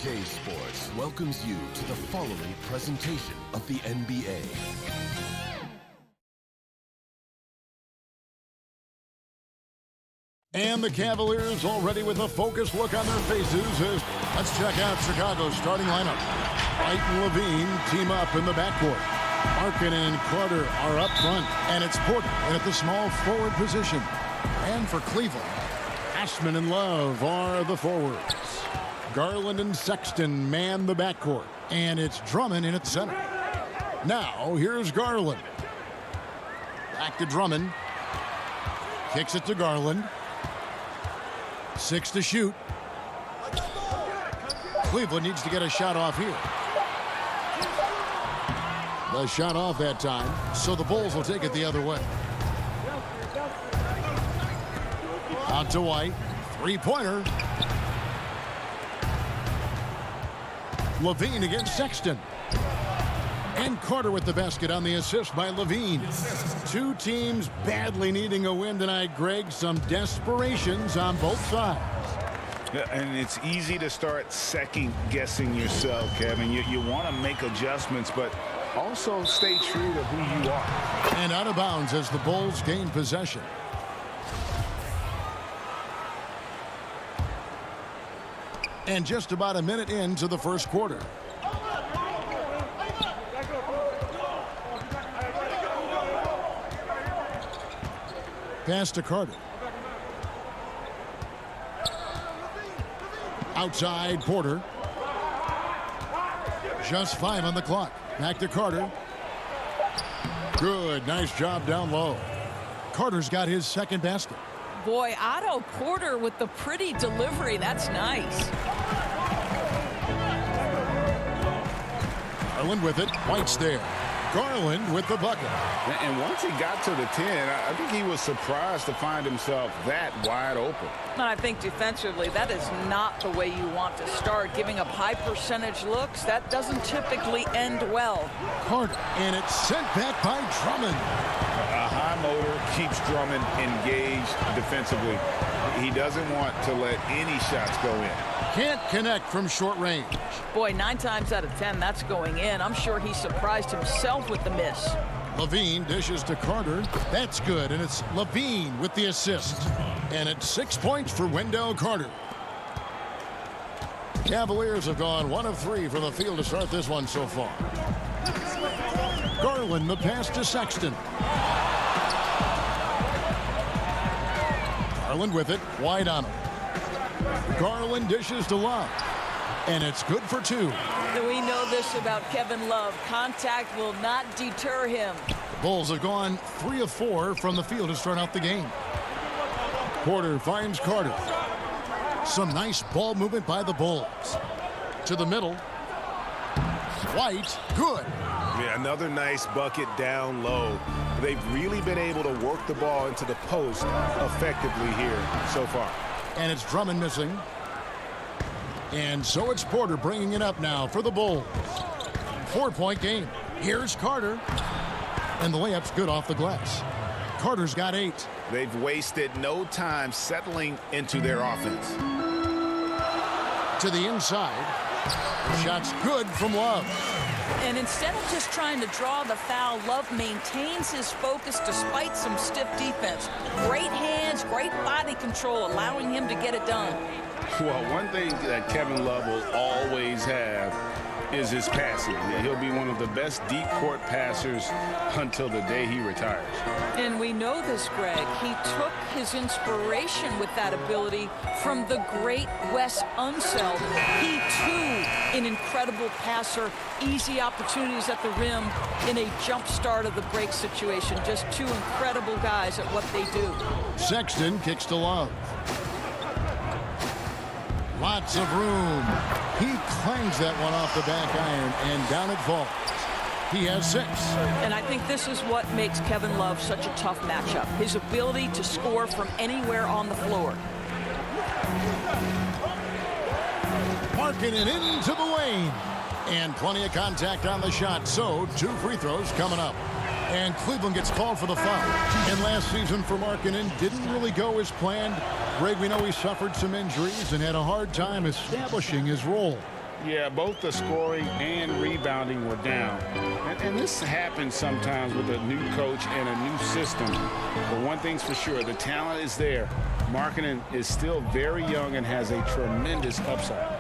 CLA Sports welcomes you to the following presentation of the NBA. And the Cavaliers already with a focused look on their faces. Let's check out Chicago's starting lineup. Wright and Levine team up in the backcourt. Markin and Carter are up front, and it's Porter at the small forward position. And for Cleveland, Ashman and Love are the forwards. Garland and Sexton man the backcourt, and it's Drummond in at center. Now, here's Garland. Back to Drummond. Kicks it to Garland. 6 to shoot. Cleveland needs to get a shot off here. The shot off that time, so the Bulls will take it the other way. Out to White. Three-pointer. Levine against Sexton. And Carter with the basket on the assist by Levine. Two teams badly needing a win tonight, Greg. Some desperations on both sides. Yeah, and it's easy to start second-guessing yourself, Kevin. You want to make adjustments, but also stay true to who you are. And out of bounds as the Bulls gain possession. And just about a minute into the first quarter. Pass to Carter. Outside Porter. Just 5 on the clock. Back to Carter. Good. Nice job down low. Carter's got his second basket. Boy, Otto Porter with the pretty delivery. That's nice. Garland with it. White's there. Garland with the bucket. And once he got to the 10, I think he was surprised to find himself that wide open. I think defensively, that is not the way you want to start. Giving up high percentage looks, that doesn't typically end well. Carter, and it's sent back by Drummond. A high motor keeps Drummond engaged defensively. He doesn't want to let any shots go in. Can't connect from short range. Boy, 9 times out of 10, that's going in. I'm sure he surprised himself with the miss. Levine dishes to Carter. That's good, and it's Levine with the assist. And it's 6 points for Wendell Carter. Cavaliers have gone 1 of 3 from the field to start this one so far. Garland, the pass to Sexton. Garland with it, wide on him. Garland dishes to Love, and it's good for 2. We know this about Kevin Love. Contact will not deter him. The Bulls have gone 3 of 4 from the field to start out the game. Porter finds Carter. Some nice ball movement by the Bulls. To the middle. White, good. Yeah, another nice bucket down low. They've really been able to work the ball into the post effectively here so far. And it's Drummond missing. And so it's Porter bringing it up now for the Bulls. 4-point game. Here's Carter. And the layup's good off the glass. Carter's got 8. They've wasted no time settling into their offense. To the inside. Shot's good from Love. And instead of just trying to draw the foul, Love maintains his focus despite some stiff defense. Great hands, great body control, allowing him to get it done. Well, one thing that Kevin Love will always have is his passing. He'll be one of the best deep court passers until the day he retires. And we know this, Greg. He took his inspiration with that ability from the great Wes Unseld. He, too, an incredible passer. Easy opportunities at the rim in a jump start of the break situation. Just 2 incredible guys at what they do. Sexton kicks to Love. Lots of room. He clangs that one off the back iron, and down it falls. He has 6. And I think this is what makes Kevin Love such a tough matchup. His ability to score from anywhere on the floor. Marking it into the lane. And plenty of contact on the shot, so 2 free throws coming up. And Cleveland gets called for the foul. And last season for Markkanen didn't really go as planned. Greg, we know he suffered some injuries and had a hard time establishing his role. Yeah, both the scoring and rebounding were down. And this happens sometimes with a new coach and a new system. But one thing's for sure, the talent is there. Markkanen is still very young and has a tremendous upside.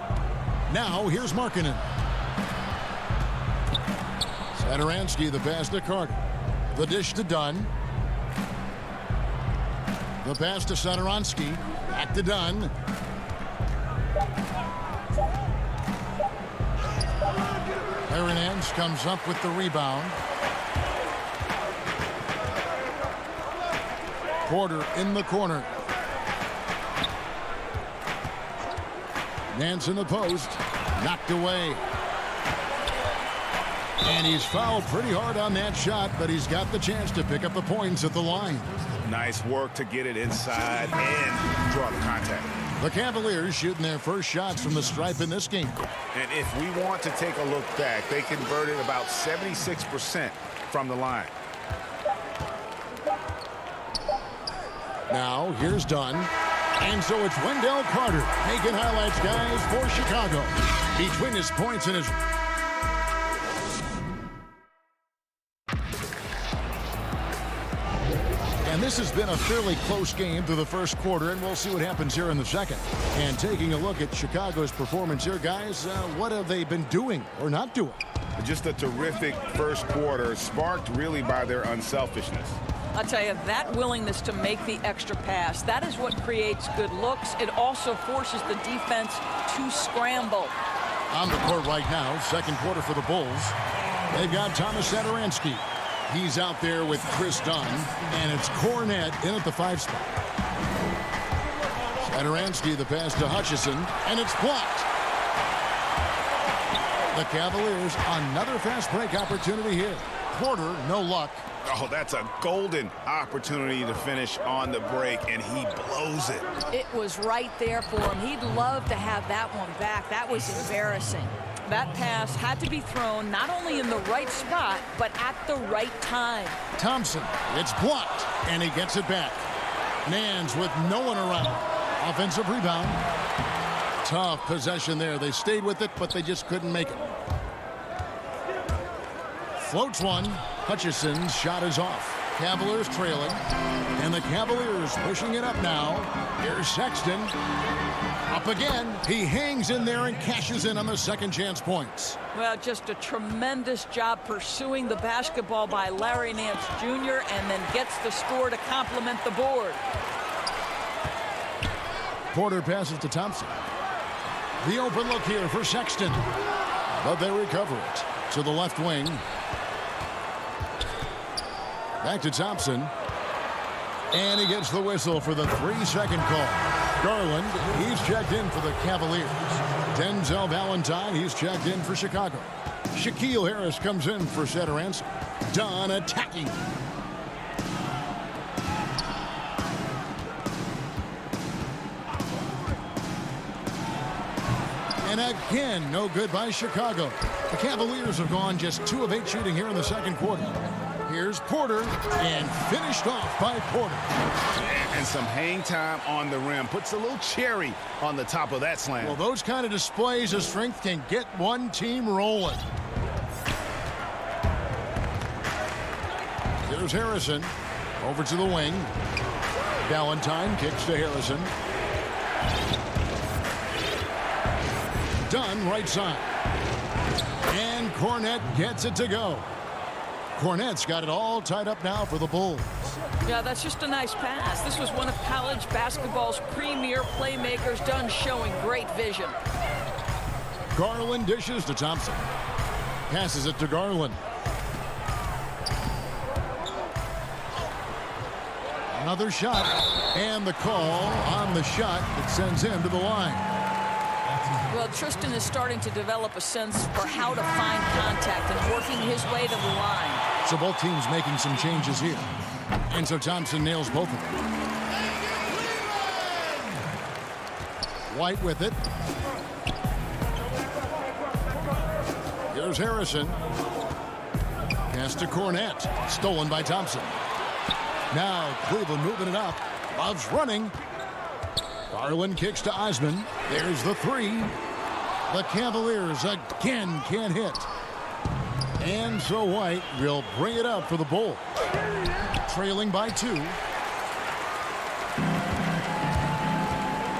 Now, here's Markkanen. Satoransky, the pass to Carter. The dish to Dunn. The pass to Satoransky. Back to Dunn. Hernandez comes up with the rebound. Porter in the corner. Nance in the post. Knocked away. And he's fouled pretty hard on that shot, but he's got the chance to pick up the points at the line. Nice work to get it inside and draw the contact. The Cavaliers shooting their first shots from the stripe in this game. And if we want to take a look back, they converted about 76% from the line. Now, here's Dunn. And so it's Wendell Carter making highlights, guys, for Chicago. Between his points and his... And this has been a fairly close game through the first quarter, and we'll see what happens here in the second. And taking a look at Chicago's performance here, guys, what have they been doing or not doing? Just a terrific first quarter, sparked really by their unselfishness. I'll tell you, that willingness to make the extra pass, that is what creates good looks. It also forces the defense to scramble. On the court right now, second quarter for the Bulls. They've got Thomas Satoransky. He's out there with Chris Dunn, and it's Cornette in at the 5 spot. Satoransky, the pass to Hutchison, and it's blocked. The Cavaliers, another fast break opportunity here. Porter, no luck. Oh, that's a golden opportunity to finish on the break, and he blows it. It was right there for him. He'd love to have that one back. That was embarrassing. That pass had to be thrown not only in the right spot, but at the right time. Thompson, it's blocked, and he gets it back. Nance with no one around. Offensive rebound. Tough possession there. They stayed with it, but they just couldn't make it. Floats one. Hutchison's shot is off. Cavaliers trailing. And the Cavaliers pushing it up now. Here's Sexton. Up again. He hangs in there and cashes in on the second chance points. Well, just a tremendous job pursuing the basketball by Larry Nance Jr. and then gets the score to complement the board. Porter passes to Thompson. The open look here for Sexton. But they recover it to the left wing. Back to Thompson. And he gets the whistle for the 3-second call. Garland, he's checked in for the Cavaliers. Denzel Valentine, he's checked in for Chicago. Shaquille Harris comes in for Satoransky. Dunn attacking. And again, no good by Chicago. The Cavaliers have gone just 2 of 8 shooting here in the second quarter. Here's Porter, and finished off by Porter. And some hang time on the rim. Puts a little cherry on the top of that slam. Well, those kind of displays of strength can get one team rolling. Here's Harrison. Over to the wing. Valentine kicks to Harrison. Dunn, right side. And Cornette gets it to go. Cornette's got it all tied up now for the Bulls. Yeah, that's just a nice pass. This was one of college basketball's premier playmakers. Dunn showing great vision. Garland dishes to Thompson. Passes it to Garland. Another shot. And the call on the shot that sends him to the line. Well, Tristan is starting to develop a sense for how to find contact and working his way to the line. So both teams making some changes here. And so Thompson nails both of them. White with it. Here's Harrison. Pass to Cornette. Stolen by Thompson. Now Cleveland moving it up. Love's running. Garland kicks to Osman. There's the 3. The Cavaliers again can't hit. And so White will bring it up for the Bulls. Trailing by 2.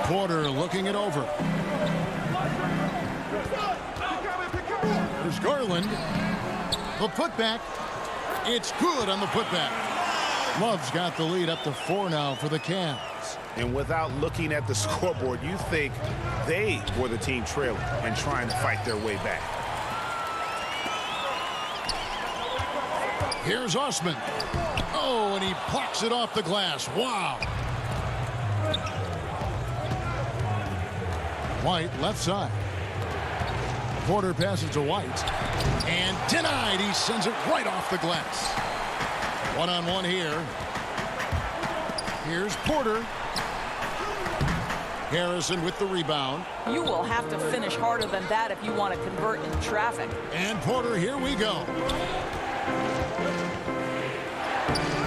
Porter looking it over. There's Garland. The putback. It's good on the putback. Love's got the lead up to 4 now for the Cavs. And without looking at the scoreboard, you think they were the team trailing and trying to fight their way back. Here's Osman. Oh, and he plucks it off the glass. Wow. White left side. Porter passes to White. And denied. He sends it right off the glass. One-on-one here. Here's Porter. Harrison with the rebound. You will have to finish harder than that if you want to convert in traffic. And Porter, here we go.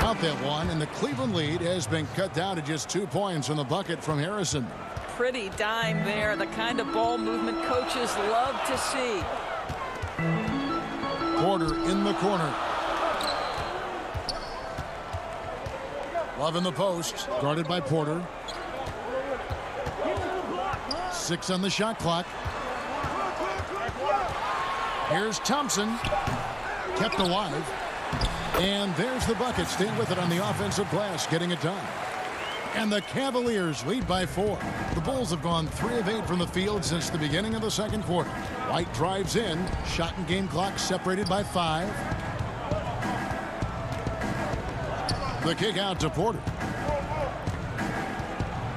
Out that one, and the Cleveland lead has been cut down to just 2 points on the bucket from Harrison. Pretty dime there, the kind of ball movement coaches love to see. Porter in the corner. Love in the post, guarded by Porter. 6 on the shot clock. Here's Thompson, kept alive. And there's the bucket. Stay with it on the offensive glass, getting it done. And the Cavaliers lead by 4. The Bulls have gone 3 of 8 from the field since the beginning of the second quarter. White drives in. Shot and game clock separated by 5. The kick out to Porter.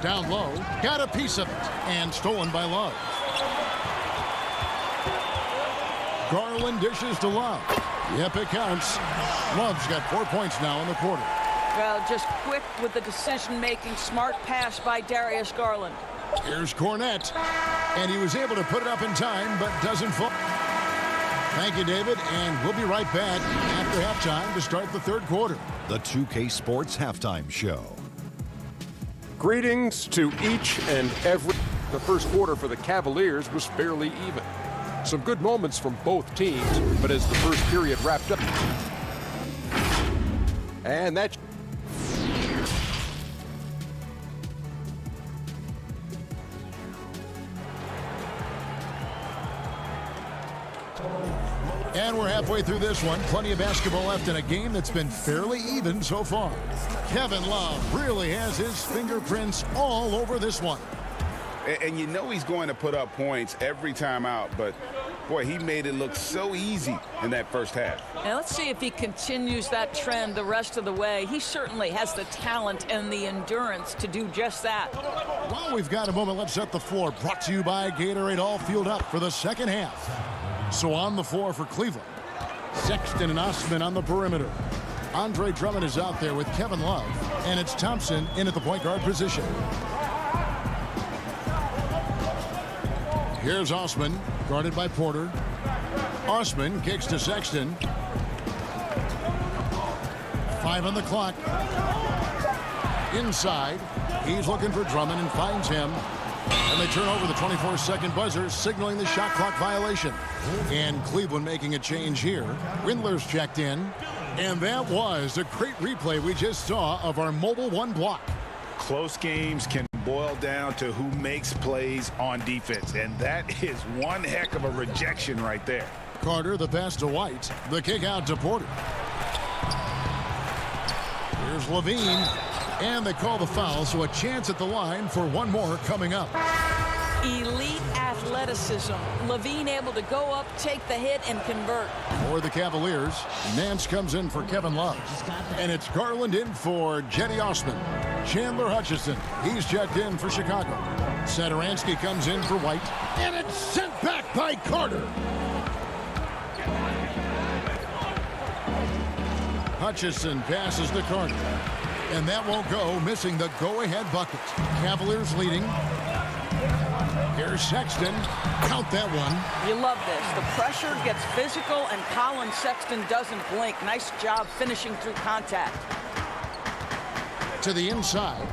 Down low. Got a piece of it. And stolen by Love. Garland dishes to Love. Yep, it counts. Love's got 4 points now in the quarter. Well, just quick with the decision-making, smart pass by Darius Garland. Here's Cornette, and he was able to put it up in time, but doesn't fall. Thank you, David, and we'll be right back after halftime to start the third quarter. The 2K Sports Halftime Show. Greetings to each and every. The first quarter for the Cavaliers was fairly even. Some good moments from both teams, but as the first period wrapped up, and that and we're halfway through this one. Plenty of basketball left in a game that's been fairly even so far. Kevin Love really has his fingerprints all over this one. And you know he's going to put up points every time out, but boy, he made it look so easy in that first half. And let's see if he continues that trend the rest of the way. He certainly has the talent and the endurance to do just that. Well, we've got a moment. Let's set the floor. Brought to you by Gatorade, all fueled up for the second half. So on the floor for Cleveland, Sexton and Osman on the perimeter. Andre Drummond is out there with Kevin Love, and it's Thompson in at the point guard position. Here's Osman, guarded by Porter. Osman kicks to Sexton. 5 on the clock. Inside, he's looking for Drummond and finds him. And they turn over the 24-second buzzer, signaling the shot clock violation. And Cleveland making a change here. Windler's checked in. And that was a great replay we just saw of our Mobile One block. Close games can boil down to who makes plays on defense, and that is one heck of a rejection right there. Carter, the pass to White. The kick out to Porter. Here's Levine. And they call the foul, so a chance at the line for one more coming up. Elite athleticism. Levine able to go up, take the hit, and convert. For the Cavaliers, Nance comes in for Kevin Love. And it's Garland in for Jetty Osman. Chandler Hutchison, he's checked in for Chicago. Satoransky comes in for White. And it's sent back by Carter. Hutchison passes to Carter. And that won't go, missing the go-ahead bucket. Cavaliers leading. Here's Sexton. Count that one. You love this. The pressure gets physical, and Colin Sexton doesn't blink. Nice job finishing through contact. To the inside.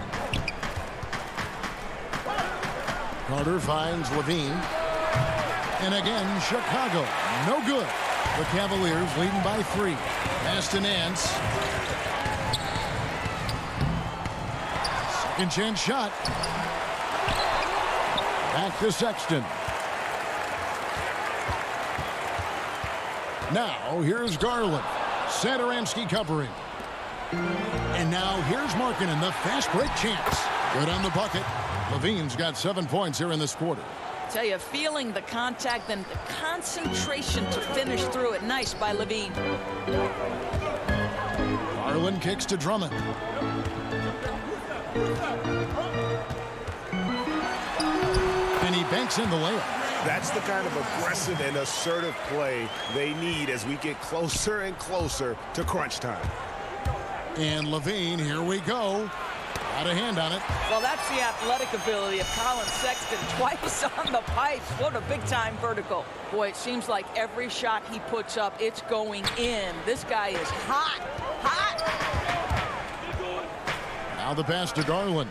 Carter finds Levine. And again, Chicago, no good. The Cavaliers leading by 3. Pass to Nance. Second chance shot. Back to Sexton. Now, here's Garland. Satoransky covering. And now, here's Markkanen, the fast break chance. Good on the bucket. Levine's got 7 points here in this quarter. Tell you, feeling the contact and the concentration to finish through it. Nice by Levine. Garland kicks to Drummond. And he banks in the layup. That's the kind of aggressive and assertive play they need as we get closer and closer to crunch time. And Levine, here we go. Got a hand on it. Well, that's the athletic ability of Colin Sexton. Twice on the pipes. What a big-time vertical. Boy, it seems like every shot he puts up, it's going in. This guy is hot. Hot. Now the pass to Garland.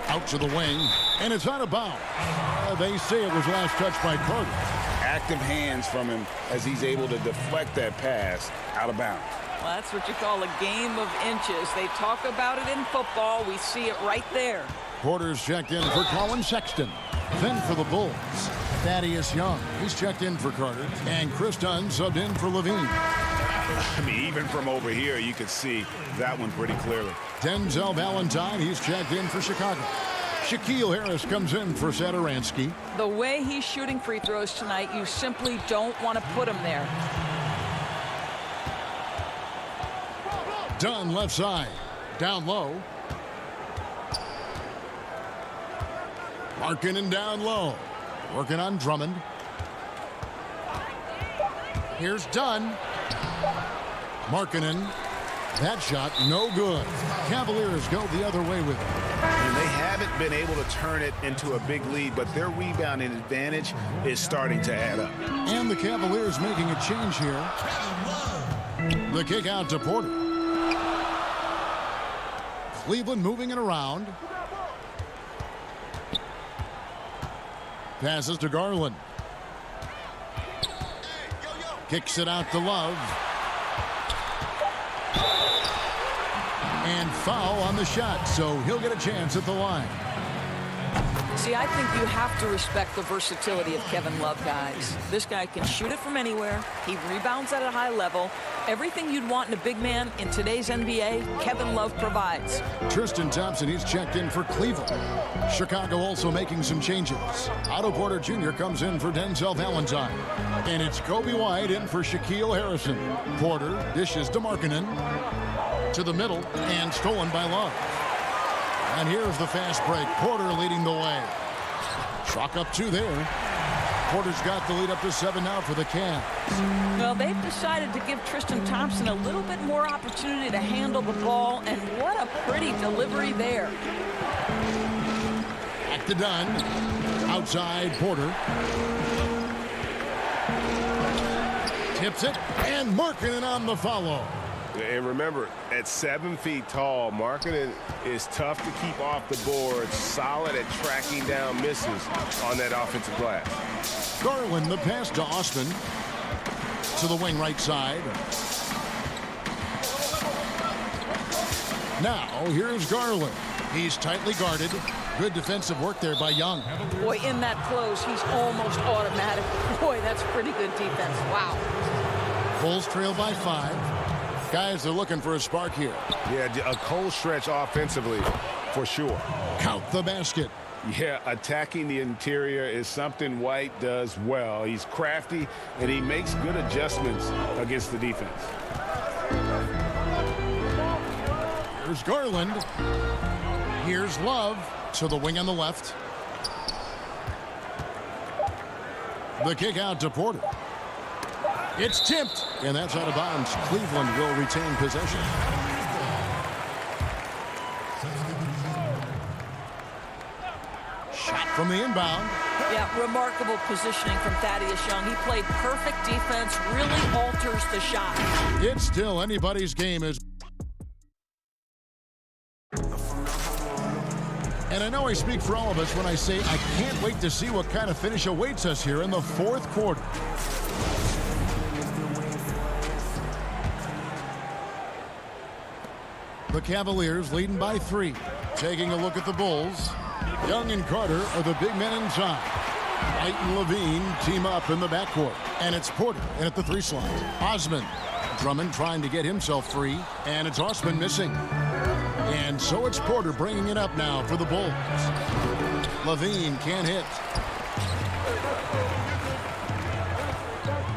Out to the wing, and it's out of bounds. They say it was last touched by Carter. Active hands from him as he's able to deflect that pass out of bounds. Well, that's what you call a game of inches. They talk about it in football. We see it right there. Porter's checked in for Colin Sexton. Then for the Bulls, Thaddeus Young. He's checked in for Carter. And Chris Dunn subbed in for Levine. I mean, even from over here, you could see that one pretty clearly. Denzel Valentine, he's checked in for Chicago. Shaquille Harris comes in for Satoransky. The way he's shooting free throws tonight, you simply don't want to put him there. Dunn left side. Down low. Markkanen down low. Working on Drummond. Here's Dunn. Markkanen. That shot no good. Cavaliers go the other way with it. And they haven't been able to turn it into a big lead, but their rebounding advantage is starting to add up. And the Cavaliers making a change here. The kick out to Porter. Cleveland moving it around. Passes to Garland. Kicks it out to Love. And foul on the shot, so he'll get a chance at the line. See, I think you have to respect the versatility of Kevin Love, guys. This guy can shoot it from anywhere. He rebounds at a high level. Everything you'd want in a big man in today's NBA, Kevin Love provides. Tristan Thompson, he's checked in for Cleveland. Chicago also making some changes. Otto Porter Jr. comes in for Denzel Valentine. And it's Kobe White in for Shaquille Harrison. Porter dishes to Markkanen. To the middle and stolen by Love. And here's the fast break. Porter leading the way. Chalk up 2 there. Porter's got the lead up to 7 now for the Cavs. Well, they've decided to give Tristan Thompson a little bit more opportunity to handle the ball, and what a pretty delivery there. Back to Dunn. Outside Porter. Tips it, and Markkanen on the follow. And remember, at 7 feet tall, Markkanen is tough to keep off the board, solid at tracking down misses on that offensive glass. Garland, the pass to Osman. To the wing right side. Now, here's Garland. He's tightly guarded. Good defensive work there by Young. Boy, in that close, he's almost automatic. Boy, that's pretty good defense. Wow. Bulls trail by 5. Guys, they're looking for a spark here. Yeah, a cold stretch offensively, for sure. Count the basket. Yeah, attacking the interior is something White does well. He's crafty, and he makes good adjustments against the defense. Here's Garland. Here's Love to the wing on the left. The kick out to Porter. It's tipped, and that's out of bounds. Cleveland will retain possession. Shot from the inbound. Yeah, remarkable positioning from Thaddeus Young. He played perfect defense, really alters the shot. It's still anybody's game. And And I know I speak for all of us when I say I can't wait to see what kind of finish awaits us here in the fourth quarter. The Cavaliers leading by 3. Taking a look at the Bulls. Young and Carter are the big men inside. White and Levine team up in the backcourt. And it's Porter in at the 3 slot. Osman. Drummond trying to get himself free. And it's Osman missing. And so it's Porter bringing it up now for the Bulls. Levine can't hit.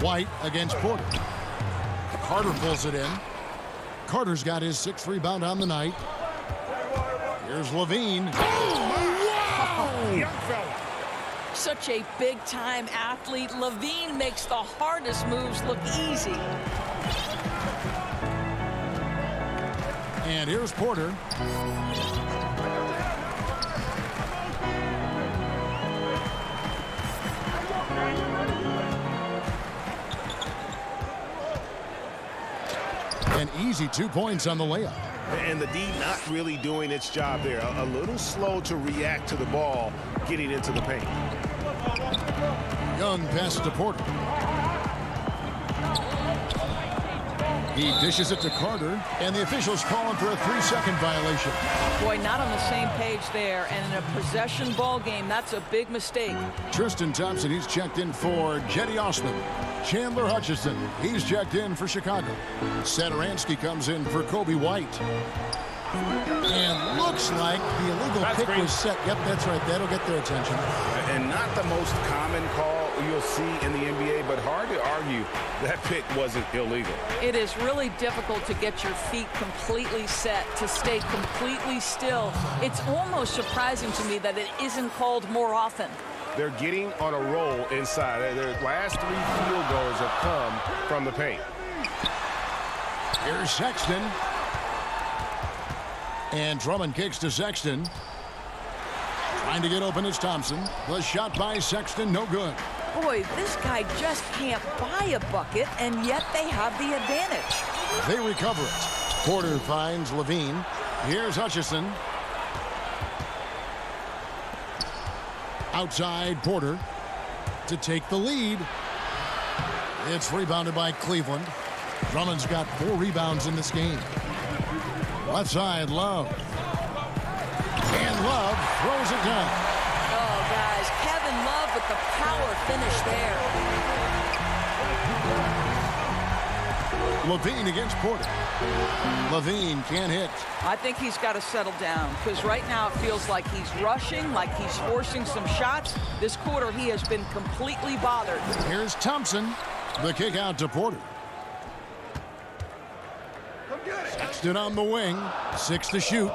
White against Porter. Carter pulls it in. Carter's got his 6th rebound on the night. Here's Levine. Oh, young fella. Such a big-time athlete. Levine makes the hardest moves look easy. And here's Porter. An easy 2 points on the layup. And the D not really doing its job there. A little slow to react to the ball getting into the paint. Young passes to Porter. He dishes it to Carter, and the officials call him for a 3-second violation. Boy, not on the same page there. And in a possession ball game, that's a big mistake. Tristan Thompson, he's checked in for Jetty Osman. Chandler Hutchison, he's checked in for Chicago. Satoransky comes in for Kobe White. And looks like the illegal pick was set. Yep, that's right. That'll get their attention. And not the most common call you'll see in the NBA, but hard to argue that pick wasn't illegal. It is really difficult to get your feet completely set, to stay completely still. It's almost surprising to me that it isn't called more often. They're getting on a roll inside. Their last 3 field goals have come from the paint. Here's Sexton. And Drummond kicks to Sexton. Trying to get open is Thompson. The shot by Sexton, no good. Boy, this guy just can't buy a bucket, and yet they have the advantage. They recover it. Porter finds Levine. Here's Hutchison. Outside Porter to take the lead. It's rebounded by Cleveland. Drummond's got 4 rebounds in this game. Left side, Love. And Love throws it down. Oh, guys, Kevin Love with the power finish there. Levine against Porter. Levine can't hit. I think he's got to settle down, because right now it feels like he's rushing, like he's forcing some shots. This quarter, he has been completely bothered. Here's Thompson. The kick out to Porter. Sexton on the wing. 6 to shoot.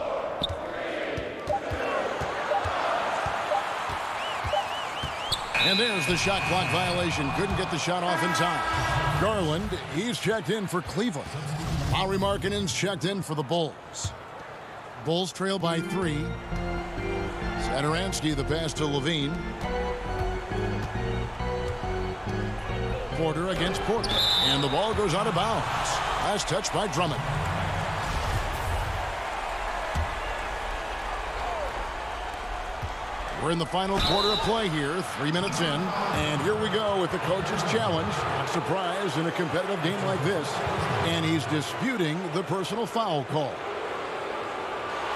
And there's the shot clock violation. Couldn't get the shot off in time. Garland, he's checked in for Cleveland. Lauri Markkanen's checked in for the Bulls. Bulls trail by 3. Satoransky, the pass to Levine. Porter against Porter. And the ball goes out of bounds. Last touch by Drummond. We're in the final quarter of play here, 3 minutes in. And here we go with the coach's challenge. Not surprised in a competitive game like this. And he's disputing the personal foul call.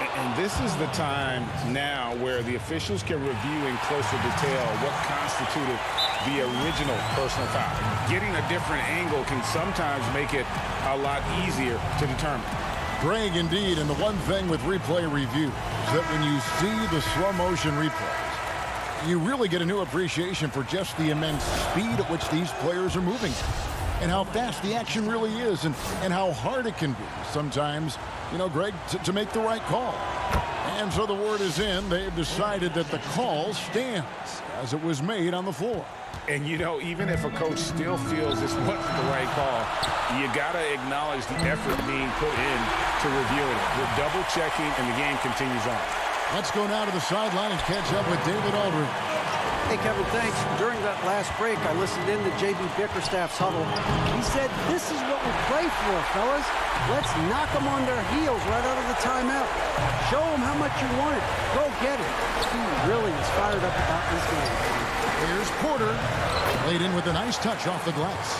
And this is the time now where the officials can review in closer detail what constituted the original personal foul. Getting a different angle can sometimes make it a lot easier to determine. Greg, indeed, and the one thing with replay review is that when you see the slow motion replays, you really get a new appreciation for just the immense speed at which these players are moving and how fast the action really is and how hard it can be sometimes, you know, Greg, to make the right call. And so the word is in. They've decided that the call stands as it was made on the floor. And, you know, even if a coach still feels this wasn't the right call, you got to acknowledge the effort being put in to reviewing it. We're double-checking, and the game continues on. Let's go now to the sideline and catch up with David Aldridge. Hey, Kevin, thanks. During that last break, I listened in to J.B. Bickerstaff's huddle. He said, this is what we play for, fellas. Let's knock them on their heels right out of the timeout. Show them how much you want it. Go get it. He really is fired up about this game. Here's Porter. Laid in with a nice touch off the glass.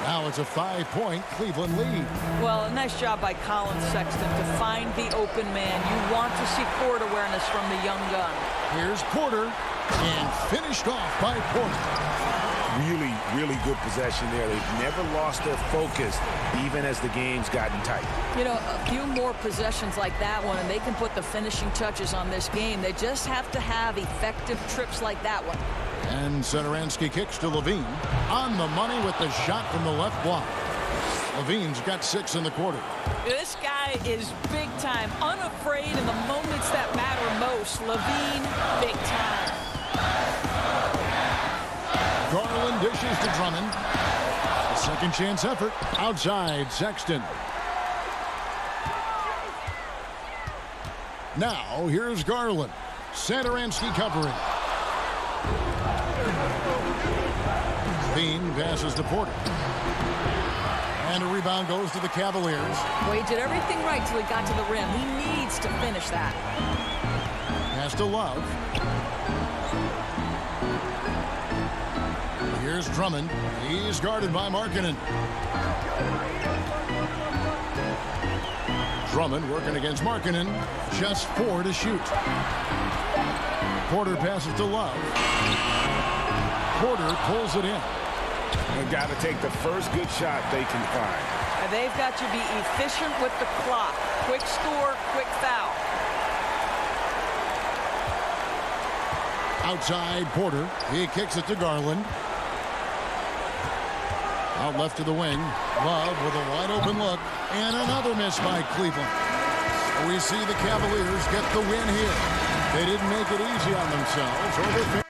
Now it's a 5-point Cleveland lead. Well, a nice job by Colin Sexton to find the open man. You want to see court awareness from the young gun. Here's Porter, and finished off by Porter. Really, really good possession there. They've never lost their focus, even as the game's gotten tight. You know, a few more possessions like that one, and they can put the finishing touches on this game. They just have to have effective trips like that one. And Satoransky kicks to Levine. On the money with the shot from the left block. Levine's got 6 in the quarter. This guy is big time, unafraid in the moments that matter most. Levine, big time. Garland dishes to Drummond. A second chance effort. Outside Sexton. Now here's Garland. Satoransky covering. Levine passes to Porter. And a rebound goes to the Cavaliers. Well, he did everything right till he got to the rim. He needs to finish that. Pass to Love. Here's Drummond. He's guarded by Markkanen. Drummond working against Markkanen. Just 4 to shoot. Porter passes to Love. Porter pulls it in. They've got to take the first good shot they can find. And they've got to be efficient with the clock. Quick score, quick foul. Outside Porter. He kicks it to Garland. Out left to the wing. Love with a wide open look. And another miss by Cleveland. We see the Cavaliers get the win here. They didn't make it easy on themselves or their fans.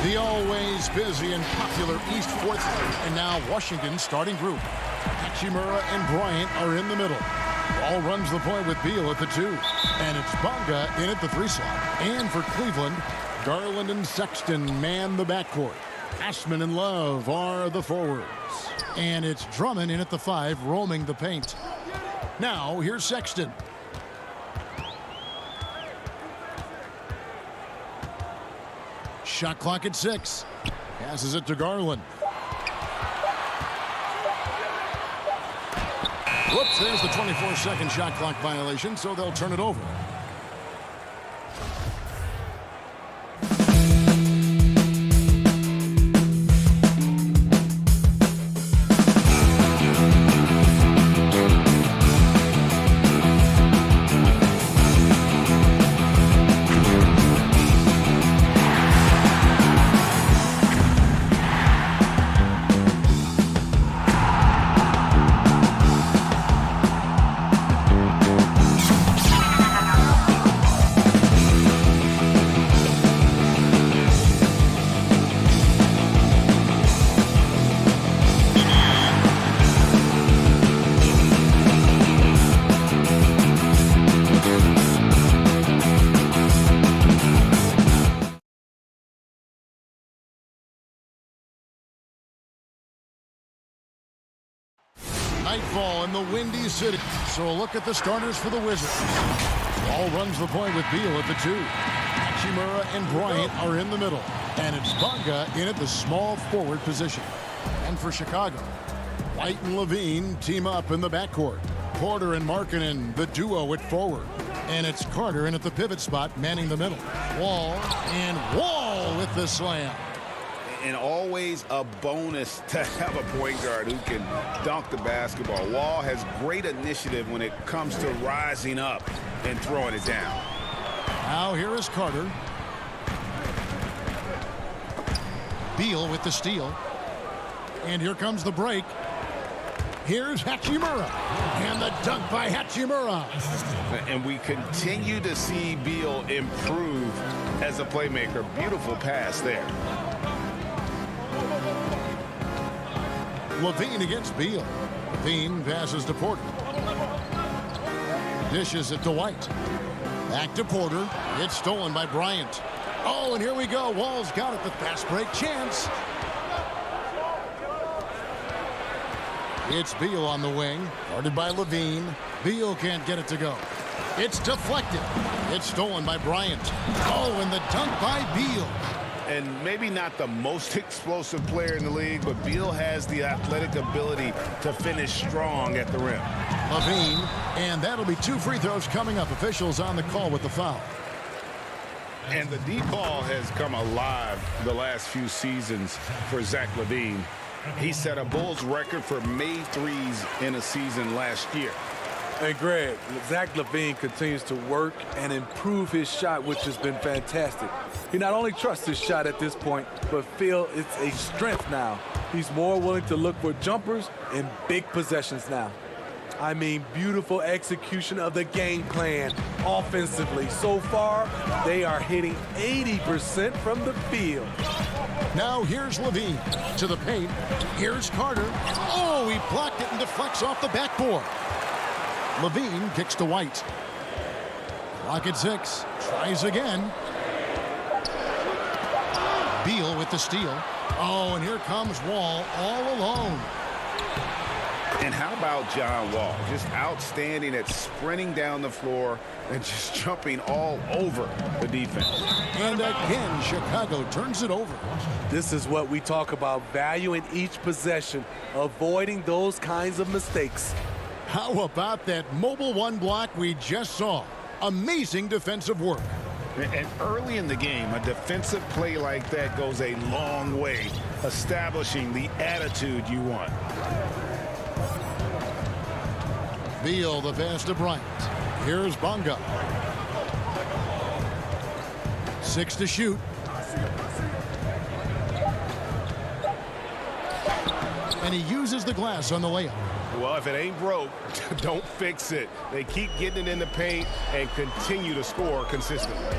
The always busy and popular East 4th. And now Washington's starting group. Hachimura and Bryant are in the middle. Ball runs the point with Beal at the 2. And it's Bonga in at the 3 slot. And for Cleveland, Garland and Sexton man the backcourt. Ashman and Love are the forwards. And it's Drummond in at the 5, roaming the paint. Now, here's Sexton. Shot clock at 6. Passes it to Garland. Whoops, there's the 24-second shot clock violation, so they'll turn it over. Nightfall in the Windy City. So a look at the starters for the Wizards. Ball runs the point with Beal at the 2. Hachimura and Bryant are in the middle. And it's Bonga in at the small forward position. And for Chicago, White and Levine team up in the backcourt. Porter and Markkanen, the duo at forward. And it's Carter in at the pivot spot, manning the middle. Wall with the slam. And always a bonus to have a point guard who can dunk the basketball. Wall has great initiative when it comes to rising up and throwing it down. Now here is Carter. Beal with the steal. And here comes the break. Here's Hachimura. And the dunk by Hachimura. And we continue to see Beal improve as a playmaker. Beautiful pass there. Levine against Beal. Levine passes to Porter. Dishes it to White. Back to Porter. It's stolen by Bryant. Oh, and here we go. Wall's got it. The fast break chance. It's Beal on the wing. Guarded by Levine. Beal can't get it to go. It's deflected. It's stolen by Bryant. Oh, and the dunk by Beal. And maybe not the most explosive player in the league, but Beal has the athletic ability to finish strong at the rim. Levine, and that'll be 2 free throws coming up. Officials on the call with the foul. And the deep ball has come alive the last few seasons for Zach LaVine. He set a Bulls record for made threes in a season last year. And Greg, Zach LaVine continues to work and improve his shot, which has been fantastic. He not only trusts his shot at this point, but feel it's a strength now. He's more willing to look for jumpers in big possessions now. I mean, beautiful execution of the game plan offensively. So far, they are hitting 80% from the field. Now here's Levine to the paint. Here's Carter. Oh, he blocked it and deflects off the backboard. Levine kicks to White. Clock at 6. Tries again. Beal with the steal. Oh, and here comes Wall all alone. And how about John Wall? Just outstanding at sprinting down the floor and just jumping all over the defense. And again, Chicago turns it over. This is what we talk about, value in each possession, avoiding those kinds of mistakes. How about that mobile one block we just saw? Amazing defensive work. And early in the game, a defensive play like that goes a long way, establishing the attitude you want. Beal, the pass to Bryant. Here's Bonga. 6 to shoot. And he uses the glass on the layup. Well, if it ain't broke, don't fix it. They keep getting it in the paint and continue to score consistently.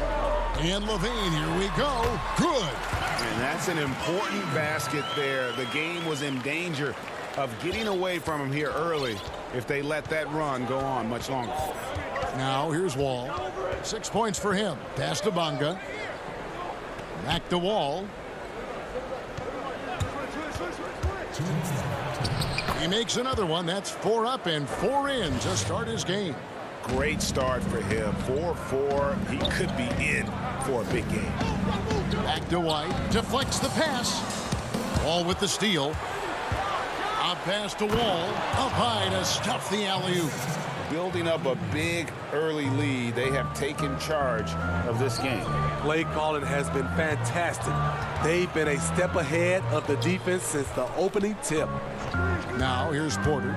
And Levine, here we go. Good. And that's an important basket there. The game was in danger of getting away from him here early if they let that run go on much longer. Now here's Wall. 6 points for him. Pass to Bonga. Back to Wall. He makes another one. That's 4 up and 4 in to start his game. Great start for him. 4-4. He could be in for a big game. Back to White. Deflects the pass. Wall with the steal. Out pass to Wall. Up high to stuff the alley-oop. Building up a big early lead, they have taken charge of this game. Play calling has been fantastic. They've been a step ahead of the defense since the opening tip. Now here's Porter.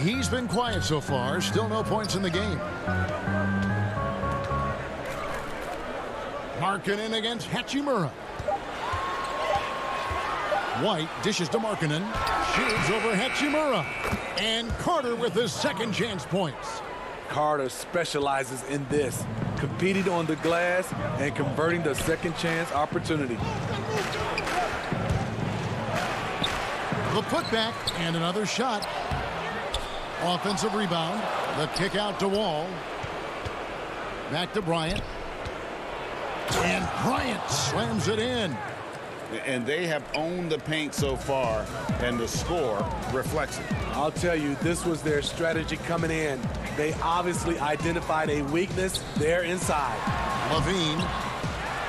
He's been quiet so far. Still no points in the game. Markkanen against Hachimura. White dishes to Markkanen. Shoots over Hachimura. And Carter with his second chance points. Carter specializes in this, competing on the glass and converting the second chance opportunity. The putback and another shot. Offensive rebound. The kick out to Wall. Back to Bryant. And Bryant slams it in. And they have owned the paint so far, and the score reflects it. I'll tell you, this was their strategy coming in. They obviously identified a weakness there inside. Levine.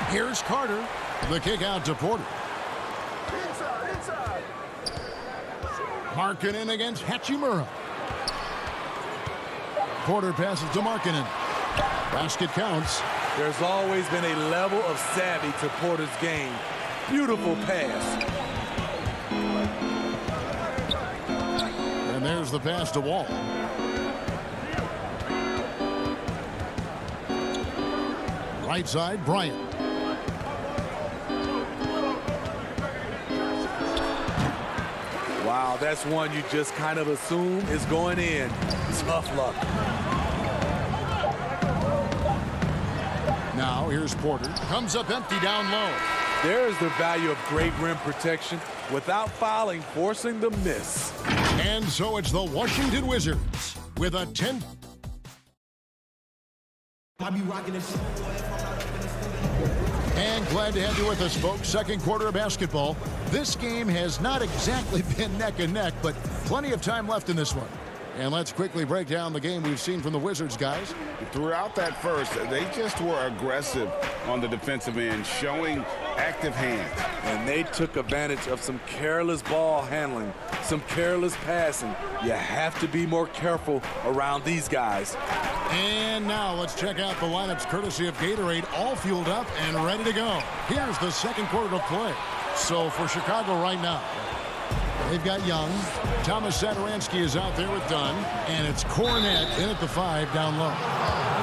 Here's Carter. The kick out to Porter. Markkanen against Hachimura. Porter passes to Markkanen. Basket counts. There's always been a level of savvy to Porter's game. Beautiful pass. And there's the pass to Wall. Right side, Bryant. Wow, that's one you just kind of assume is going in. Tough luck. Now here's Porter. Comes up empty down low. There's the value of great rim protection without fouling, forcing the miss. And so it's the Washington Wizards with a 10. And glad to have you with us, folks. Second quarter of basketball. This game has not exactly been neck and neck, but plenty of time left in this one. And let's quickly break down the game we've seen from the Wizards, guys. Throughout that first, they just were aggressive on the defensive end, showing active hands. And they took advantage of some careless ball handling, some careless passing. You have to be more careful around these guys. And now let's check out the lineups courtesy of Gatorade, all fueled up and ready to go. Here's the second quarter to play. So for Chicago right now, they've got Young. Thomas Satoransky is out there with Dunn. And it's Cornette in at the 5 down low.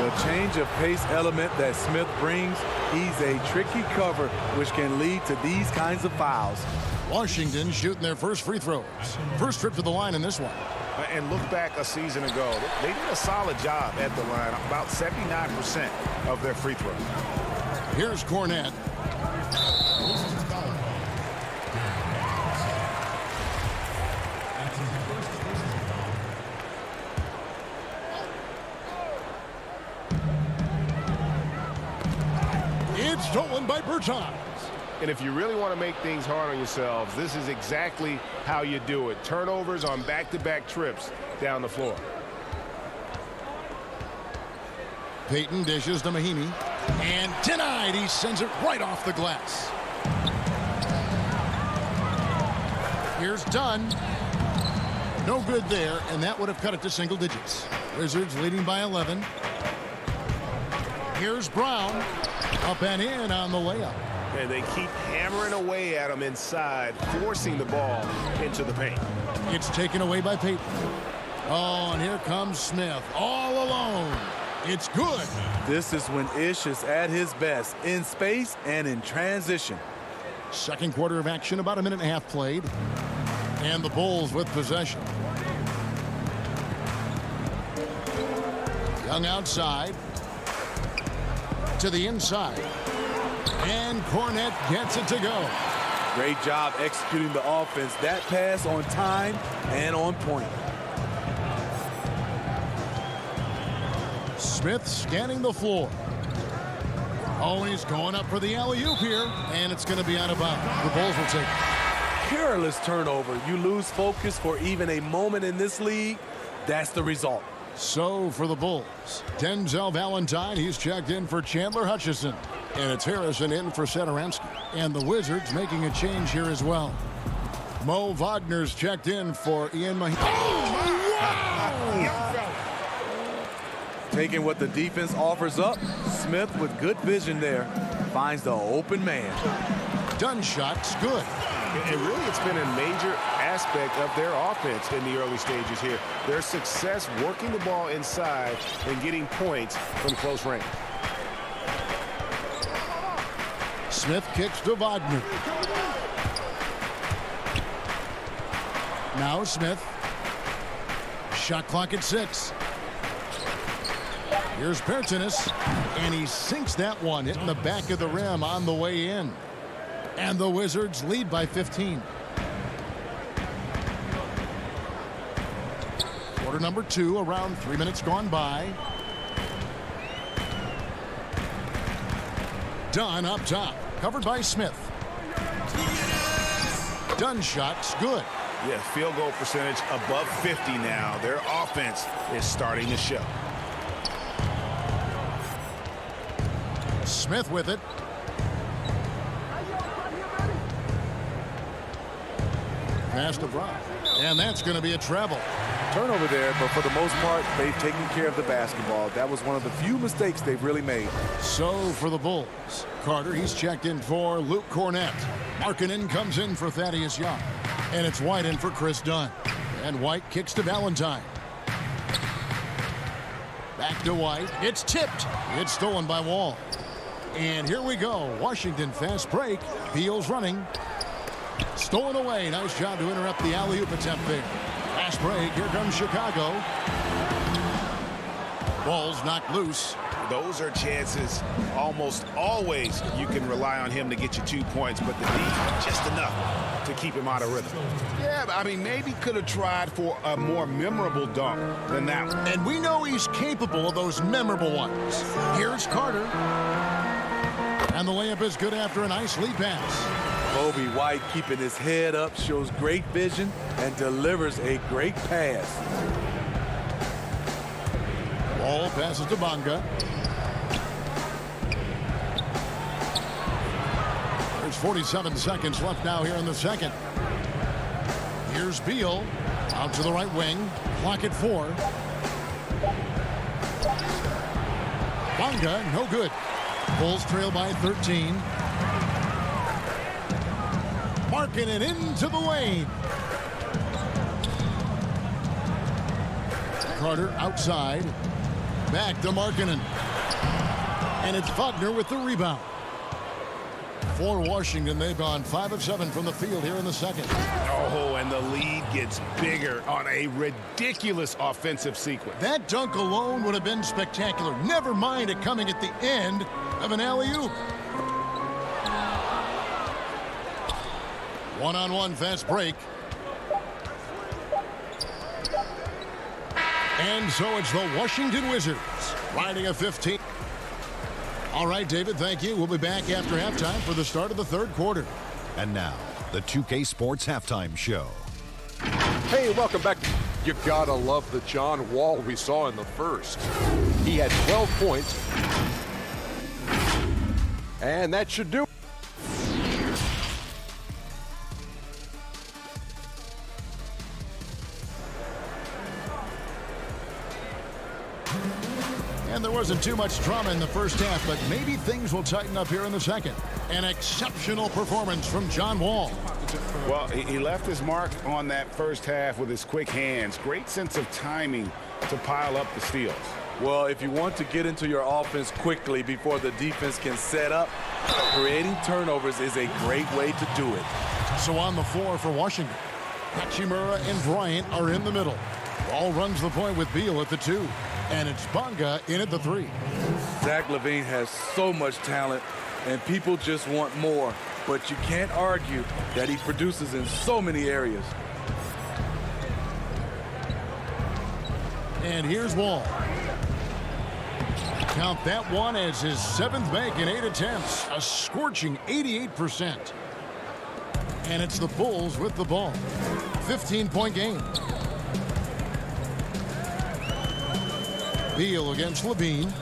The change of pace element that Smith brings, he's a tricky cover, which can lead to these kinds of fouls. Washington shooting their first free throws. First trip to the line in this one. And look back a season ago. They did a solid job at the line. About 79% of their free throws. Here's Cornette. It's stolen by Bertans. And if you really want to make things hard on yourselves, this is exactly how you do it. Turnovers on back-to-back trips down the floor. Payton dishes to Mahinmi. And denied. He sends it right off the glass. Here's Dunn. No good there, and that would have cut it to single digits. Wizards leading by 11. Here's Brown. Up and in on the layup. And they keep hammering away at him inside, forcing the ball into the paint. It's taken away by Payton. Oh, and here comes Smith all alone. It's good. This is when Ish is at his best, in space and in transition. Second quarter of action, about a minute and a half played. And the Bulls with possession. Young outside. To the inside. And Cornette gets it to go. Great job executing the offense. That pass on time and on point. Smith scanning the floor. Oh, he's going up for the alley-oop here, and it's going to be out of bounds. The Bulls will take it. Careless turnover. You lose focus for even a moment in this league. That's the result. So for the Bulls, Denzel Valentine, he's checked in for Chandler Hutchison. And it's Harrison in for Satoransky. And the Wizards making a change here as well. Mo Wagner's checked in for Ian Mahi. Oh, wow! Taking what the defense offers up, Smith with good vision there finds the open man. Done shot's good. And really, it's been a major aspect of their offense in the early stages here. Their success working the ball inside and getting points from close range. Smith kicks to Wagner. Now Smith. Shot clock at 6. Here's Pertinis, and he sinks that one, hitting the back of the rim on the way in. And the Wizards lead by 15. Quarter number 2, around 3 minutes gone by. Dunn up top, covered by Smith. Dunn shot's good. Yeah, field goal percentage above 50 now. Their offense is starting to show. Smith with it. Pass to Brock. And that's going to be a travel. Turnover there, but for the most part, they've taken care of the basketball. That was one of the few mistakes they've really made. So for the Bulls, Carter, he's checked in for Luke Cornette. Markkanen comes in for Thaddeus Young. And it's White in for Chris Dunn. And White kicks to Valentine. Back to White. It's tipped. It's stolen by Wall. And here we go. Washington fast break. Beal's running. Stolen away. Nice job to interrupt the alley-oop attempt there. Fast break. Here comes Chicago. Ball's knocked loose. Those are chances almost always you can rely on him to get you 2 points, but the defense just enough to keep him out of rhythm. Yeah, I mean, maybe could have tried for a more memorable dunk than that one. And we know he's capable of those memorable ones. Here's Carter. And the layup is good after a nice lead pass. Kobe White keeping his head up, shows great vision, and delivers a great pass. Ball passes to Bonga. There's 47 seconds left now here in the second. Here's Beal. Out to the right wing. Clock at 4. Bonga, no good. Bulls trail by 13. Markkanen into the lane. Carter outside. Back to Markkanen. And it's Wagner with the rebound. For Washington, they've gone 5 of 7 from the field here in the second. Oh, and the lead gets bigger on a ridiculous offensive sequence. That dunk alone would have been spectacular. Never mind it coming at the end of an alley-oop. One-on-one fast break. And so it's the Washington Wizards riding a 15. All right, David, thank you. We'll be back after halftime for the start of the third quarter. And now, the 2K Sports Halftime Show. Hey, welcome back. You gotta love the John Wall we saw in the first. He had 12 points. And that should do it. And there wasn't too much drama in the first half, but maybe things will tighten up here in the second. An exceptional performance from John Wall. Well, he left his mark on that first half with his quick hands. Great sense of timing to pile up the steals. Well, if you want to get into your offense quickly before the defense can set up, creating turnovers is a great way to do it. So on the floor for Washington, Hachimura and Bryant are in the middle. Ball runs the point with Beal at the 2. And it's Bonga in at the 3. Zach LaVine has so much talent. and people just want more. But you can't argue that he produces in so many areas. And here's Wall. Count that one as his 7th make in 8 attempts, a scorching 88%. And it's the Bulls with the ball. 15-point game. Beal against Levine.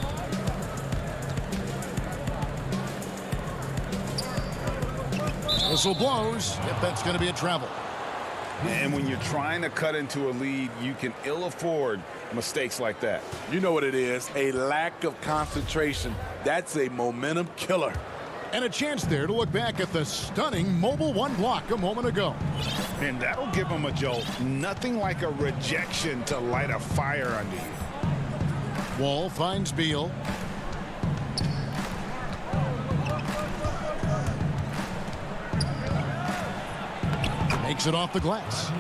Whistle blows. Yep, that's going to be a travel. And when you're trying to cut into a lead, you can ill afford mistakes like that. You know what it is, a lack of concentration. That's a momentum killer. And a chance there to look back at the stunning mobile one block a moment ago. And that'll give them a jolt. Nothing like a rejection to light a fire under you. Wall finds Beal. Makes it off the glass.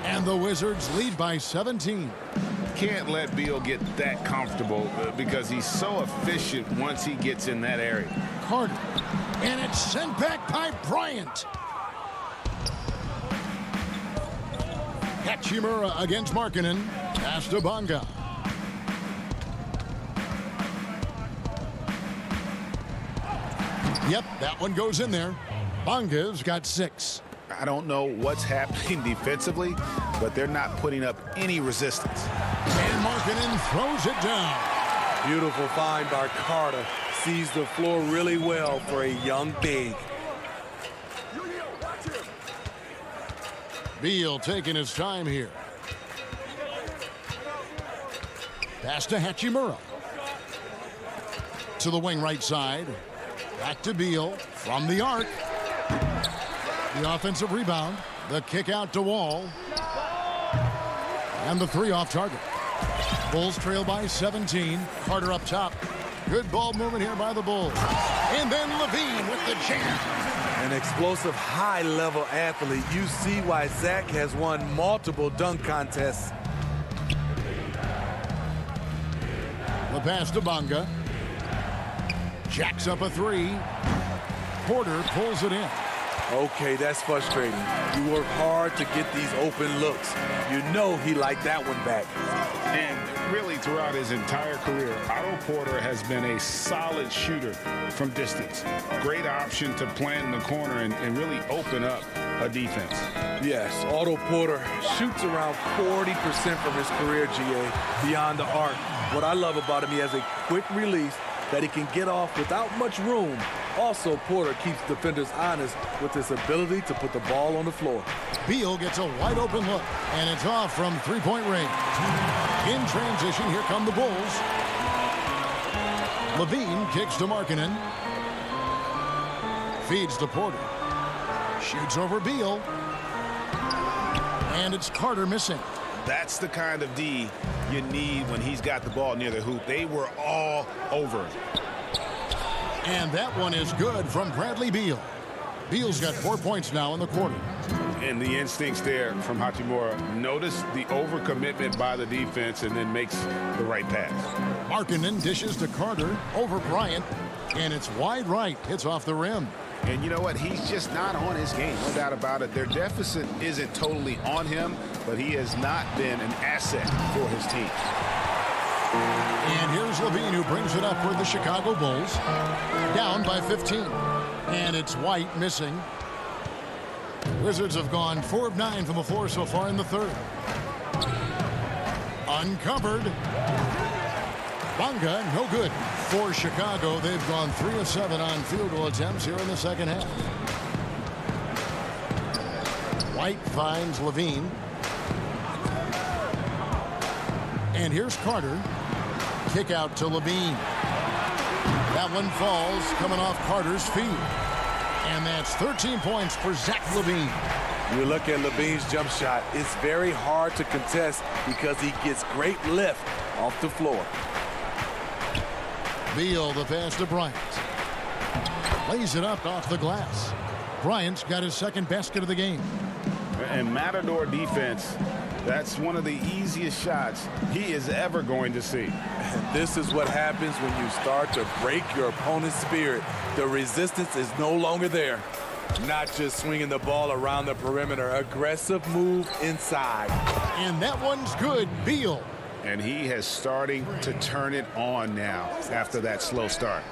And the Wizards lead by 17. Can't let Beal get that comfortable because he's so efficient once he gets in that area. Carter. And it's sent back by Bryant. Hachimura against Markkanen. Pass to Bonga. Yep, that one goes in there. Bonga's got 6. I don't know what's happening defensively, but they're not putting up any resistance. And Markkanen throws it down. Beautiful find by Carter. Sees the floor really well for a young big. Beal taking his time here. Pass to Hachimura. To the wing right side. Back to Beal from the arc. The offensive rebound. The kick out to Wall. And the 3 off target. Bulls trail by 17. Carter up top. Good ball movement here by the Bulls. And then Levine with the jam. An explosive, high-level athlete. You see why Zach has won multiple dunk contests. The pass to Bonga. Jacks up a 3. Porter pulls it in. Okay, that's frustrating. You work hard to get these open looks. You know he liked that one back. And really throughout his entire career, Otto Porter has been a solid shooter from distance. Great option to plant in the corner and really open up a defense. Yes, Otto Porter shoots around 40% from his career, GA, beyond the arc. What I love about him, he has a quick release that he can get off without much room. Also, Porter keeps defenders honest with his ability to put the ball on the floor. Beal gets a wide open look, and it's off from 3-point range. In transition, here come the Bulls. Levine kicks to Markkanen. Feeds to Porter. Shoots over Beal. And it's Carter missing. That's the kind of D you need when he's got the ball near the hoop. They were all over it. And that one is good from Bradley Beal. Beal's got 4 points now in the quarter. And the instincts there from Hachimura. Notice the overcommitment by the defense and then makes the right pass. Markkanen dishes to Carter over Bryant. And it's wide right. Hits off the rim. And you know what? He's just not on his game. No doubt about it. Their deficit isn't totally on him, but he has not been an asset for his team. And here's Levine who brings it up for the Chicago Bulls. Down by 15. And it's White missing. Wizards have gone 4 of 9 from the floor so far in the third. Uncovered. Bonga, no good. For Chicago, they've gone 3 of 7 on field goal attempts here in the second half. White finds Levine. And here's Carter. Kick out to Levine. That one falls, coming off Carter's feet. And that's 13 points for Zach Levine. You look at Levine's jump shot. It's very hard to contest because he gets great lift off the floor. Beal, the pass to Bryant. Lays it up off the glass. Bryant's got his second basket of the game. And Matador defense That's one of the easiest shots he is ever going to see. And this is what happens when you start to break your opponent's spirit. The resistance is no longer there. Not just swinging the ball around the perimeter. Aggressive move inside. And that one's good. Beal. And he has starting to turn it on now after that slow start.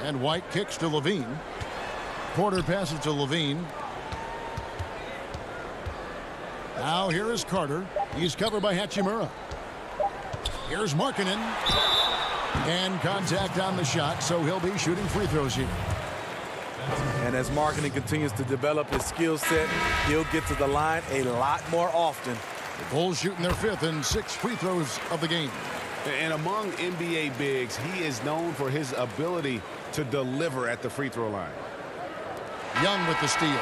And White kicks to Levine. Porter passes to Levine. Now here is Carter. He's covered by Hachimura. Here's Markkanen. And contact on the shot, so he'll be shooting free throws here. And as Markkanen continues to develop his skill set, he'll get to the line a lot more often. The Bulls shooting their 5th and 6th free throws of the game. And among NBA bigs, he is known for his ability to deliver at the free throw line. Young with the steal.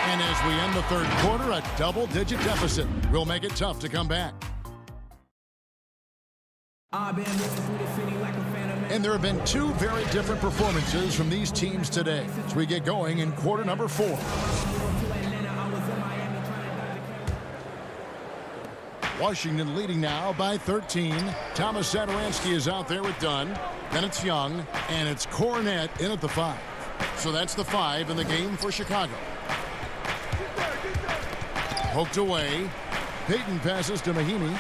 And as we end the 3rd quarter, a double-digit deficit will make it tough to come back. And there have been 2 very different performances from these teams today as we get going in quarter number 4. Washington leading now by 13. Thomas Satoransky is out there with Dunn. Then it's Young, and it's Cornette in at the 5. So that's the 5 in the game for Chicago. Poked away. Payton passes to Mahinmi.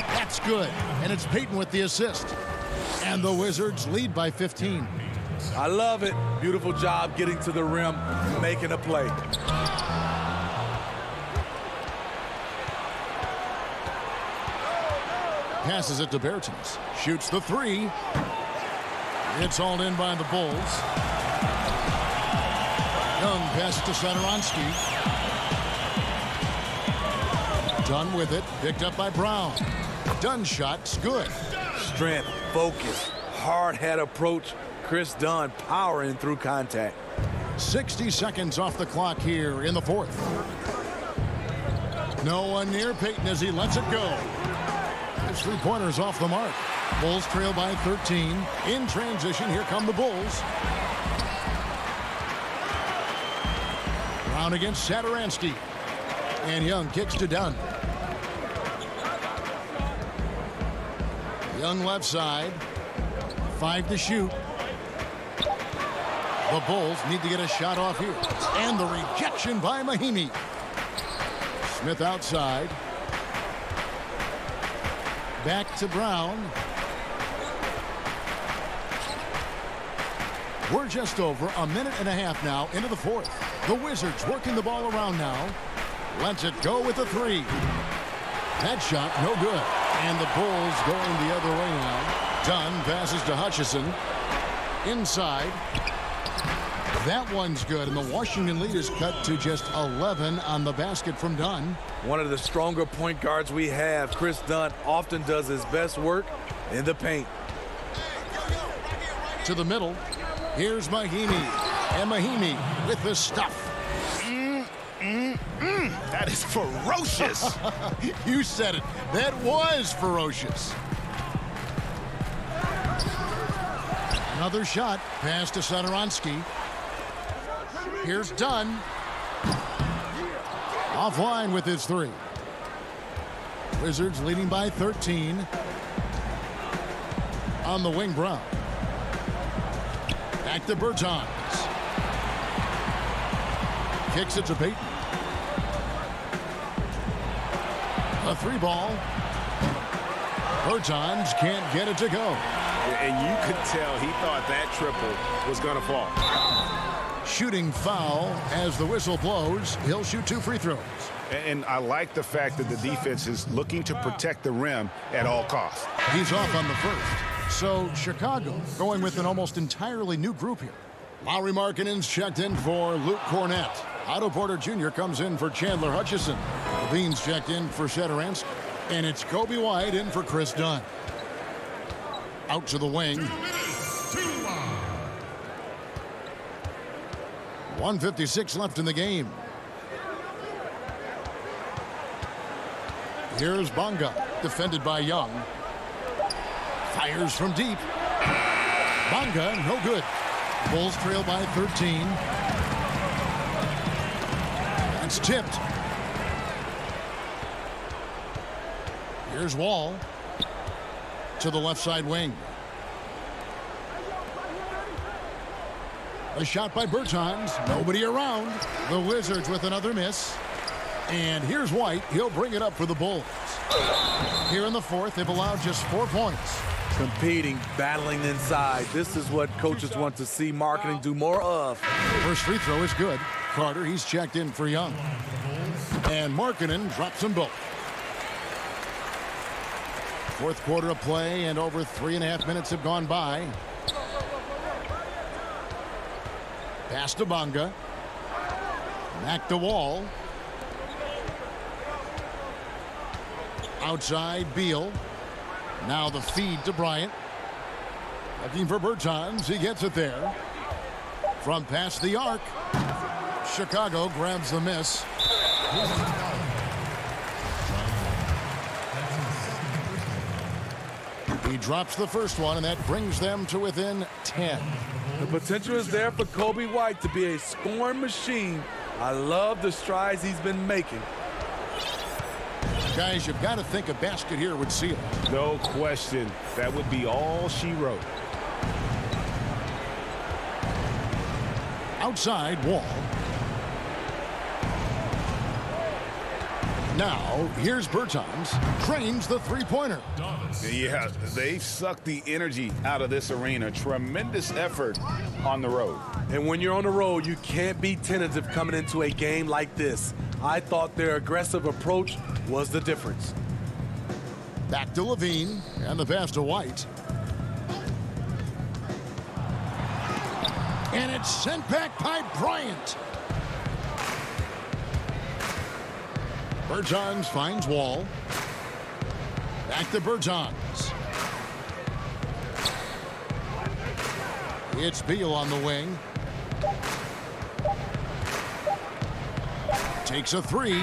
That's good, and it's Payton with the assist. And the Wizards lead by 15. I love it. Beautiful job getting to the rim, making a play. Passes it to Bertens. Shoots the 3. It's hauled in by the Bulls. Young passes to Satoransky. Dunn with it. Picked up by Brown. Dunn shot's good. Strength, focus, hard head approach. Chris Dunn powering through contact. 60 seconds off the clock here in the 4th. No one near Payton as he lets it go. His 3-pointer's off the mark. Bulls trail by 13. In transition, here come the Bulls. Brown against Satoransky. And Young kicks to Dunn. Young left side. 5 to shoot. The Bulls need to get a shot off here. And the rejection by Mahinmi. Smith outside. Back to Brown. We're just over a minute and a half now into the 4th. The Wizards working the ball around now. Lets it go with a 3. That shot, no good. And the Bulls going the other way now. Dunn passes to Hutchison. Inside. That one's good, and the Washington lead is cut to just 11 on the basket from Dunn. One of the stronger point guards we have. Chris Dunn often does his best work in the paint. To the middle. Here's Mahinmi. And Mahinmi with the stuff. That is ferocious. You said it. That was ferocious. Another shot. Pass to Satoransky. Here's Dunn. Offline with his 3. Wizards leading by 13. On the wing, Brown. Back to Bertans. Kicks it to Payton. A 3 ball. Bertans can't get it to go. And you could tell he thought that triple was going to fall. Shooting foul as the whistle blows. He'll shoot 2 free throws. And I like the fact that the defense is looking to protect the rim at all costs. He's off on the 1st. So Chicago going with an almost entirely new group here. Lauri Markkanen's checked in for Luke Cornette. Otto Porter Jr. comes in for Chandler Hutchison. Levine's checked in for Satoransky. And it's Kobe White in for Chris Dunn. Out to the wing. 1:56 left in the game. Here's Bonga, defended by Young. Fires from deep. Bonga, no good. Bulls trail by 13. It's tipped. Here's Wall to the left side wing. A shot by Bertans. Nobody around. The Wizards with another miss. And here's White. He'll bring it up for the Bulls. Here in the fourth, they've allowed just 4 points. Competing, battling inside. This is what coaches want to see marketing do more of. First free throw is good. Carter, he's checked in for Young. And Markkanen drops them both. Fourth quarter of play, and over 3.5 minutes have gone by. Pass to Bonga. Back to Wall. Outside, Beal. Now the feed to Bryant. Looking for Bertans. He gets it there. From past the arc. Chicago grabs the miss. He drops the first one, and that brings them to within 10. The potential is there for Kobe White to be a scoring machine. I love the strides he's been making. Guys, you've got to think a basket here would seal it. No question. That would be all she wrote. Outside, Wall. Now, here's Bertans. Trains the three-pointer. Yeah, they've sucked the energy out of this arena. Tremendous effort on the road. And when you're on the road, you can't be tentative coming into a game like this. I thought their aggressive approach was the difference. Back to Levine, and the pass to White. And it's sent back by Bryant. Bertans finds Wall. Back to Bertans. It's Beal on the wing. Takes a three.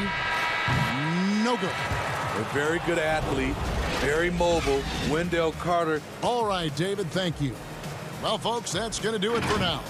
No good. A very good athlete, very mobile. Wendell Carter. All right, David, thank you. Well, folks, that's going to do it for now.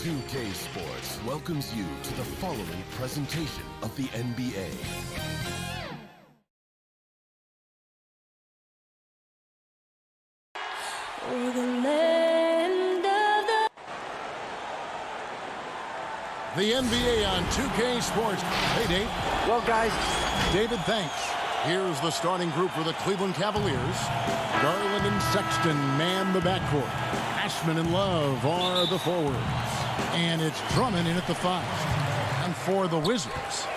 2K Sports welcomes you to the following presentation of the NBA. The NBA on 2K Sports. Hey, Dave. Well, guys, David, thanks. Here's the starting group for the Cleveland Cavaliers. Garland and Sexton man the backcourt. Ashman and Love are the forwards. And it's Drummond in at the 5. And for the Wizards,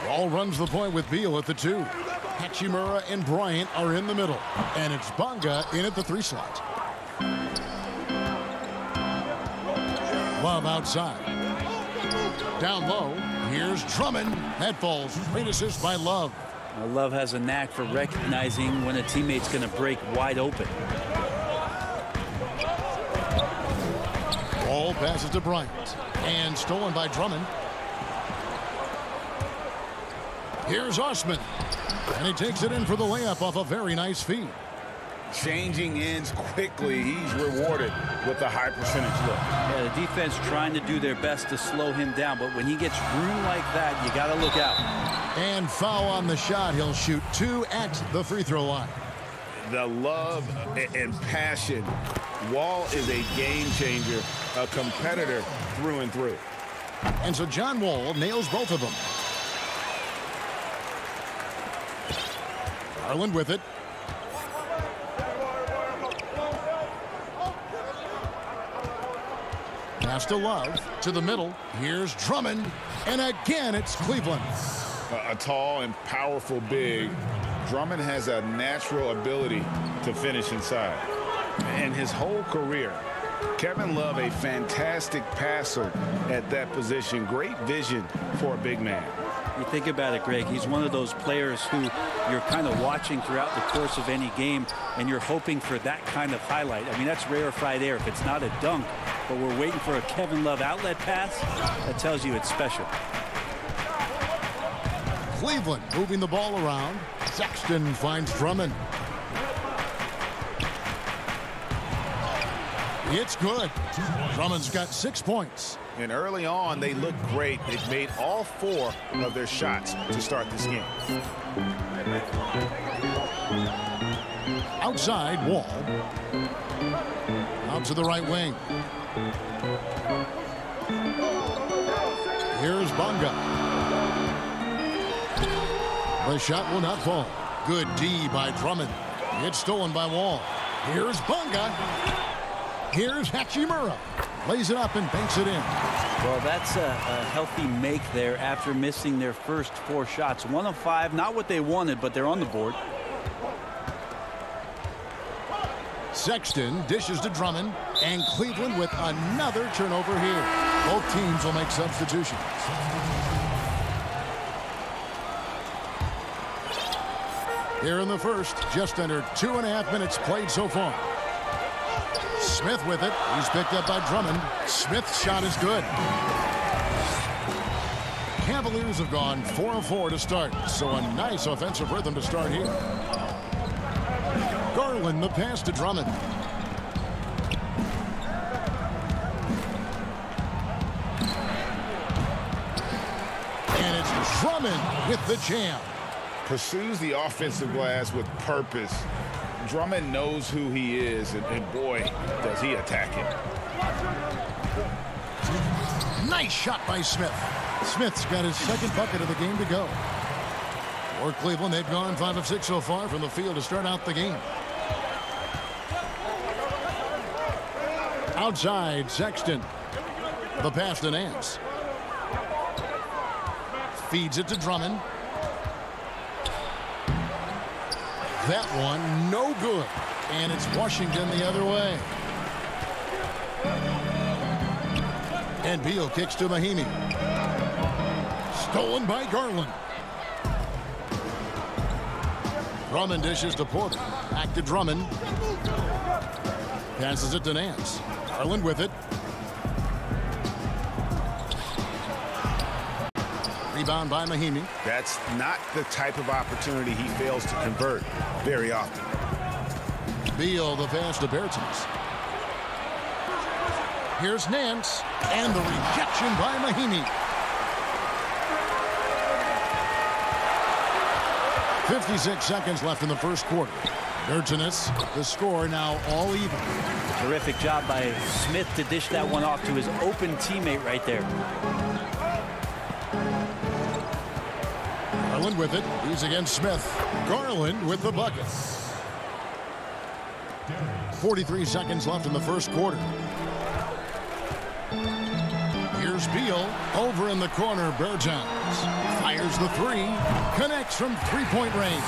Wall runs the point with Beal at the 2. Hachimura and Bryant are in the middle. And it's Bonga in at the 3 slot. Love outside. Down low, here's Drummond. That falls. Great assist by Love. Love has a knack for recognizing when a teammate's going to break wide open. Ball passes to Bryant. And stolen by Drummond. Here's Osman. And he takes it in for the layup off a very nice feed. Changing ends quickly. He's rewarded with a high percentage look. Yeah, the defense trying to do their best to slow him down, but when he gets room like that, you got to look out. And foul on the shot. He'll shoot 2 at the free throw line. The love and passion. Wall is a game changer, a competitor through and through. And so John Wall nails both of them. Garland with it. Pass to Love, to the middle. Here's Drummond, and again it's Cleveland. A tall and powerful big. Drummond has a natural ability to finish inside. And his whole career, Kevin Love, a fantastic passer at that position. Great vision for a big man. You think about it, Greg, he's one of those players who you're kind of watching throughout the course of any game, and you're hoping for that kind of highlight. I mean, that's rarefied air if it's not a dunk, but we're waiting for a Kevin Love outlet pass. That tells you it's special. Cleveland moving the ball around. Sexton finds Drummond. It's good. Drummond's got 6 points. And early on, they looked great. They've made all 4 of their shots to start this game. Outside, Wall. Out to the right wing. Here's Bonga. The shot will not fall. Good D by Drummond. It's stolen by Wall. Here's Bonga. Here's Hachimura. Lays it up and banks it in. Well, that's a healthy make there after missing their first 4 shots. 1 of 5, not what they wanted, but they're on the board. Sexton dishes to Drummond, and Cleveland with another turnover here. Both teams will make substitutions. Here in the first, just under 2.5 minutes played so far. Smith with it. He's picked up by Drummond. Smith's shot is good. Cavaliers have gone 4 of 4 to start, so a nice offensive rhythm to start here. Garland the pass to Drummond. And it's Drummond with the jam. Pursues the offensive glass with purpose. Drummond knows who he is, and boy, does he attack him. Nice shot by Smith. Smith's got his 2nd bucket of the game to go. For Cleveland, they've gone 5 of 6 so far from the field to start out the game. Outside, Sexton. The pass to Nance. Feeds it to Drummond. That one, no good. And it's Washington the other way. And Beal kicks to Mahimi. Stolen by Garland. Drummond dishes to Porter. Back to Drummond. Passes it to Nance. Garland with it. Rebound by Mahimi. That's not the type of opportunity he fails to convert very often. Beal the pass to Bertens. Here's Nance, and the rejection by Mahimi. 56 seconds left in the first quarter. Urgenus, the score now all even. Terrific job by Smith to dish that one off to his open teammate right there. Garland with it. He's against Smith. Garland with the bucket. 43 seconds left in the first quarter. Here's Beal. Over in the corner, Bergeons fires the three. Connects from three-point range.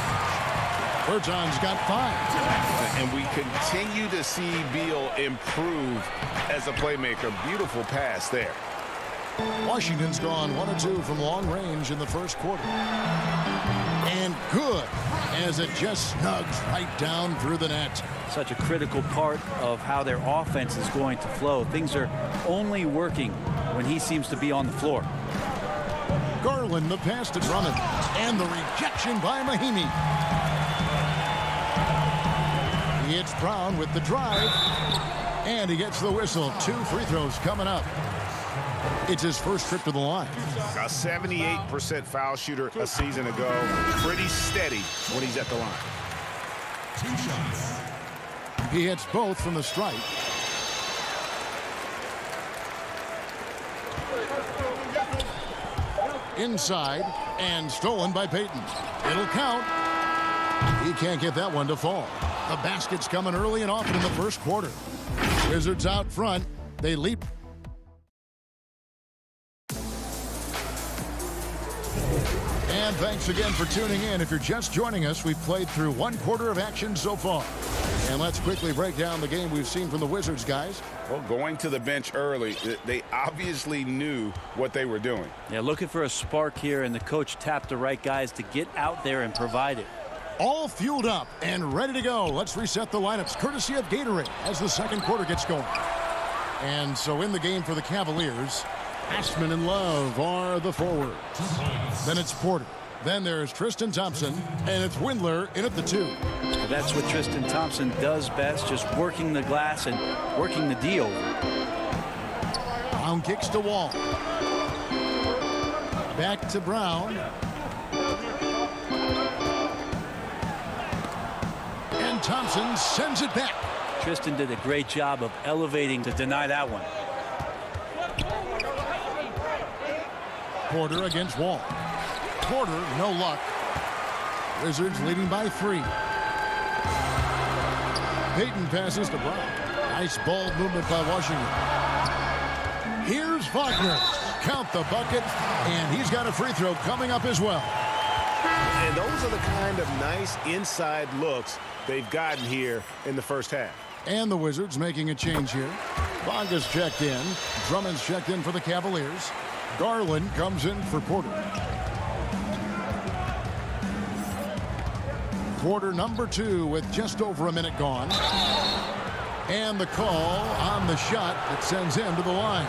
Bergeons got 5. And we continue to see Beal improve as a playmaker. Beautiful pass there. Washington's gone 1 of 2 from long range in the first quarter. And good, as it just snugs right down through the net. Such a critical part of how their offense is going to flow. Things are only working when he seems to be on the floor. Garland, the pass to Drummond. And the rejection by Mahimi. It's Brown with the drive. And he gets the whistle. 2 free throws coming up. It's his first trip to the line. A 78% foul shooter a season ago. Pretty steady when he's at the line. 2 shots. He hits both from the stripe. Inside and stolen by Payton. It'll count. He can't get that one to fall. The basket's coming early and often in the first quarter. Wizards out front. They leap. And thanks again for tuning in. If you're just joining us, we've played through 1 quarter of action so far. And let's quickly break down the game we've seen from the Wizards, guys. Well, going to the bench early, they obviously knew what they were doing. Yeah, looking for a spark here, and the coach tapped the right guys to get out there and provide it. All fueled up and ready to go. Let's reset the lineups, courtesy of Gatorade, as the second quarter gets going. And so in the game for the Cavaliers, Ashman and Love are the forwards. Then it's Porter. Then there's Tristan Thompson, and it's Windler in at the 2. That's what Tristan Thompson does best, just working the glass and working the D over. Brown kicks to Wall. Back to Brown. And Thompson sends it back. Tristan did a great job of elevating to deny that one. Porter against Wall. Porter, no luck. Wizards leading by 3. Payton passes to Brown. Nice ball movement by Washington. Here's Wagner. Count the bucket, and he's got a free throw coming up as well. And those are the kind of nice inside looks they've gotten here in the first half. And the Wizards making a change here. Bonga's checked in. Drummond's checked in for the Cavaliers. Garland comes in for Porter. Quarter number 2 with just over a minute gone. And the call on the shot that sends him to the line.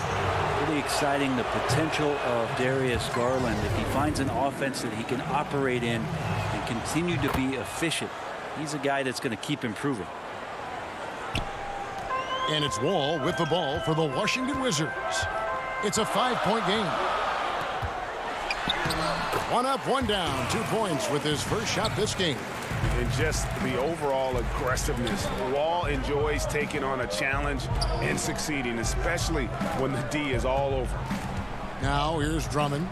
Really exciting, the potential of Darius Garland. If he finds an offense that he can operate in and continue to be efficient, he's a guy that's going to keep improving. And it's Wall with the ball for the Washington Wizards. It's a 5-point game. 1 up, 1 down. 2 points with his first shot this game. And just the overall aggressiveness. Wall enjoys taking on a challenge and succeeding, especially when the D is all over. Now here's Drummond.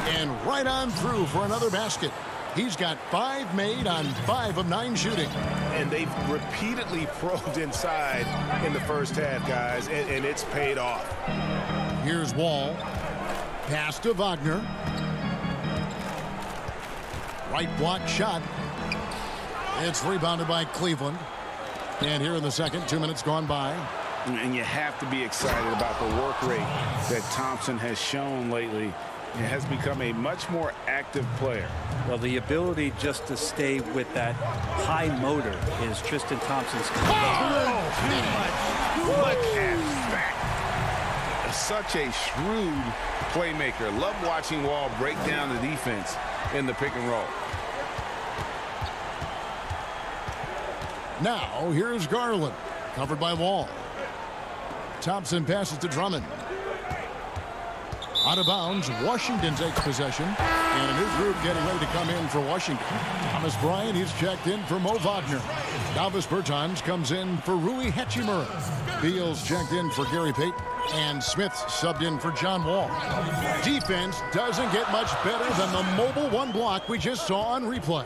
And right on through for another basket. He's got 5 made on 5 of 9 shooting. And they've repeatedly probed inside in the first half, guys, and it's paid off. Here's Wall. Pass to Wagner. Right block shot. It's rebounded by Cleveland. And here in the second, 2 minutes gone by. And you have to be excited about the work rate that Thompson has shown lately. He has become a much more active player. Well, the ability just to stay with that high motor is Tristan Thompson's. Look at that. Such a shrewd playmaker. Love watching Wall break down the defense in the pick and roll. Now here's Garland, covered by Wall. Thompson passes to Drummond. Out of bounds, Washington takes possession. And a new group getting ready to come in for Washington. Thomas Bryant, he's checked in for Mo Wagner. Dalvis Bertans comes in for Rui Hachimura. Beals checked in for Gary Payton. And Smith subbed in for John Wall. Defense doesn't get much better than the mobile one block we just saw on replay.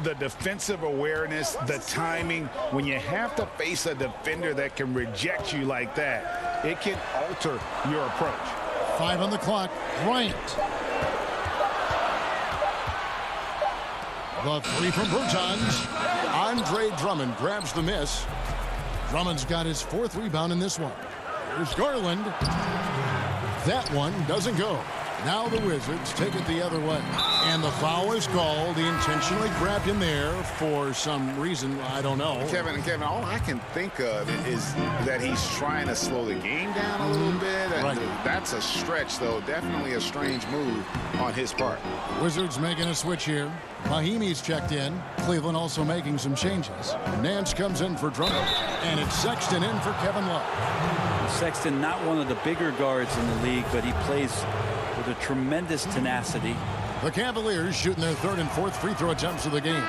The defensive awareness, the timing, when you have to face a defender that can reject you like that, it can alter your approach. 5 on the clock. Bryant. The three from Bertans. Andre Drummond grabs the miss. Drummond's got his 4th rebound in this one. Here's Garland. That one doesn't go. Now the Wizards take it the other way. And the foul is called. He intentionally grabbed him there for some reason. I don't know. Kevin, all I can think of is that he's trying to slow the game down a little bit. Right. That's a stretch, though. Definitely a strange move on his part. Wizards making a switch here. Mahimi's checked in. Cleveland also making some changes. Nance comes in for Drummond. And it's Sexton in for Kevin Love. Sexton, not one of the bigger guards in the league, but he plays with a tremendous tenacity. The Cavaliers shooting their 3rd and 4th free throw attempts of the game.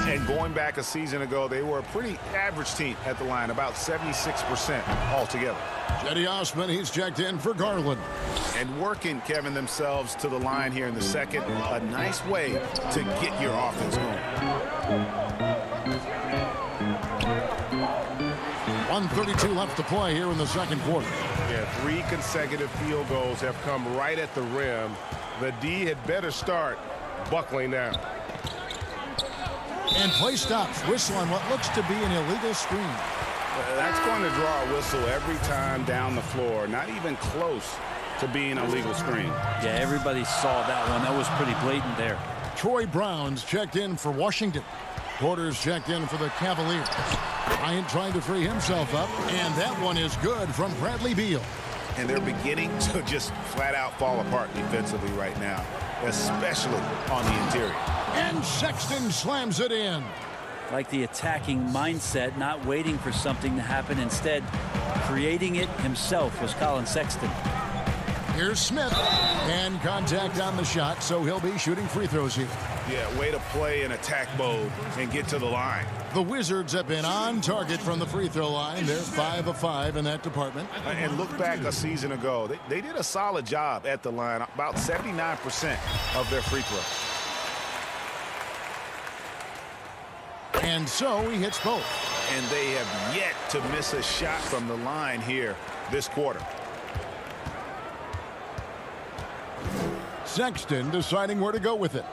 And going back a season ago, they were a pretty average team at the line, about 76% altogether. Cedi Osman, he's checked in for Garland. And working, Kevin, themselves to the line here in the second. A nice way to get your offense going. 1:32 left to play here in the second quarter. Yeah, 3 consecutive field goals have come right at the rim. The D had better start buckling down. And play stops. Whistle on what looks to be an illegal screen. That's going to draw a whistle every time down the floor. Not even close to being a legal screen. Yeah, everybody saw that one. That was pretty blatant there. Troy Brown's checked in for Washington. Porter's checked in for the Cavaliers. Bryant trying to free himself up. And that one is good from Bradley Beal. And they're beginning to just flat out fall apart defensively right now, especially on the interior. And Sexton slams it in. Like the attacking mindset, not waiting for something to happen. Instead, creating it himself was Colin Sexton. Here's Smith. And contact on the shot, so he'll be shooting free throws here. Yeah, way to play in attack mode and get to the line. The Wizards have been on target from the free throw line. They're 5 of 5 in that department. And look back a season ago. They did a solid job at the line, about 79% of their free throws. And so he hits both. And they have yet to miss a shot from the line here this quarter. Sexton deciding where to go with it.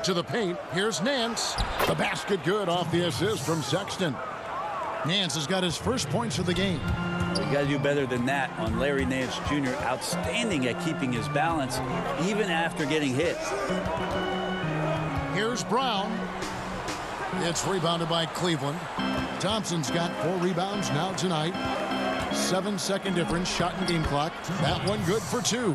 To the paint, here's Nance. The basket good off the assist from Sexton. Nance has got his first points of the game. You got to do better than that on Larry Nance Jr. Outstanding at keeping his balance, even after getting hit. Here's Brown. It's rebounded by Cleveland. Thompson's got 4 rebounds now tonight. 7-second difference, shot and game clock. That one good for 2.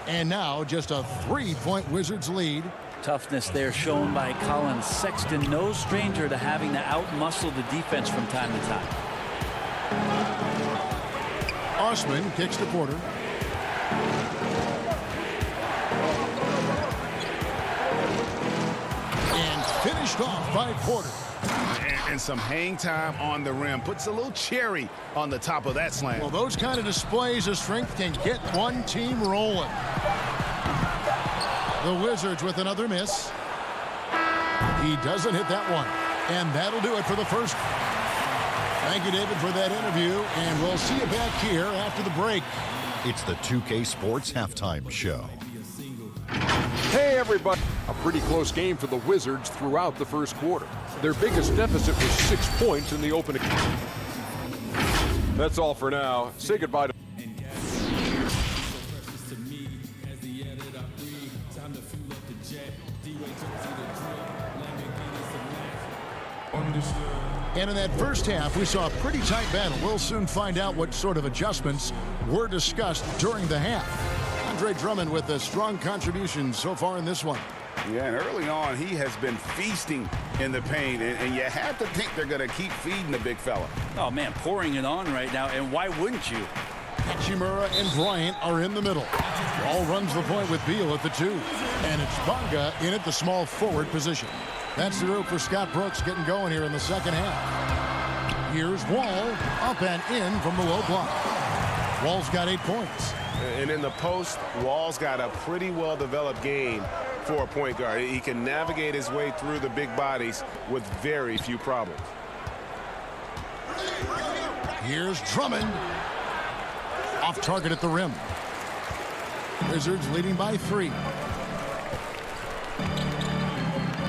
And now just a 3-point Wizards lead. Toughness there shown by Colin Sexton. No stranger to having to outmuscle the defense from time to time. Osman kicks to Porter. And finished off by Porter. And some hang time on the rim. Puts a little cherry on the top of that slam. Well, those kind of displays of strength can get one team rolling. The Wizards with another miss. He doesn't hit that one. And that'll do it for the first. Thank you, David, for that interview. And we'll see you back here after the break. It's the 2K Sports Halftime Show. Hey, everybody. A pretty close game for the Wizards throughout the first quarter. Their biggest deficit was 6 points in the opening. That's all for now. Say goodbye to... And in that first half, we saw a pretty tight battle. We'll soon find out what sort of adjustments were discussed during the half. Andre Drummond with a strong contribution so far in this one. Yeah, and early on, he has been feasting in the paint, and you have to think they're going to keep feeding the big fella. Oh, man, pouring it on right now, and why wouldn't you? Hachimura and Bryant are in the middle. Ball runs the point with Beal at the 2. And it's Bonga in at the small forward position. That's the route for Scott Brooks getting going here in the second half. Here's Wall, up and in from the low block. Wall's got 8 points. And in the post, Wall's got a pretty well-developed game for a point guard. He can navigate his way through the big bodies with very few problems. Here's Drummond. Off target at the rim. Wizards leading by 3.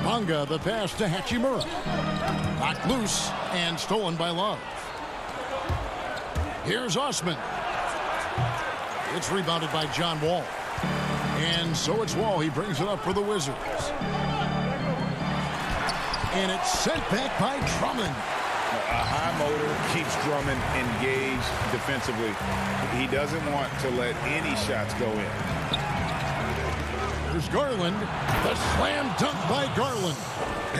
Bonga, the pass to Hachimura. Knocked loose and stolen by Love. Here's Osman. It's rebounded by John Wall. And so it's Wall. He brings it up for the Wizards. And it's sent back by Drummond. A high motor keeps Drummond engaged defensively. He doesn't want to let any shots go in. There's Garland. The slam dunk by Garland.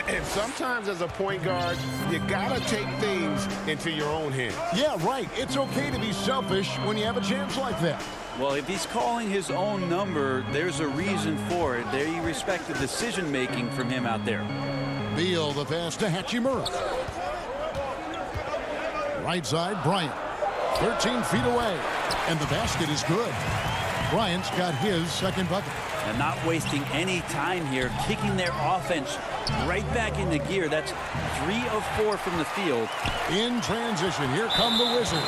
And sometimes as a point guard, you gotta take things into your own hands. Yeah, right. It's okay to be selfish when you have a chance like that. Well, if he's calling his own number, there's a reason for it. They respect the decision-making from him out there. Beal, the pass to Hachimura. Right side, Bryant. 13 feet away. And the basket is good. Bryant's got his second bucket. And not wasting any time here, kicking their offense right back into gear. That's 3 of 4 from the field. In transition, here come the Wizards.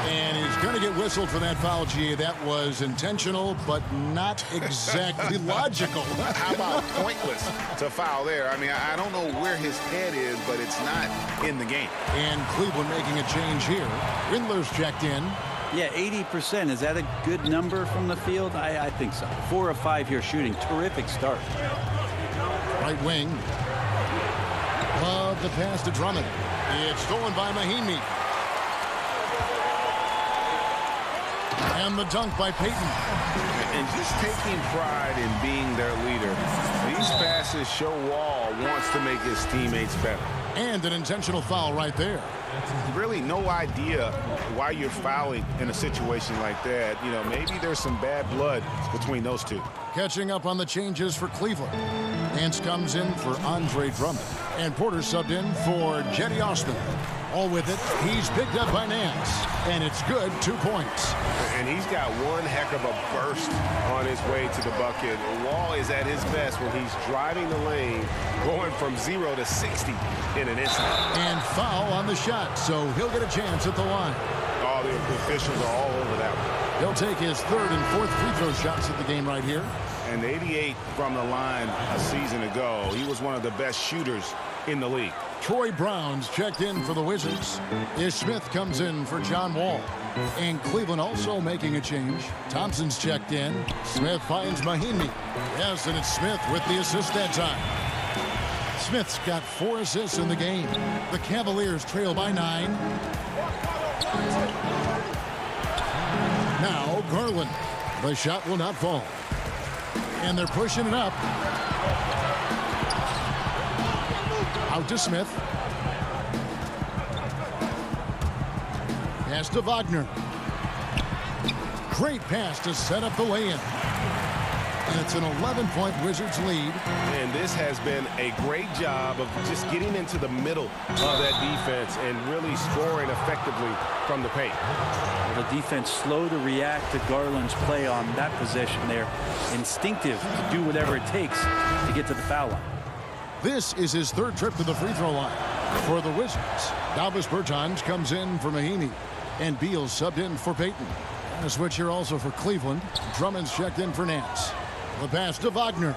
And he's going to get whistled for that foul, G. That was intentional, but not exactly logical. How about pointless to foul there? I mean, I don't know where his head is, but it's not in the game. And Cleveland making a change here. Windler's checked in. Yeah, 80%. Is that a good number from the field? I think so. 4 of 5 here shooting. Terrific start. Right wing. Love the pass to Drummond. It's stolen by Mahinmi. And the dunk by Payton. And just taking pride in being their leader. These passes show Wall wants to make his teammates better. And an intentional foul right there. Really no idea why you're fouling in a situation like that. You know, maybe there's some bad blood between those two. Catching up on the changes for Cleveland. Nance comes in for Andre Drummond. And Porter subbed in for Jetty Osman. All with it, he's picked up by Nance. And it's good, 2 points. And he's got one heck of a burst on his way to the bucket. Wall is at his best when he's driving the lane, going from 0 to 60 in an instant. And foul on the shot, so he'll get a chance at the line. All the officials are all over that one. He'll take his 3rd and 4th free throw shots at the game right here. And 88 from the line a season ago. He was one of the best shooters in the league. Troy Brown's checked in for the Wizards. Ish Smith comes in for John Wall. And Cleveland also making a change. Thompson's checked in. Smith finds Mahinmi. Yes, and it's Smith with the assist that time. Smith's got 4 assists in the game. The Cavaliers trail by 9. Now Garland. The shot will not fall. And they're pushing it up. Out to Smith. Pass to Wagner. Great pass to set up the lay-in. And it's an 11-point Wizards lead. And this has been a great job of just getting into the middle of that defense and really scoring effectively from the paint. The defense slow to react to Garland's play on that possession there. Instinctive to do whatever it takes to get to the foul line. This is his 3rd trip to the free throw line for the Wizards. Davis Bertans comes in for Mahinmi. And Beal subbed in for Payton. And a switch here also for Cleveland. Drummond's checked in for Nance. The pass to Wagner.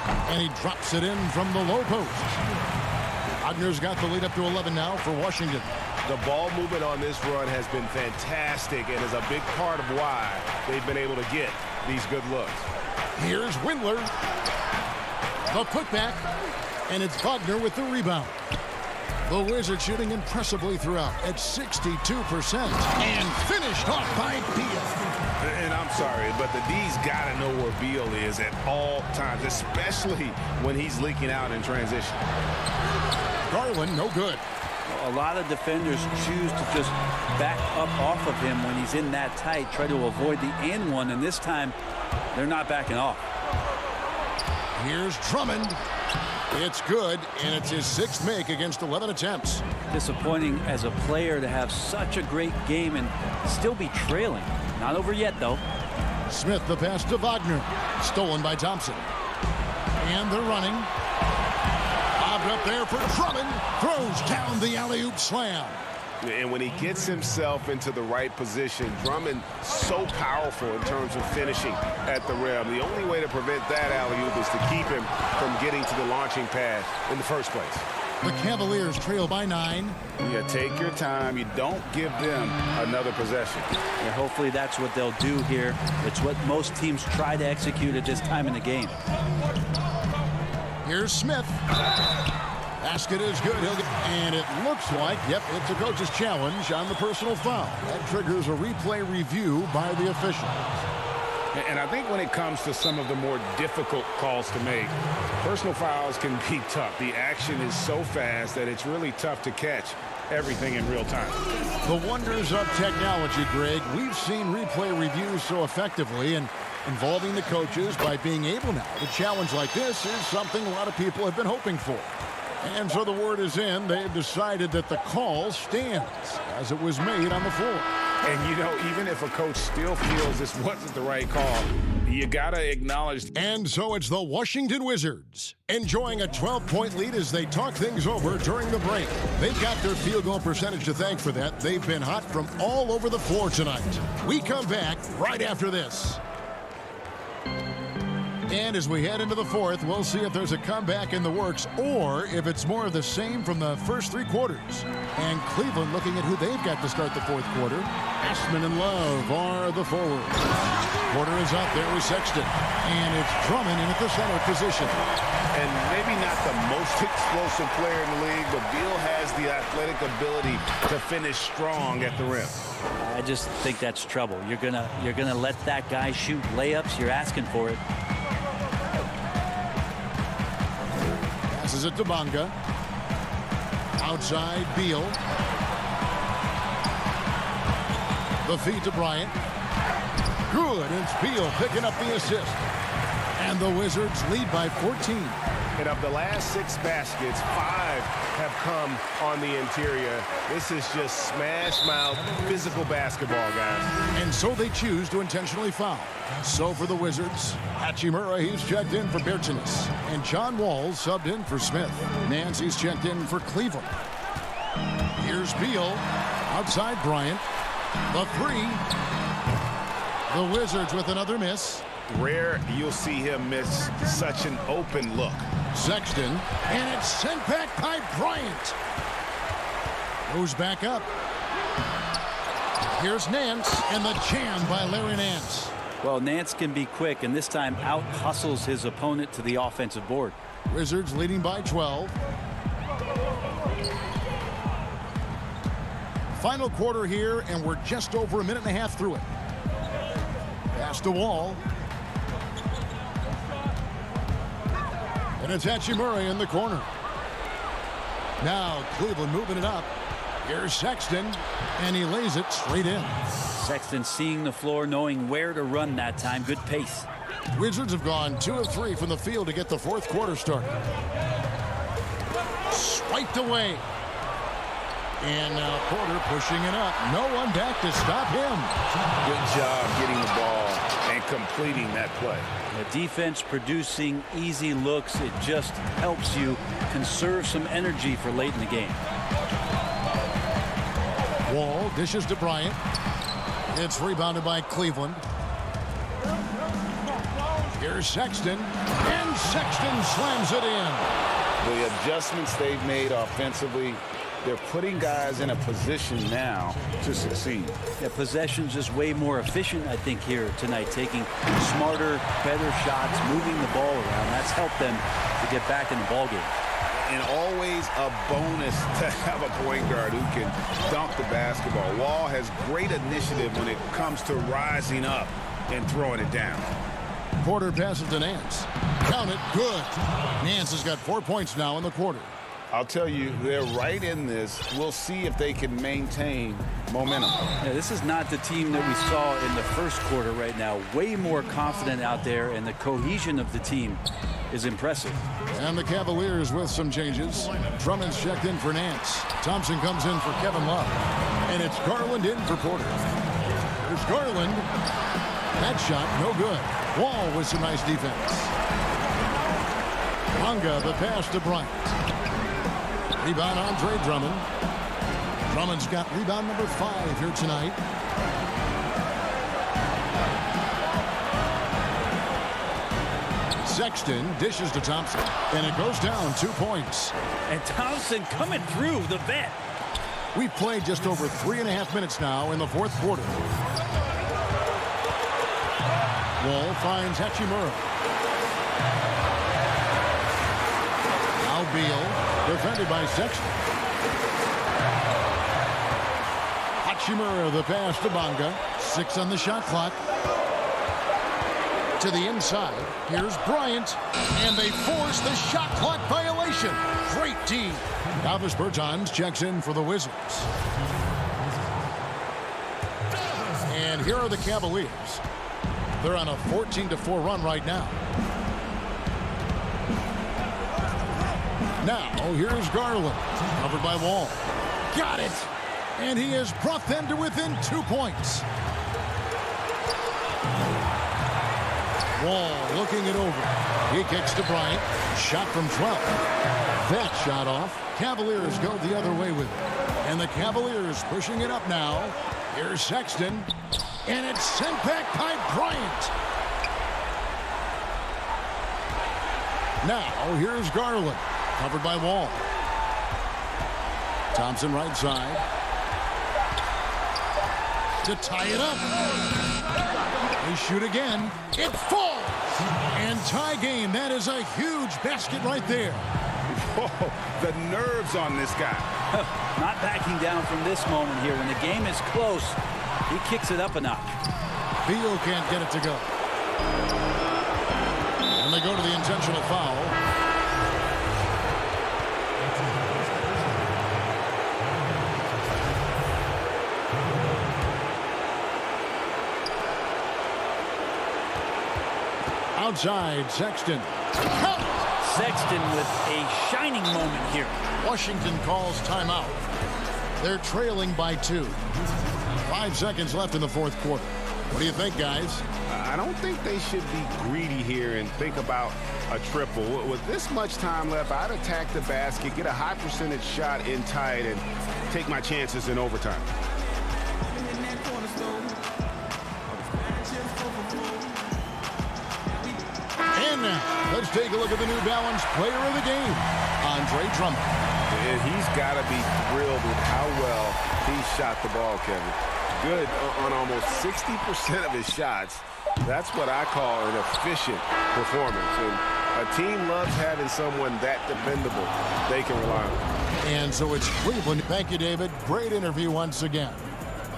And he drops it in from the low post. Wagner's got the lead up to 11 now for Washington. The ball movement on this run has been fantastic and is a big part of why they've been able to get these good looks. Here's Windler. The putback. And it's Wagner with the rebound. The Wizards shooting impressively throughout at 62% and finished off by Beal. And I'm sorry, but the D's got to know where Beal is at all times, especially when he's leaking out in transition. Garland, no good. A lot of defenders choose to just back up off of him when he's in that tight, try to avoid the and one, and this time they're not backing off. Here's Drummond. It's good, and it's his 6th make against 11 attempts. Disappointing as a player to have such a great game and still be trailing. Not over yet, though. Smith the pass to Wagner. Stolen by Thompson. And they're running. Bobbed up there for Drummond. Throws down the alley-oop slam. And when he gets himself into the right position, Drummond so powerful in terms of finishing at the rim. The only way to prevent that alley-oop is to keep him from getting to the launching pad in the first place. The Cavaliers trail by 9. Yeah, take your time. You don't give them another possession. Yeah, hopefully that's what they'll do here. It's what most teams try to execute at this time in the game. Here's Smith. Basket is good. And it looks like, yep, it's a coach's challenge on the personal foul. That triggers a replay review by the officials. And I think when it comes to some of the more difficult calls to make, personal fouls can be tough. The action is so fast that it's really tough to catch everything in real time. The wonders of technology, Greg. We've seen replay reviews so effectively, and involving the coaches by being able now to challenge like this is something a lot of people have been hoping for. And so the word is in. They've decided that the call stands as it was made on the floor. And, you know, even if a coach still feels this wasn't the right call, you got to acknowledge. And so it's the Washington Wizards enjoying a 12-point lead as they talk things over during the break. They've got their field goal percentage to thank for that. They've been hot from all over the floor tonight. We come back right after this. And as we head into the fourth, we'll see if there's a comeback in the works or if it's more of the same from the first 3 quarters. And Cleveland looking at who they've got to start the fourth quarter. Ashman and Love are the forwards. Quarter is up. There is Sexton. And it's Drummond in at the center position. And maybe not the most explosive player in the league, but Beal has the athletic ability to finish strong at the rim. I just think that's trouble. You're gonna let that guy shoot layups. You're asking for it. Passes it to Bonga. Outside, Beal. The feed to Bryant. Good, and it's Beal picking up the assist. And the Wizards lead by 14. And of the last 6 baskets, 5 have come on the interior. This is just smash mouth physical basketball, guys. And so they choose to intentionally foul. So for the Wizards, Hachimura, he's checked in for Bertines. And John Wall subbed in for Smith. Nancy's checked in for Cleveland. Here's Beal. Outside Bryant. The 3. The Wizards with another miss. Rare you'll see him miss such an open look. Sexton, and it's sent back by Bryant. Goes back up. Here's Nance, and the jam by Larry Nance. Well, Nance can be quick, and this time out-hustles his opponent to the offensive board. Wizards leading by 12. Final quarter here, and we're just over a minute and a half through it. Pass to Wall. And it's Hachimura in the corner. Now Cleveland moving it up. Here's Sexton, and he lays it straight in. Sexton seeing the floor, knowing where to run that time. Good pace. Wizards have gone 2 of 3 from the field to get the fourth quarter started. Swiped away. And now Porter pushing it up. No one back to stop him. Good job getting the ball and completing that play. The defense producing easy looks. It just helps you conserve some energy for late in the game. Wall dishes to Bryant. It's rebounded by Cleveland. Here's Sexton. And Sexton slams it in. The adjustments they've made offensively, they're putting guys in a position now to succeed. Yeah, possession's just way more efficient, I think, here tonight. Taking smarter, better shots, moving the ball around. That's helped them to get back in the ballgame. And always a bonus to have a point guard who can dunk the basketball. Wall has great initiative when it comes to rising up and throwing it down. Porter passes to Nance. Count it. Good. Nance has got 4 points now in the quarter. I'll tell you, they're right in this. We'll see if they can maintain momentum. Yeah, this is not the team that we saw in the first quarter right now. Way more confident out there, and the cohesion of the team is impressive. And the Cavaliers with some changes. Drummond's checked in for Nance. Thompson comes in for Kevin Love. And it's Garland in for Porter. There's Garland. That shot, no good. Wall with some nice defense. Bonga, the pass to Bryant. Rebound, Andre Drummond. Drummond's got rebound number 5 here tonight. Sexton dishes to Thompson, and it goes down 2 points. And Thompson coming through, the vet. We've played just over 3.5 minutes now in the fourth quarter. Wall finds Hachimura. Now Beal, defended by Sexton. Hachimura, the pass to Bonga. 6 on the shot clock. To the inside. Here's Bryant. And they force the shot clock violation. Great D. Davis Bertans checks in for the Wizards. And here are the Cavaliers. They're on a 14-4 run right now. Now, here's Garland. Covered by Wall. Got it! And he has brought them to within 2 points. Wall looking it over. He kicks to Bryant. Shot from 12. That shot off. Cavaliers go the other way with it. And the Cavaliers pushing it up now. Here's Sexton. And it's sent back by Bryant. Now, here's Garland. Covered by Wall. Thompson right side. To tie it up. They shoot again. It falls. And tie game. That is a huge basket right there. Whoa, the nerves on this guy. Not backing down from this moment here. When the game is close, he kicks it up a notch. Beal can't get it to go. And they go to the intentional foul. Outside, Sexton. Sexton with a shining moment here. Washington calls timeout. They're trailing by 2. 5 seconds left in the fourth quarter. What do you think, guys? I don't think they should be greedy here and think about a triple. With this much time left, I'd attack the basket, get a high percentage shot in tight, and take my chances in overtime. And now, let's take a look at the New Balance player of the game, Andre Drummond. And he's got to be thrilled with how well he shot the ball, Kevin. Good on almost 60% of his shots. That's what I call an efficient performance. And a team loves having someone that dependable they can rely on. And so it's Cleveland. Thank you, David. Great interview once again.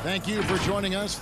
Thank you for joining us.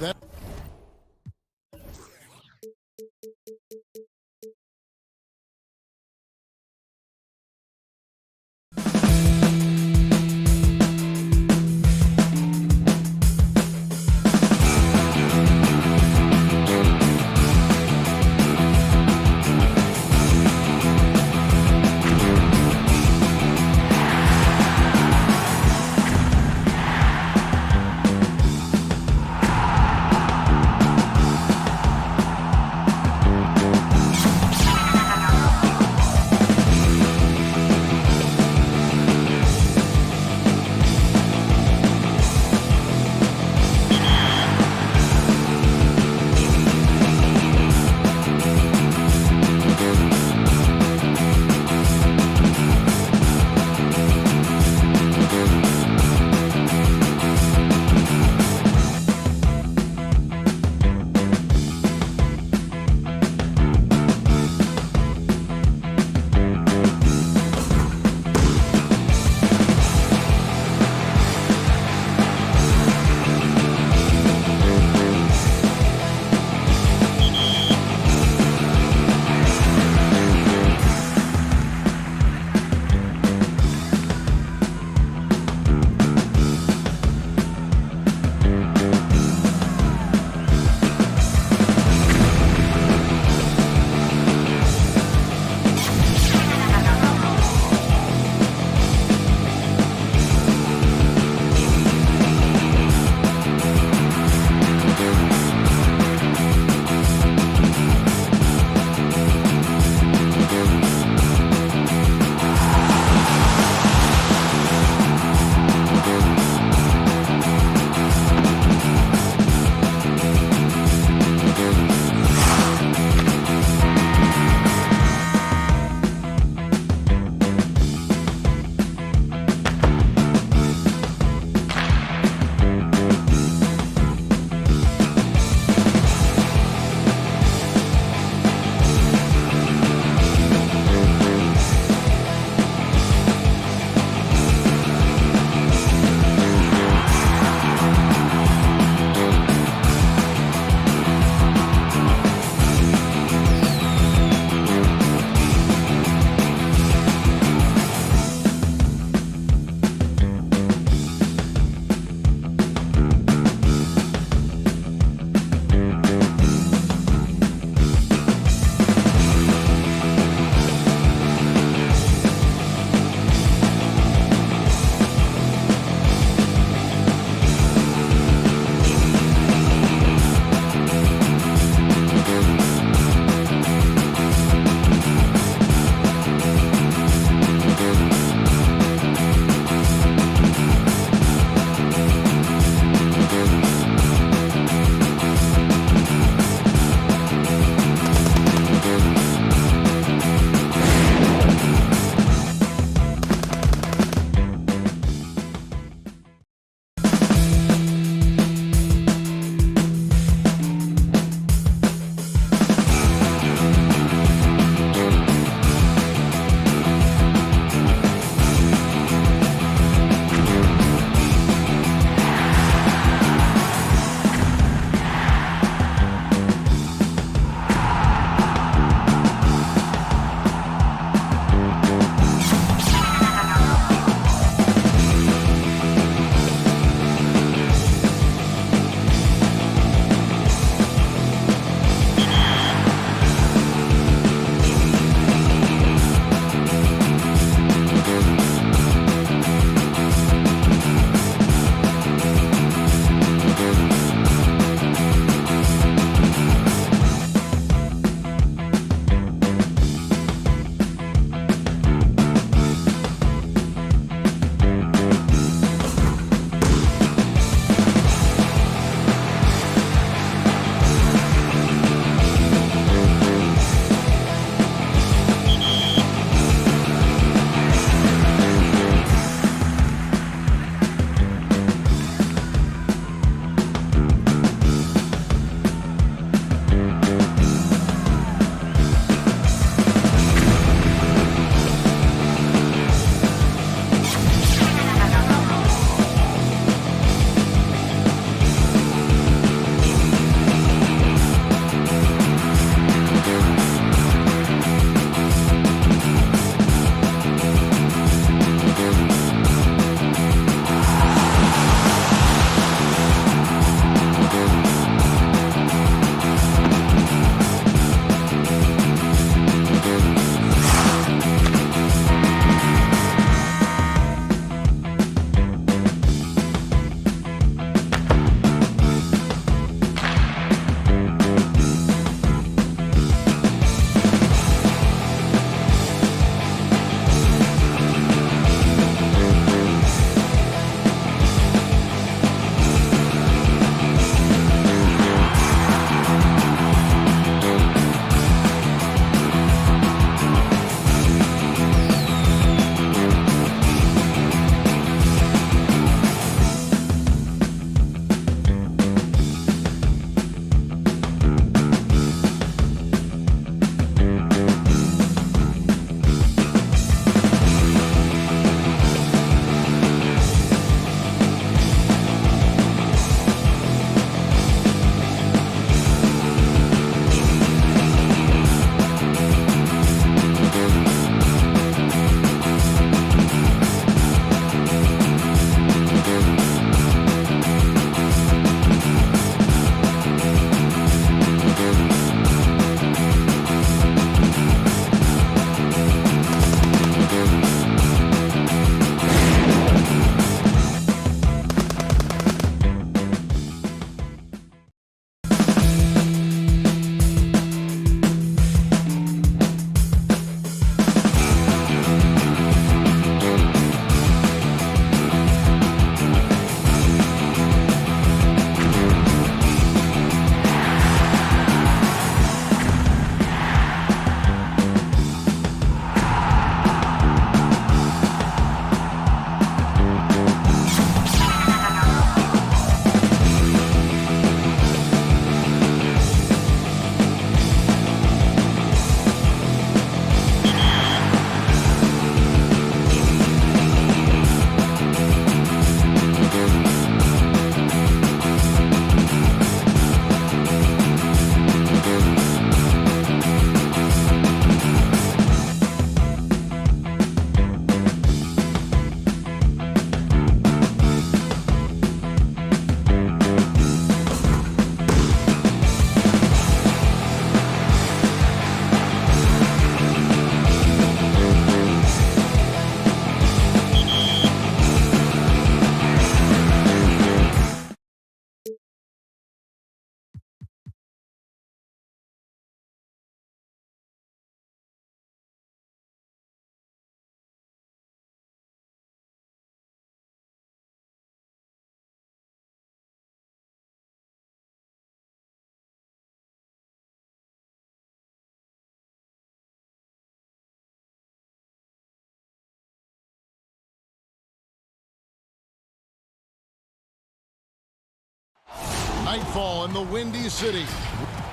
Nightfall in the Windy City.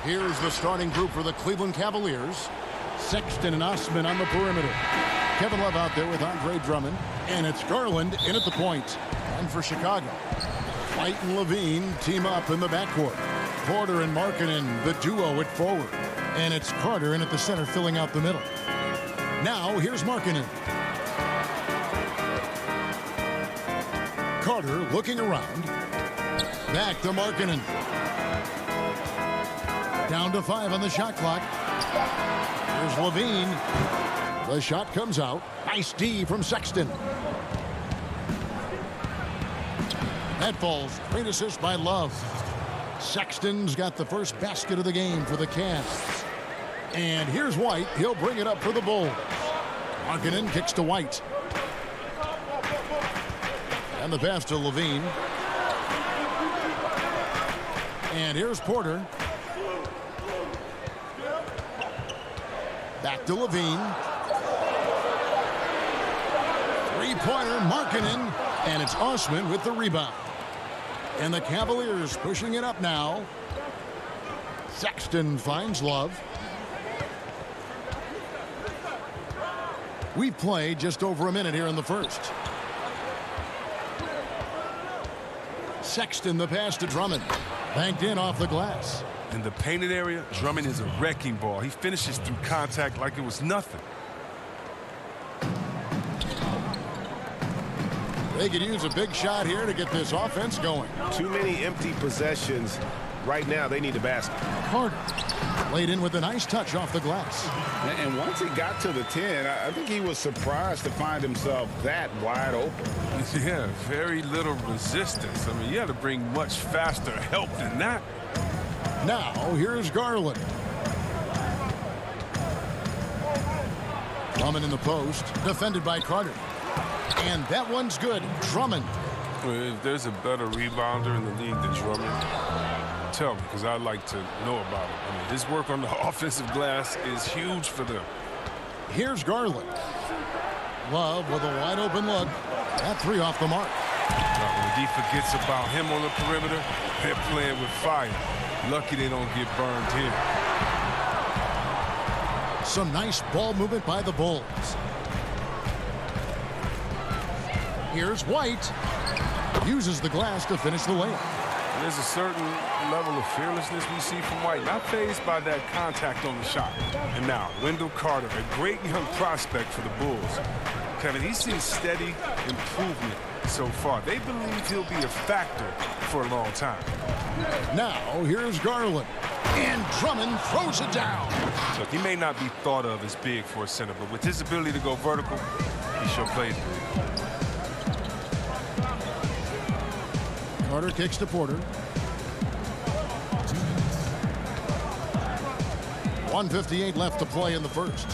Here's the starting group for the Cleveland Cavaliers. Sexton and Osman on the perimeter. Kevin Love out there with Andre Drummond. And it's Garland in at the point. And for Chicago, White and Levine team up in the backcourt. Porter and Markkanen, the duo at forward. And it's Carter in at the center, filling out the middle. Now, here's Markkanen. Carter looking around. Back to Markkanen. Down to 5 on the shot clock. Here's Levine. The shot comes out. Nice D from Sexton. That falls. Great assist by Love. Sexton's got the first basket of the game for the Cavs. And here's White. He'll bring it up for the Bulls. Markkanen kicks to White. And the pass to Levine. And here's Porter. Back to Levine. Three-pointer, Markkanen. And it's Osman with the rebound. And the Cavaliers pushing it up now. Sexton finds Love. We've played just over a minute here in the first. Sexton, the pass to Drummond. Banked in off the glass. In the painted area, Drummond is a wrecking ball. He finishes through contact like it was nothing. They could use a big shot here to get this offense going. Too many empty possessions. Right now, they need a basket. Carter laid in with a nice touch off the glass. And once he got to the 10, I think he was surprised to find himself that wide open. Yeah, very little resistance. I mean, you had to bring much faster help than that. Now, here's Garland. Drummond in the post, defended by Carter. And that one's good. Drummond. Well, if there's a better rebounder in the league than Drummond, tell me, because I'd like to know about it. I mean, his work on the offensive glass is huge for them. Here's Garland. Love with a wide open look. That three off the mark. Now, when he forgets about him on the perimeter, they're playing with fire. Lucky they don't get burned here. Some nice ball movement by the Bulls. Here's White. Uses the glass to finish the layup. There's a certain level of fearlessness we see from White, not fazed by that contact on the shot. And now, Wendell Carter, a great young prospect for the Bulls. Kevin, he's seen steady improvement so far. They believe he'll be a factor for a long time. Now, here's Garland. And Drummond throws it down. Look, he may not be thought of as big for a center, but with his ability to go vertical, he sure plays it. Carter kicks to Porter. 1:58 left to play in the first.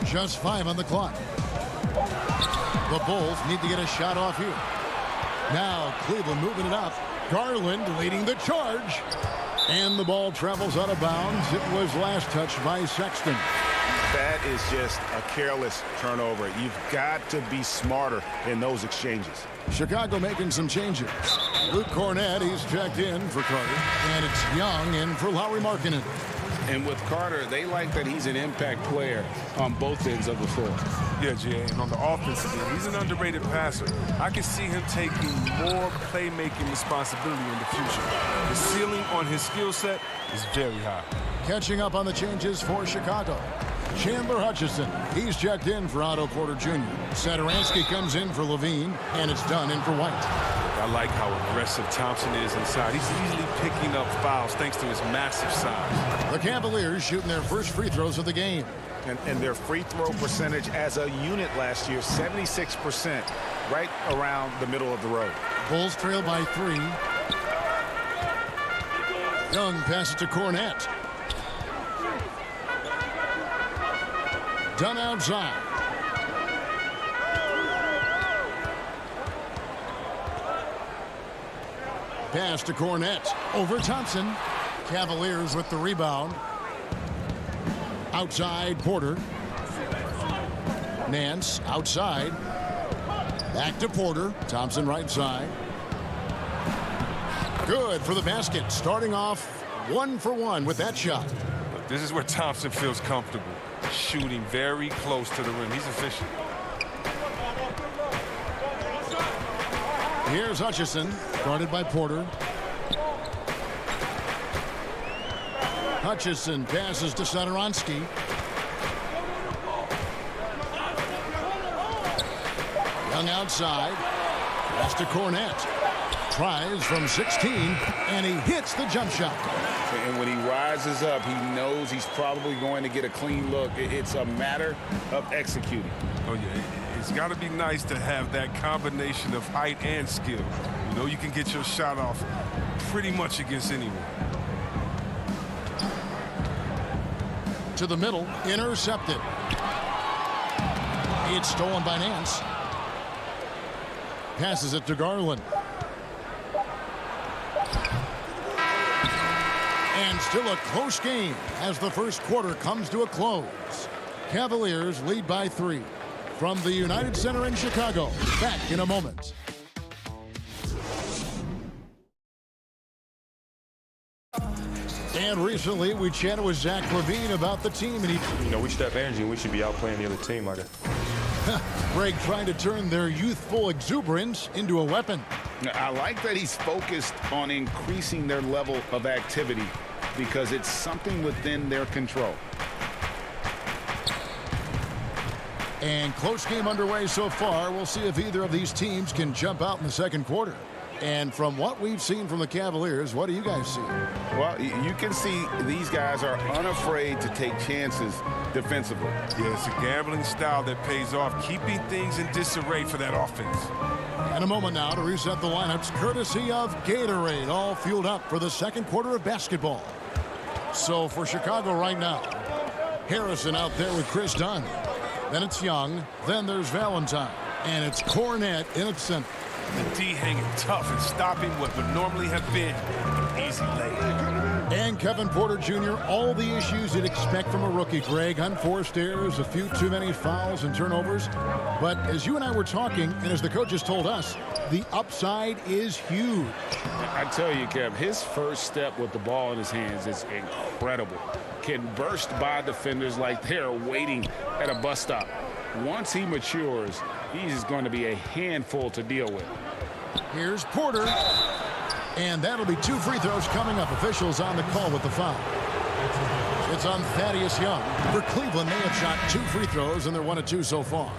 Just 5 on the clock. The Bulls need to get a shot off here. Now Cleveland moving it up. Garland leading the charge. And the ball travels out of bounds. It was last touched by Sexton. That is just a careless turnover. You've got to be smarter in those exchanges. Chicago making some changes. Luke Cornett, he's checked in for Carter. And it's Young in for Lauri Markkanen. And with Carter, they like that he's an impact player on both ends of the floor. Yeah, Jay, and on the offensive end, he's an underrated passer. I can see him taking more playmaking responsibility in the future. The ceiling on his skill set is very high. Catching up on the changes for Chicago. Chandler Hutchison, he's checked in for Otto Porter Jr. Satoransky comes in for Levine, and it's done in for White. I like how aggressive Thompson is inside. He's easily picking up fouls thanks to his massive size. The Cavaliers shooting their first free throws of the game. And their free throw percentage as a unit last year, 76%, right around the middle of the road. Bulls trail by 3. Young passes to Cornett. Done outside. Pass to Cornett. Over Thompson. Cavaliers with the rebound. Outside Porter. Nance outside. Back to Porter. Thompson right side. Good for the basket. Starting off 1 for 1 with that shot. Look, this is where Thompson feels comfortable. Shooting very close to the rim. He's efficient. Here's Hutchison, guarded by Porter. Hutchison passes to Satoransky. Young outside. Pass to Cornette. Tries from 16, and he hits the jump shot. And when he rises up, he knows he's probably going to get a clean look. It's a matter of executing. Oh, yeah. It's got to be nice to have that combination of height and skill. You know you can get your shot off pretty much against anyone. To the middle, intercepted. It's stolen by Nance. Passes it to Garland. And still a close game as the first quarter comes to a close. Cavaliers lead by 3. From the United Center in Chicago, back in a moment. And recently we chatted with Zach LaVine about the team, and he... we step energy and we should be out playing the other team like that. Greg trying to turn their youthful exuberance into a weapon. I like that he's focused on increasing their level of activity because it's something within their control. And close game underway so far. We'll see if either of these teams can jump out in the second quarter. And from what we've seen from the Cavaliers, what do you guys see? Well, you can see these guys are unafraid to take chances defensively. Yeah, it's a gambling style that pays off, keeping things in disarray for that offense. And a moment now to reset the lineups, courtesy of Gatorade, all fueled up for the second quarter of basketball. So for Chicago right now, Harrison out there with Chris Dunn. Then it's Young. Then there's Valentine. And it's Cornette in its center. The D hanging tough and stopping what would normally have been an easy layup. And Kevin Porter Jr., all the issues you'd expect from a rookie, Greg. Unforced errors, a few too many fouls and turnovers. But as you and I were talking, and as the coaches told us, the upside is huge. I tell you, Kev, his first step with the ball in his hands is incredible. Can burst by defenders like they're waiting at a bus stop. Once he matures, he's going to be a handful to deal with. Here's Porter. And that'll be 2 free throws coming up. Officials on the call with the foul. It's on Thaddeus Young. For Cleveland, they have shot 2 free throws, and they're 1 of 2 so far.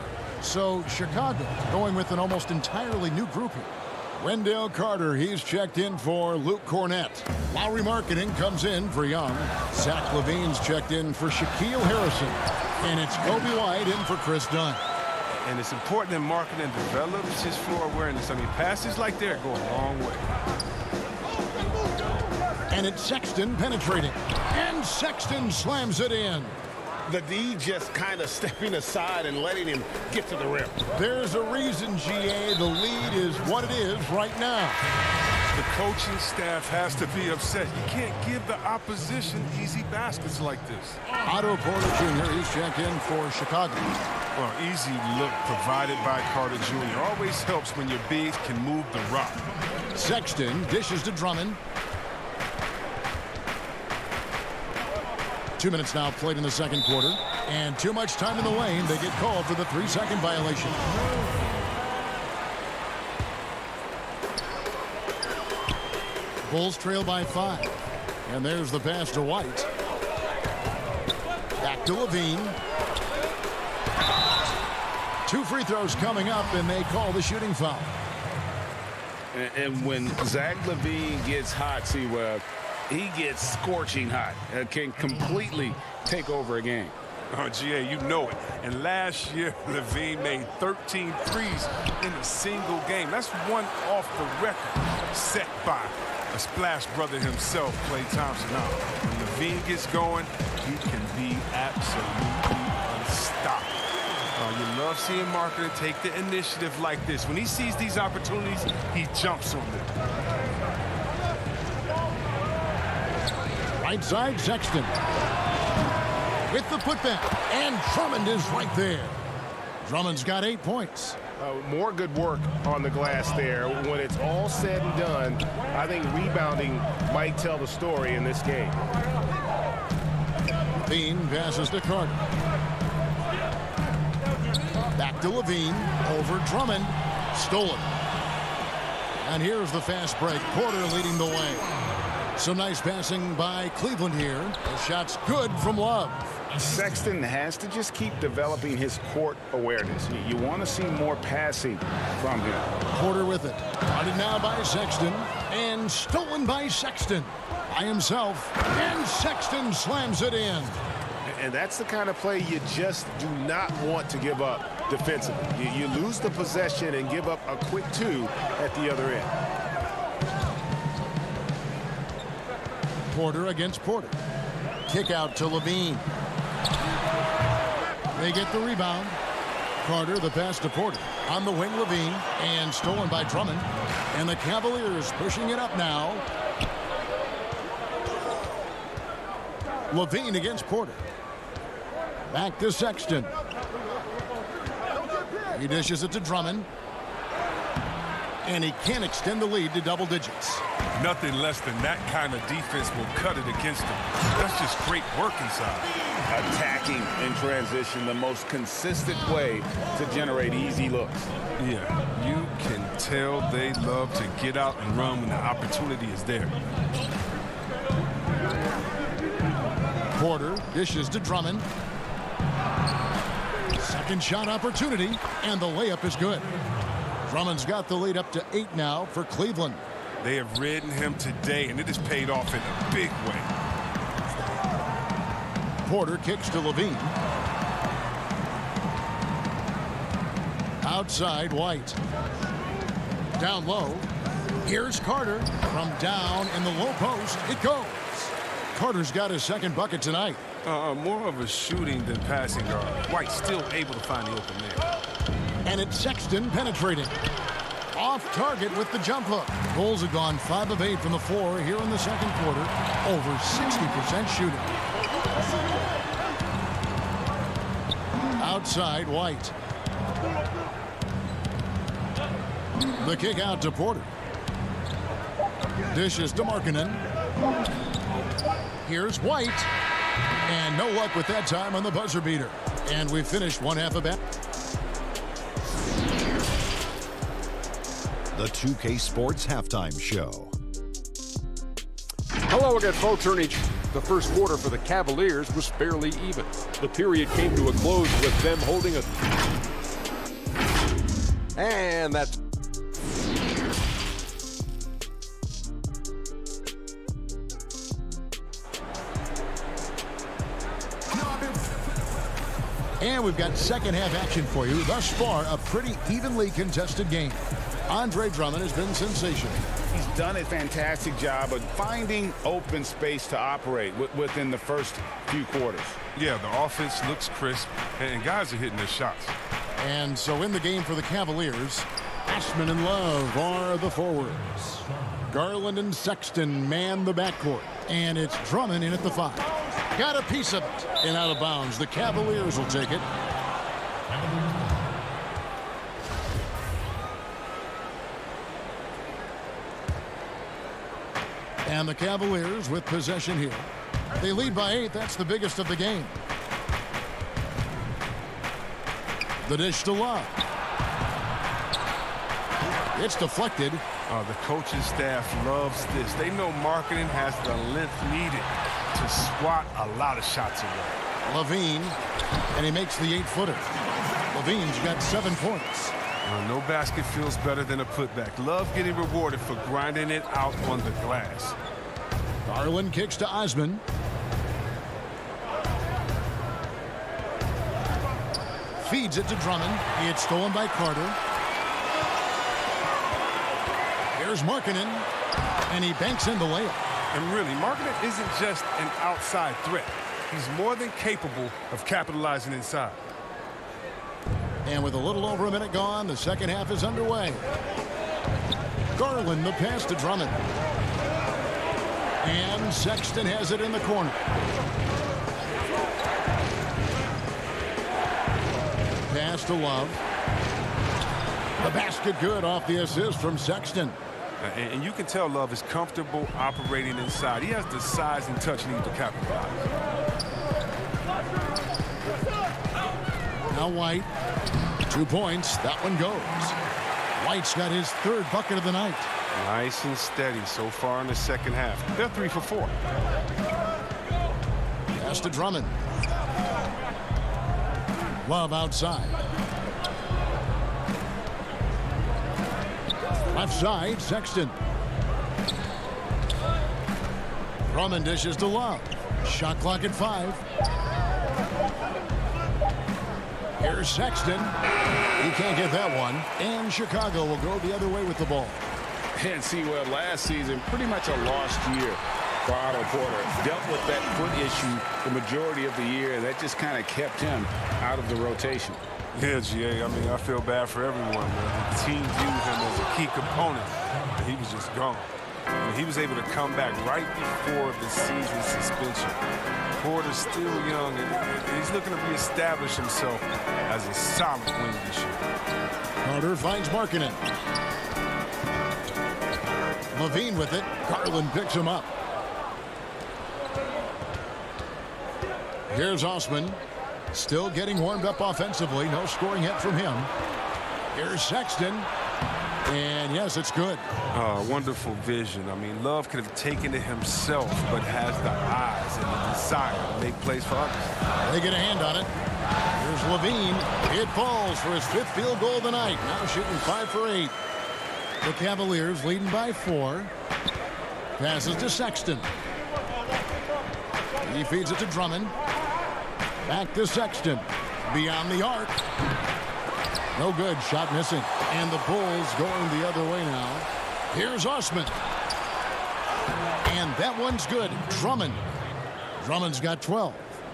So Chicago going with an almost entirely new group here. Wendell Carter, he's checked in for Luke Cornette. Lowry Marketing comes in for Young. Zach LaVine's checked in for Shaquille Harrison. And it's Kobe White in for Chris Dunn. And it's important that Marketing develops his floor awareness. I mean, passes like that go a long way. And it's Sexton penetrating. And Sexton slams it in. The D just kind of stepping aside and letting him get to the rim. There's a reason, GA, the lead is what it is right now. The coaching staff has to be upset. You can't give the opposition easy baskets like this. Otto Porter Jr. is checked in for Chicago. Well, easy look provided by Carter Jr. always helps when your bigs can move the rock. Sexton dishes to Drummond. 2 minutes now played in the second quarter. And too much time in the lane. They get called for the 3-second violation. Bulls trail by 5. And there's the pass to White. Back to LaVine. 2 free throws coming up, and they call the shooting foul. And when Zach LaVine gets hot, C-Web, he gets scorching hot. Can completely take over a game. Oh, GA, you know it. And last year, LaVine made 13 threes in a single game. That's one off the record set by a splash brother himself, Klay Thompson. Now, when LaVine gets going, he can be absolutely unstoppable. You love seeing Marketing take the initiative like this. When he sees these opportunities, he jumps on them. Right side, Sexton. With the putback, and Drummond is right there. Drummond's got 8 points. More good work on the glass there. When it's all said and done, I think rebounding might tell the story in this game. Levine passes to Carter. Back to Levine. Over Drummond. Stolen. And here's the fast break. Porter leading the way. Some nice passing by Cleveland here. The shot's good from Love. Sexton has to just keep developing his court awareness. You want to see more passing from him. Porter with it. Guarded now by Sexton. And stolen by Sexton. By himself. And Sexton slams it in. And that's the kind of play you just do not want to give up defensively. You lose the possession and give up a quick two at the other end. Porter against Porter. Kick out to Levine. They get the rebound. Carter, the pass to Porter. On the wing, Levine. And stolen by Drummond. And the Cavaliers pushing it up now. Levine against Porter. Back to Sexton. He dishes it to Drummond. And he can't extend the lead to double digits. Nothing less than that kind of defense will cut it against him. That's just great work inside. Attacking in transition, the most consistent way to generate easy looks. Yeah, you can tell they love to get out and run when the opportunity is there. Porter dishes to Drummond. Second shot opportunity, and the layup is good. Drummond's got the lead up to 8 now for Cleveland. They have ridden him today, and it has paid off in a big way. Porter kicks to Levine. Outside, White. Down low. Here's Carter. From down in the low post, it goes. Carter's got his second bucket tonight. More of a shooting than passing guard. White still able to find the open man. And it's Sexton penetrating. Off target with the jump hook. Bulls have gone 5 of 8 from the floor here in the second quarter. Over 60% shooting. Outside, White. The kick out to Porter. Dishes to Markkanen. Here's White. And no luck with that time on the buzzer beater. And we've finished one half of that. The 2K Sports Halftime Show. Hello again, folks. The first quarter for the Cavaliers was fairly even. The period came to a close with them holding a... And that's... And we've got second half action for you. Thus far, a pretty evenly contested game. Andre Drummond has been sensational. He's done a fantastic job of finding open space to operate within the first few quarters. Yeah, the offense looks crisp, and guys are hitting their shots. And so in the game for the Cavaliers, Ashman and Love are the forwards. Garland and Sexton man the backcourt. And it's Drummond in at the 5. Got a piece of it. And out of bounds. The Cavaliers will take it. And the Cavaliers with possession here. They lead by 8. That's the biggest of the game. The dish to Love. It's deflected. The coaching staff loves this. They know Markkanen has the length needed to swat a lot of shots away. Levine, and he makes the 8-footer. Levine's got 7 points. No basket feels better than a putback. Love getting rewarded for grinding it out on the glass. Garland kicks to Osman. Feeds it to Drummond. It's stolen by Carter. Here's Markkanen, and he banks in the layup. And really, Markkanen isn't just an outside threat. He's more than capable of capitalizing inside. And with a little over a minute gone, the second half is underway. Garland, the pass to Drummond. And Sexton has it in the corner. Pass to Love. The basket good off the assist from Sexton. And you can tell Love is comfortable operating inside. He has the size and touch needed to capitalize. Now White. 2 points. That one goes. White's got his 3rd bucket of the night. Nice and steady so far in the second half. They're 3 for 4. Pass to Drummond. Love outside. Left side, Sexton. Drummond dishes to Love. Shot clock at 5. Here's Sexton. He can't get that one. And Chicago will go the other way with the ball. And see, well, last season, pretty much a lost year for Otto Porter. Dealt with that foot issue the majority of the year, and that just kind of kept him out of the rotation. Yeah, GA, I mean, I feel bad for everyone, man. The team viewed him as a key component, and he was just gone. I mean, he was able to come back right before the season suspension. Porter's still young, and he's looking to reestablish himself as a solid wing this year. Carter finds Markkanen. Levine with it. Garland picks him up. Here's Osman. Still getting warmed up offensively. No scoring yet from him. Here's Sexton. And yes, it's good. Wonderful vision. I mean, Love could have taken it himself, but has the eyes and the desire to make plays for others. They get a hand on it. Here's Levine. It falls for his 5th field goal of the night. Now shooting 5 for 8. The Cavaliers leading by 4. Passes to Sexton. He feeds it to Drummond. Back to Sexton. Beyond the arc. No good. Shot missing. And the Bulls going the other way now. Here's Osman. And that one's good. Drummond. Drummond's got 12.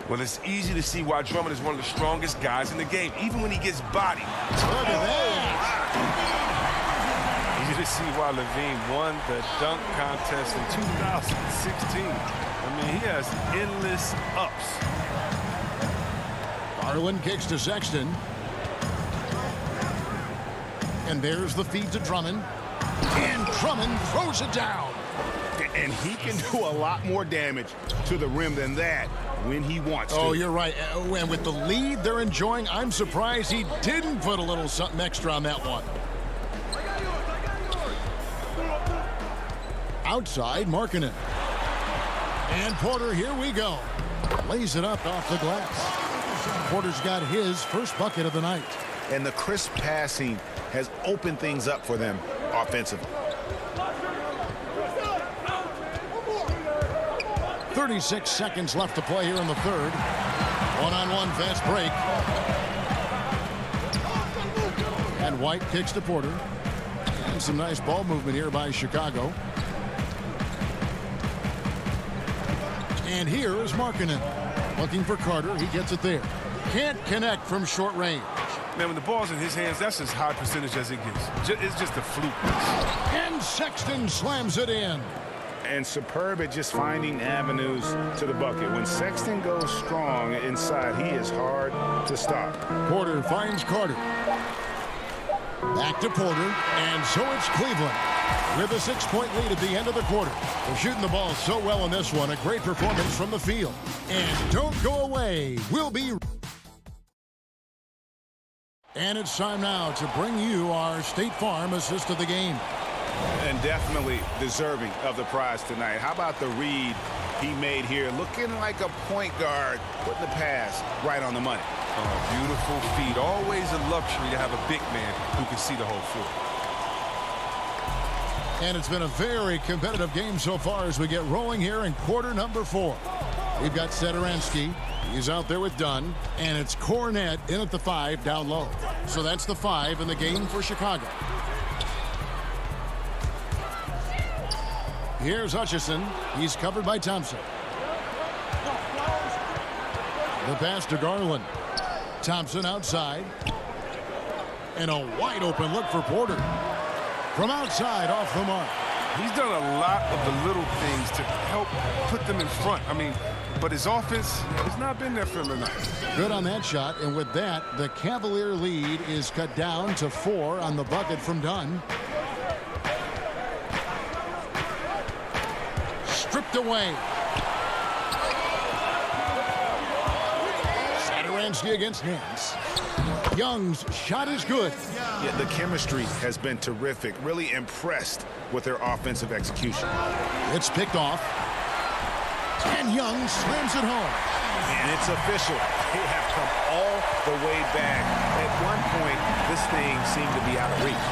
Well, it's easy to see why Drummond is one of the strongest guys in the game, even when he gets bodied. Look at that. Easy to see why Levine won the dunk contest in 2016. I mean, he has endless ups. Garland kicks to Sexton. And there's the feed to Drummond. And Drummond throws it down. And he can do a lot more damage to the rim than that when he wants to. Oh, you're right. And with the lead they're enjoying, I'm surprised he didn't put a little something extra on that one. Outside, Markkanen. And Porter, here we go. Lays it up off the glass. Porter's got his 1st bucket of the night. And the crisp passing has opened things up for them offensively. 36 seconds left to play here in the 3rd. One-on-one fast break. And White kicks to Porter. And some nice ball movement here by Chicago. And here is Markkanen. Looking for Carter. He gets it there. Can't connect from short range. Man, when the ball's in his hands, that's as high percentage as it gets. It's just a fluke. And Sexton slams it in. And superb at just finding avenues to the bucket. When Sexton goes strong inside, he is hard to stop. Porter finds Carter. Back to Porter, and so it's Cleveland with a 6-point lead at the end of the quarter. They're shooting the ball so well in this one. A great performance from the field. And don't go away. We'll be... And it's time now to bring you our State Farm assist of the game. And definitely deserving of the prize tonight. How about the read he made here? Looking like a point guard, putting the pass right on the money. Beautiful feed. Always a luxury to have a big man who can see the whole floor. And it's been a very competitive game so far as we get rolling here in quarter number 4. We've got Sederansky. He's out there with Dunn. And it's Cornette in at the 5 down low. So that's the 5 in the game for Chicago. Here's Hutchison. He's covered by Thompson. The pass to Garland. Thompson outside. And a wide open look for Porter. From outside off the mark. He's done a lot of the little things to help put them in front. I mean, but his offense has not been there for him tonight. Good on that shot, and with that, the Cavalier lead is cut down to 4 on the bucket from Dunn. Stripped away. Saturansky against Nance. Young's shot is good. Yeah, the chemistry has been terrific. Really impressed with their offensive execution. It's picked off. And Young slams it home. And it's official. They have come all the way back. At one point, this thing seemed to be out of reach.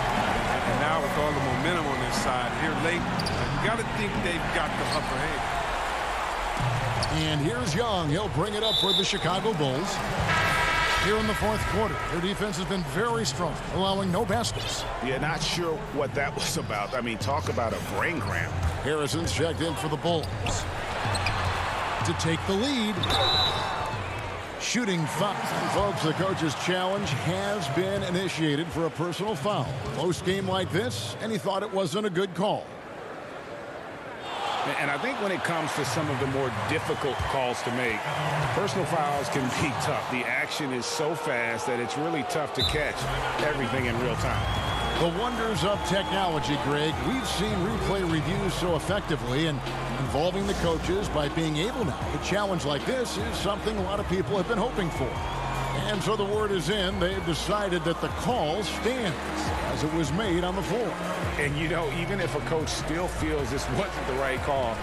And now with all the momentum on this side here late, you got to think they've got the upper hand. And here's Young. He'll bring it up for the Chicago Bulls. Here in the fourth quarter, their defense has been very strong, allowing no baskets. Yeah, not sure what that was about. I mean, talk about a brain cramp. Harrison's checked in for the Bulls. To take the lead. Shooting foul. Folks, the coach's challenge has been initiated for a personal foul. Close game like this, and he thought it wasn't a good call. And I think when it comes to some of the more difficult calls to make, personal fouls can be tough. The action is so fast that it's really tough to catch everything in real time. The wonders of technology, Greg. We've seen replay reviews so effectively, and involving the coaches by being able now to challenge like this is something a lot of people have been hoping for. And so the word is in. They've decided that the call stands as it was made on the floor. And, you know, even if a coach still feels this wasn't the right call,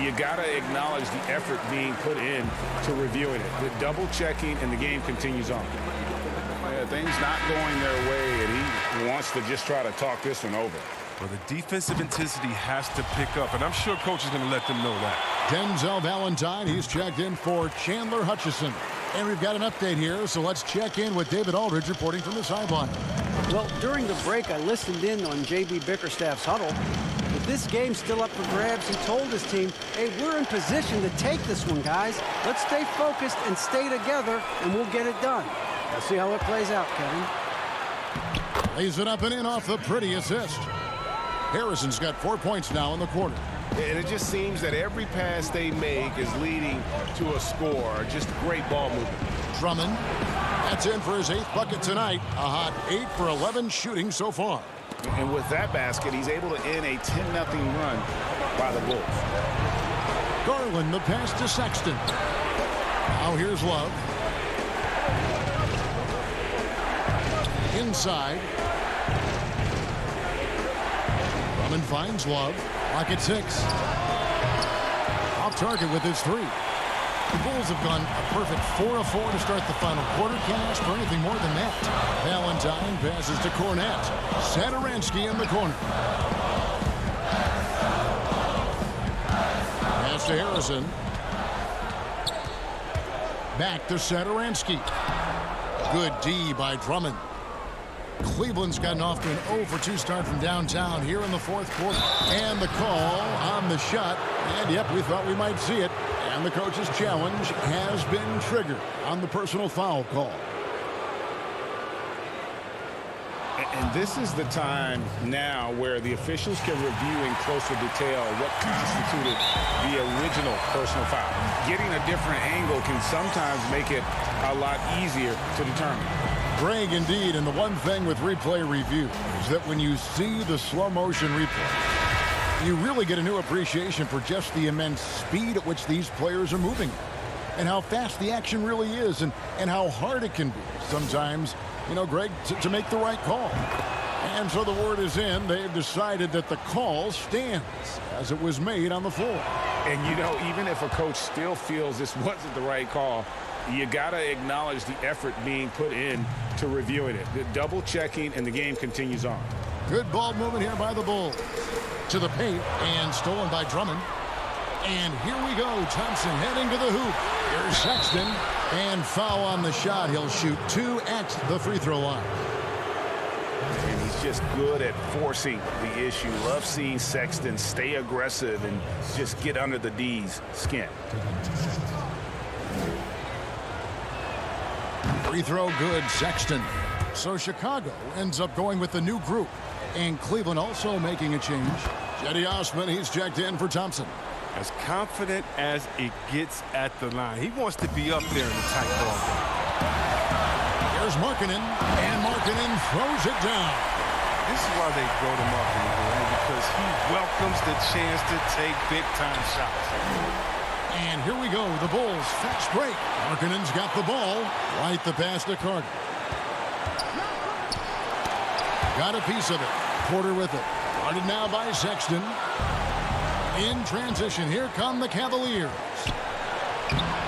you got to acknowledge the effort being put in to reviewing it. The double checking, and the game continues on. Things not going their way, and he wants to just try to talk this one over. Well, the defensive intensity has to pick up, and I'm sure coach is going to let them know that. Denzel Valentine, he's checked in for Chandler Hutchison. And we've got an update here, so let's check in with David Aldridge reporting from the sideline. Well, during the break, I listened in on J.B. Bickerstaff's huddle. With this game still up for grabs, he told his team, hey, we're in position to take this one, guys. Let's stay focused and stay together, and we'll get it done. We'll see how it plays out, Kevin. Lays it up and in off the pretty assist. Harrison's got 4 points now in the quarter. And it just seems that every pass they make is leading to a score. Just great ball movement. Drummond, that's in for his 8th bucket tonight. A hot 8 for 11 shooting so far. And with that basket, he's able to end a 10-0 run by the Bulls. Garland, the pass to Sexton. Now here's Love. Inside. Drummond finds Love. Clock at 6. Off target with his 3. The Bulls have gone a perfect 4-of-4 to start the final quarter. Can't ask for anything more than that. Valentine passes to Cornette. Saturansky in the corner. Pass to Harrison. Back to Saturansky. Good D by Drummond. Cleveland's gotten off to an 0-for-2 start from downtown here in the fourth quarter. And the call on the shot. And, yep, we thought we might see it. And the coach's challenge has been triggered on the personal foul call. And this is the time now where the officials can review in closer detail what constituted the original personal foul. Getting a different angle can sometimes make it a lot easier to determine. Greg, indeed, and the one thing with replay review is that when you see the slow motion replay, you really get a new appreciation for just the immense speed at which these players are moving and how fast the action really is and how hard it can be sometimes, you know, Greg, to make the right call. And so the word is in. They've decided that the call stands as it was made on the floor. And, you know, even if a coach still feels this wasn't the right call, you got to acknowledge the effort being put in to reviewing it. The double checking, and the game continues on. Good ball movement here by the Bulls. To the paint, and stolen by Drummond. And here we go. Thompson heading to the hoop. Here's Sexton. And foul on the shot. He'll shoot 2 at the free throw line. And he's just good at forcing the issue. Love seeing Sexton stay aggressive and just get under the D's skin. Free throw good, Sexton. So Chicago ends up going with the new group. And Cleveland also making a change. Jetty Osman, he's checked in for Thompson. As confident as it gets at the line. He wants to be up there in the tight ball game. Here's Markkanen, and Markkanen throws it down. This is why they go to Markkanen, because he welcomes the chance to take big-time shots. And here we go, the Bulls fast break. Markkanen's got the ball. Right the pass to Carter. Got a piece of it. Porter with it. Guarded now by Sexton. In transition, here come the Cavaliers.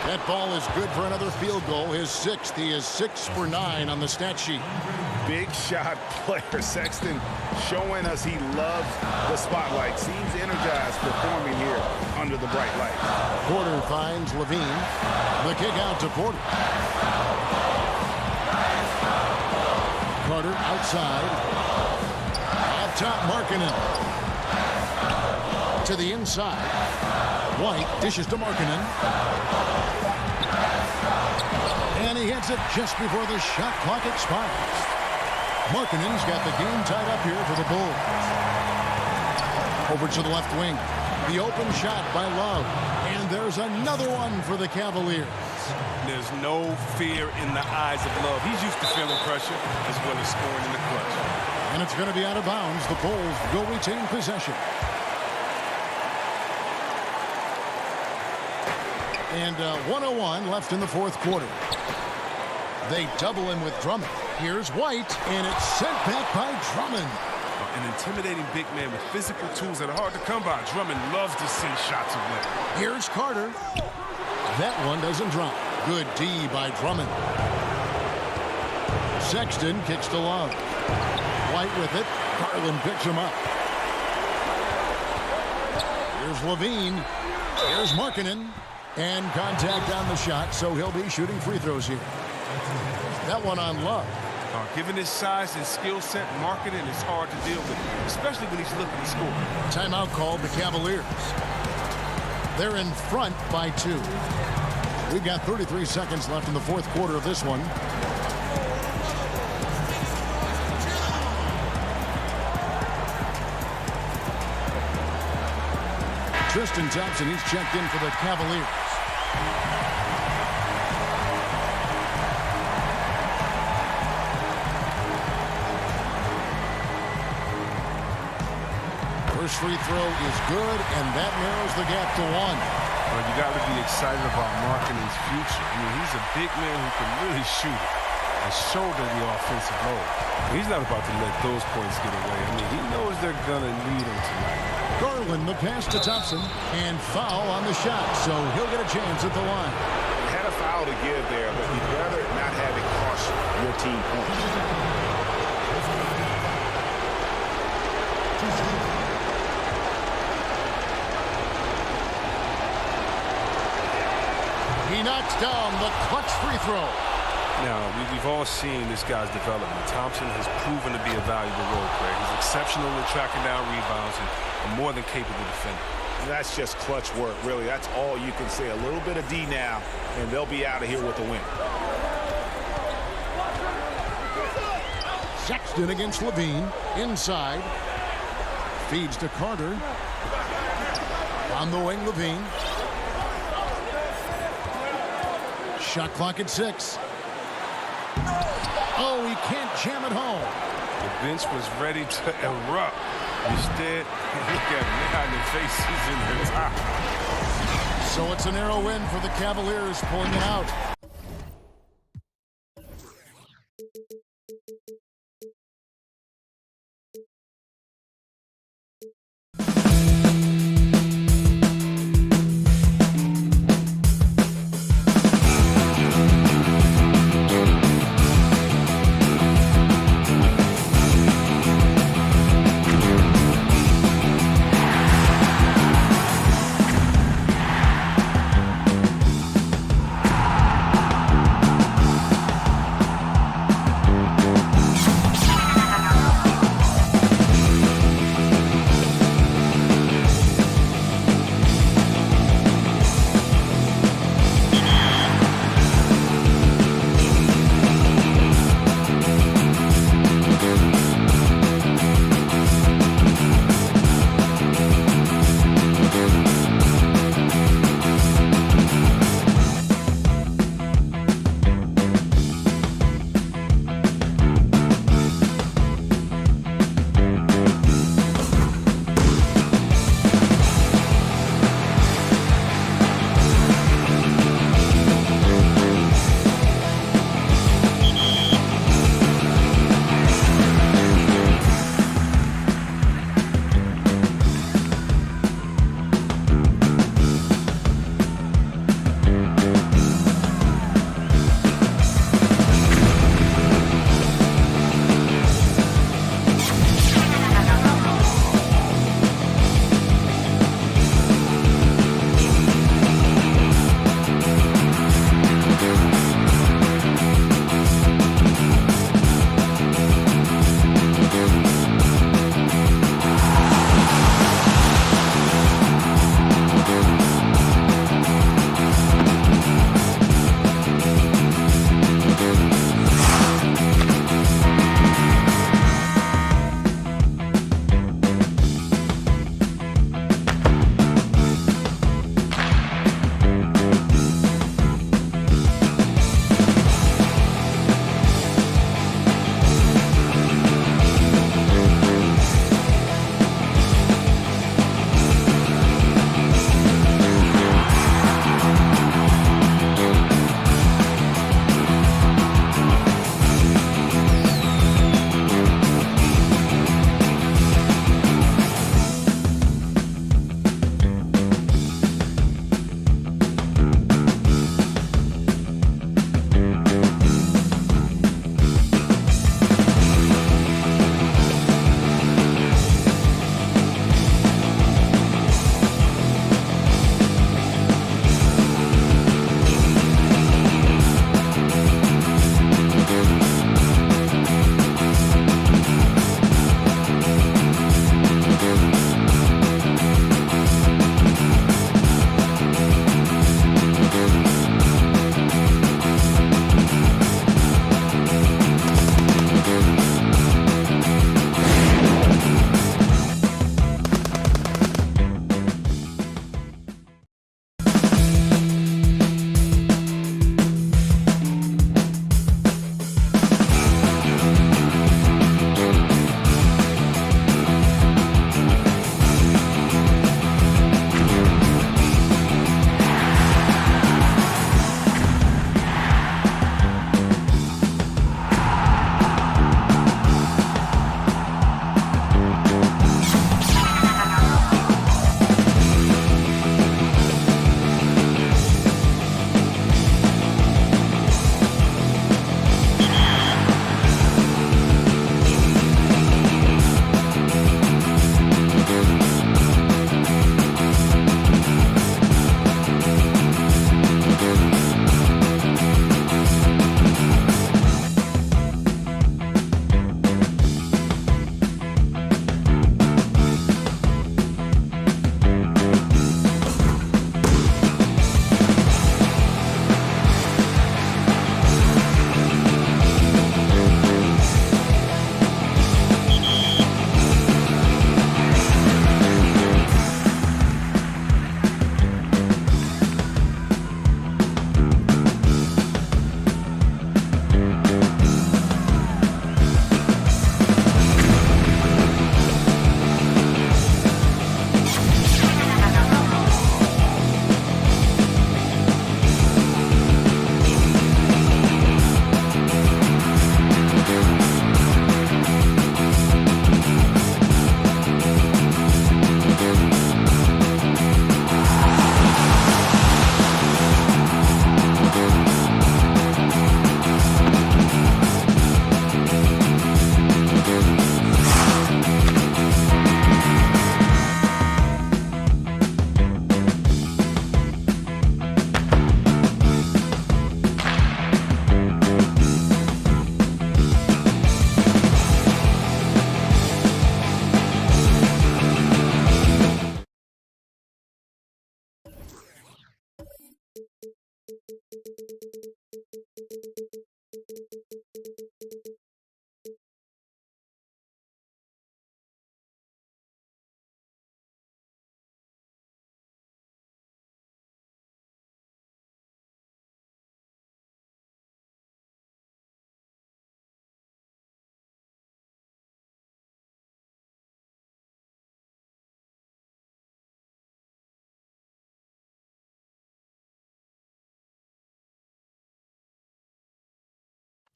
That ball is good for another field goal. His sixth. He is 6 for 9 on the stat sheet. Big shot player. Sexton showing us he loves the spotlight. Seems energized performing here under the bright light. Porter finds Levine. The kick out to Porter. Carter outside. Off top, Markkanen. To the inside. White dishes to Markkanen. And he hits it just before the shot clock expires. Markkanen's got the game tied up here for the Bulls. Over to the left wing. The open shot by Love. And there's another one for the Cavaliers. There's no fear in the eyes of Love. He's used to feeling pressure as well as scoring in the clutch. And it's going to be out of bounds. The Bulls will retain possession. And 1:01 left in the fourth quarter. They double him with Drummond. Here's White, and it's sent back by Drummond. An intimidating big man with physical tools that are hard to come by. Drummond loves to send shots away. Here's Carter. That one doesn't drop. Good D by Drummond. Sexton kicks to Love. White with it. Garland picks him up. Here's Levine. Here's Markkanen. And contact on the shot, so he'll be shooting free throws here. That one on Love. Given his size and skill set, Markkanen is hard to deal with, especially when he's looking to score. Timeout called the Cavaliers. They're in front by 2. We've got 33 seconds left in the fourth quarter of this one. Tristan Thompson, he's checked in for the Cavaliers. First free throw is good, and that narrows the gap to 1. Well, you got to be excited about Markkanen's future. I mean, he's a big man who can really shoot it and shoulder the offensive load. He's not about to let those points get away. I mean, he knows they're going to need him tonight. Garland, the pass to Thompson, and foul on the shot, so he'll get a chance at the line. Had a foul to give there, but you'd rather not have it cost your team points. He knocks down the clutch free throw. Now, we've all seen this guy's development. Thompson has proven to be a valuable role player. He's exceptional at tracking down rebounds and more than capable defender. That's just clutch work, really. That's all you can say. A little bit of D now, and they'll be out of here with a win. Sexton against Levine. Inside. Feeds to Carter. On the wing, Levine. Shot clock at 6. Oh, he can't jam it home. The bench was ready to erupt. Instead, look at behind the faces in the top. So it's a narrow win for the Cavaliers, pulling it out.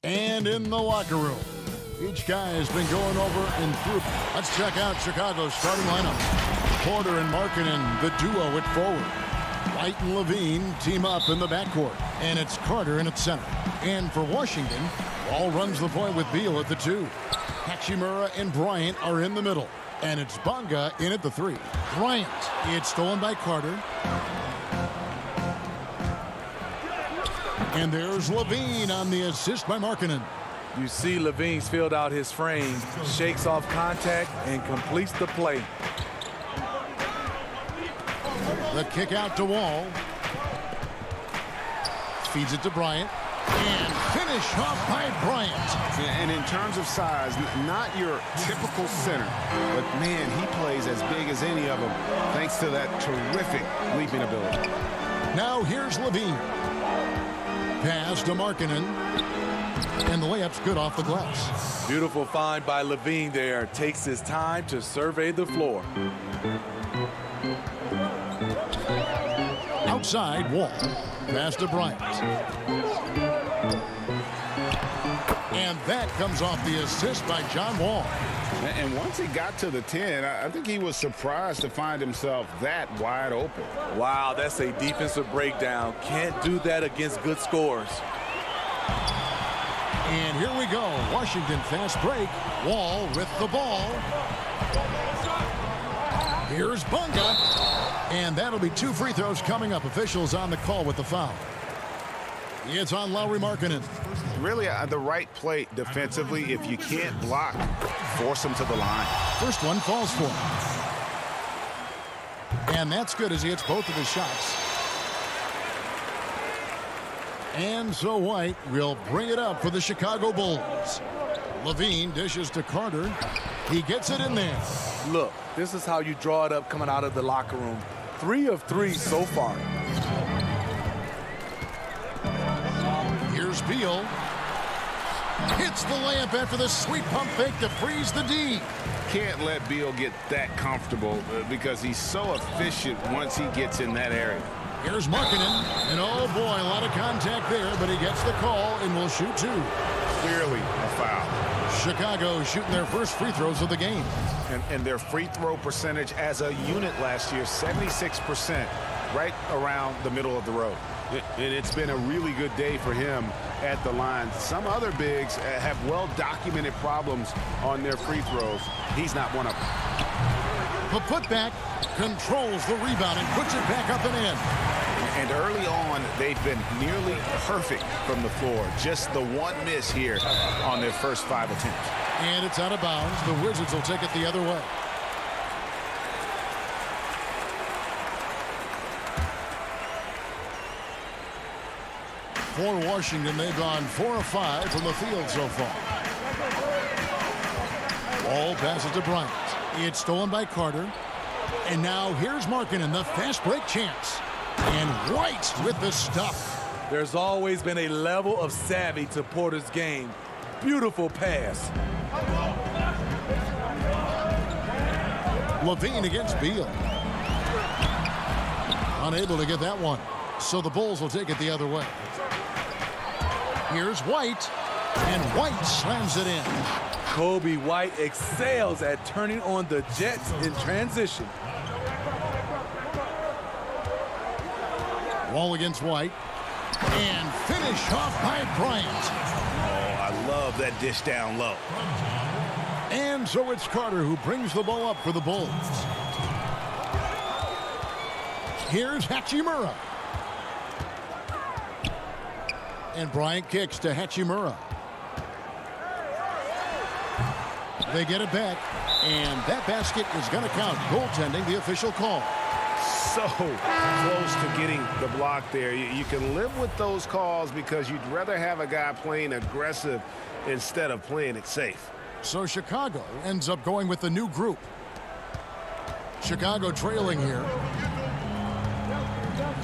And in the locker room, each guy has been going over and through. Let's check out Chicago's starting lineup. Porter and Markkanen, the duo at forward. White and Levine team up in the backcourt. And it's Carter in at center. And for Washington, Wall runs the point with Beal at the 2. Hachimura and Bryant are in the middle. And it's Bonga in at the 3. Bryant, it's stolen by Carter. And there's Levine on the assist by Markkanen. You see Levine's filled out his frame, shakes off contact, and completes the play. The kick out to Wall. Feeds it to Bryant. And finish off by Bryant. And in terms of size, not your typical center, but man, he plays as big as any of them thanks to that terrific leaping ability. Now here's Levine. Pass to Markkanen. And the layup's good off the glass. Beautiful find by Levine there. Takes his time to survey the floor. Outside, Wall. Pass to Bryant. And that comes off the assist by John Wall. And once he got to the 10, I think he was surprised to find himself that wide open. Wow, that's a defensive breakdown. Can't do that against good scores. And here we go. Washington fast break. Wall with the ball. Here's Bonga. And that'll be 2 free throws coming up. Officials on the call with the foul. It's on Lauri Markkanen. Really the right play defensively. If you can't block, force him to the line. First one falls for him. And that's good as he hits both of his shots. And so White will bring it up for the Chicago Bulls. Levine dishes to Carter. He gets it in there. Look, this is how you draw it up coming out of the locker room. 3 of 3 so far. Here's Beal. Hits the layup after the sweet pump fake to freeze the D. Can't let Beal get that comfortable because he's so efficient once he gets in that area. Here's Markkanen. And oh boy, a lot of contact there, but he gets the call and will shoot 2. Clearly a foul. Chicago shooting their first free throws of the game. And their free throw percentage as a unit last year, 76%, right around the middle of the road. And it's been a really good day for him at the line. Some other bigs have well-documented problems on their free throws. He's not one of them. The putback controls the rebound and puts it back up and in. And early on, they've been nearly perfect from the floor. Just the one miss here on their first 5 attempts. And it's out of bounds. The Wizards will take it the other way. For Washington, they've gone 4 of 5 from the field so far. Ball passes to Bryant. It's stolen by Carter. And now here's Markkanen, the fast break chance. And White with the stuff. There's always been a level of savvy to Porter's game. Beautiful pass. Levine against Beal. Unable to get that one. So the Bulls will take it the other way. Here's White. And White slams it in. Kobe White excels at turning on the Jets in transition. Wall against White. And finish off by Bryant. Oh, I love that dish down low. And so it's Carter who brings the ball up for the Bulls. Here's Hachimura. And Bryant kicks to Hachimura. They get it back. And that basket is going to count. Goaltending, the official call. So close to getting the block there. You can live with those calls because you'd rather have a guy playing aggressive instead of playing it safe. So Chicago ends up going with the new group. Chicago trailing here.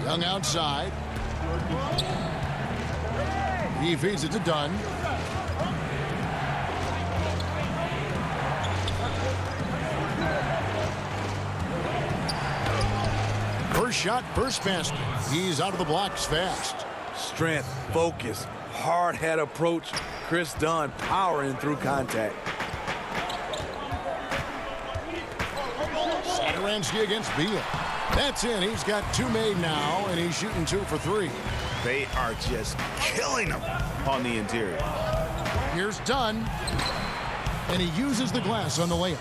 Young outside. He feeds it to Dunn. First shot, first basket. He's out of the blocks fast. Strength, focus, hard hat approach. Chris Dunn powering through contact. Satoransky against Beal. That's in. He's got 2 made now, and he's shooting 2 for 3. They are just killing him on the interior. Here's Dunn, and he uses the glass on the layup.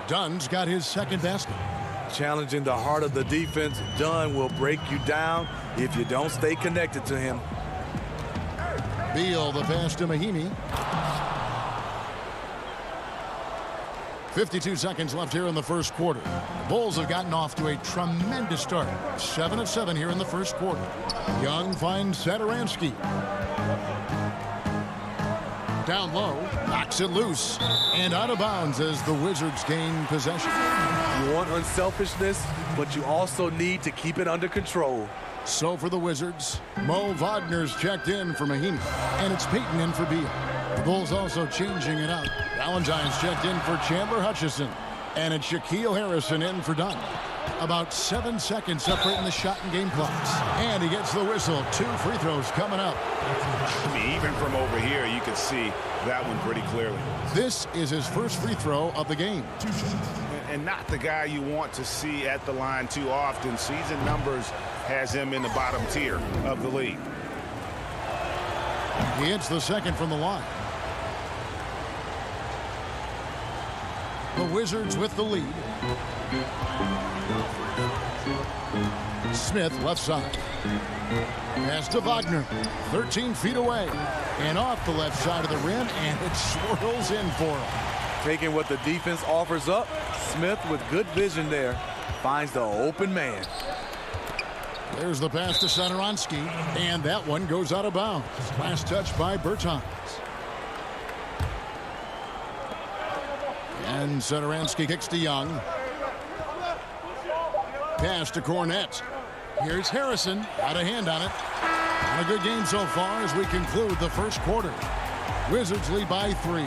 Dunn's got his second basket. Challenging the heart of the defense, Dunn will break you down if you don't stay connected to him. Beal, the pass to Mahimi. 52 seconds left here in the first quarter. The Bulls have gotten off to a tremendous start. 7 of 7 here in the first quarter. Young finds Satoransky. Down low, knocks it loose, and out of bounds as the Wizards gain possession. You want unselfishness, but you also need to keep it under control. So for the Wizards, Mo Wagner's checked in for Mahimi, and it's Payton in for Beal. The Bulls also changing it up. Valentine's checked in for Chandler Hutchison, and it's Shaquille Harrison in for Dunn. About 7 seconds separating the shot and game clocks. And he gets the whistle. 2 free throws coming up. I mean, even from over here, you can see that one pretty clearly. This is his first free throw of the game. And not the guy you want to see at the line too often. Season numbers has him in the bottom tier of the league. He hits the second from the line. The Wizards with the lead. Smith left side. Pass to Wagner. 13 feet away. And off the left side of the rim, and it swirls in for him. Taking what the defense offers up, Smith with good vision there finds the open man. There's the pass to Satoransky, and that one goes out of bounds. Last touch by Bertans. And Satoransky kicks to Young. Pass to Cornette. Here's Harrison. Got a hand on it. Not a good game so far as we conclude the first quarter. Wizards lead by 3.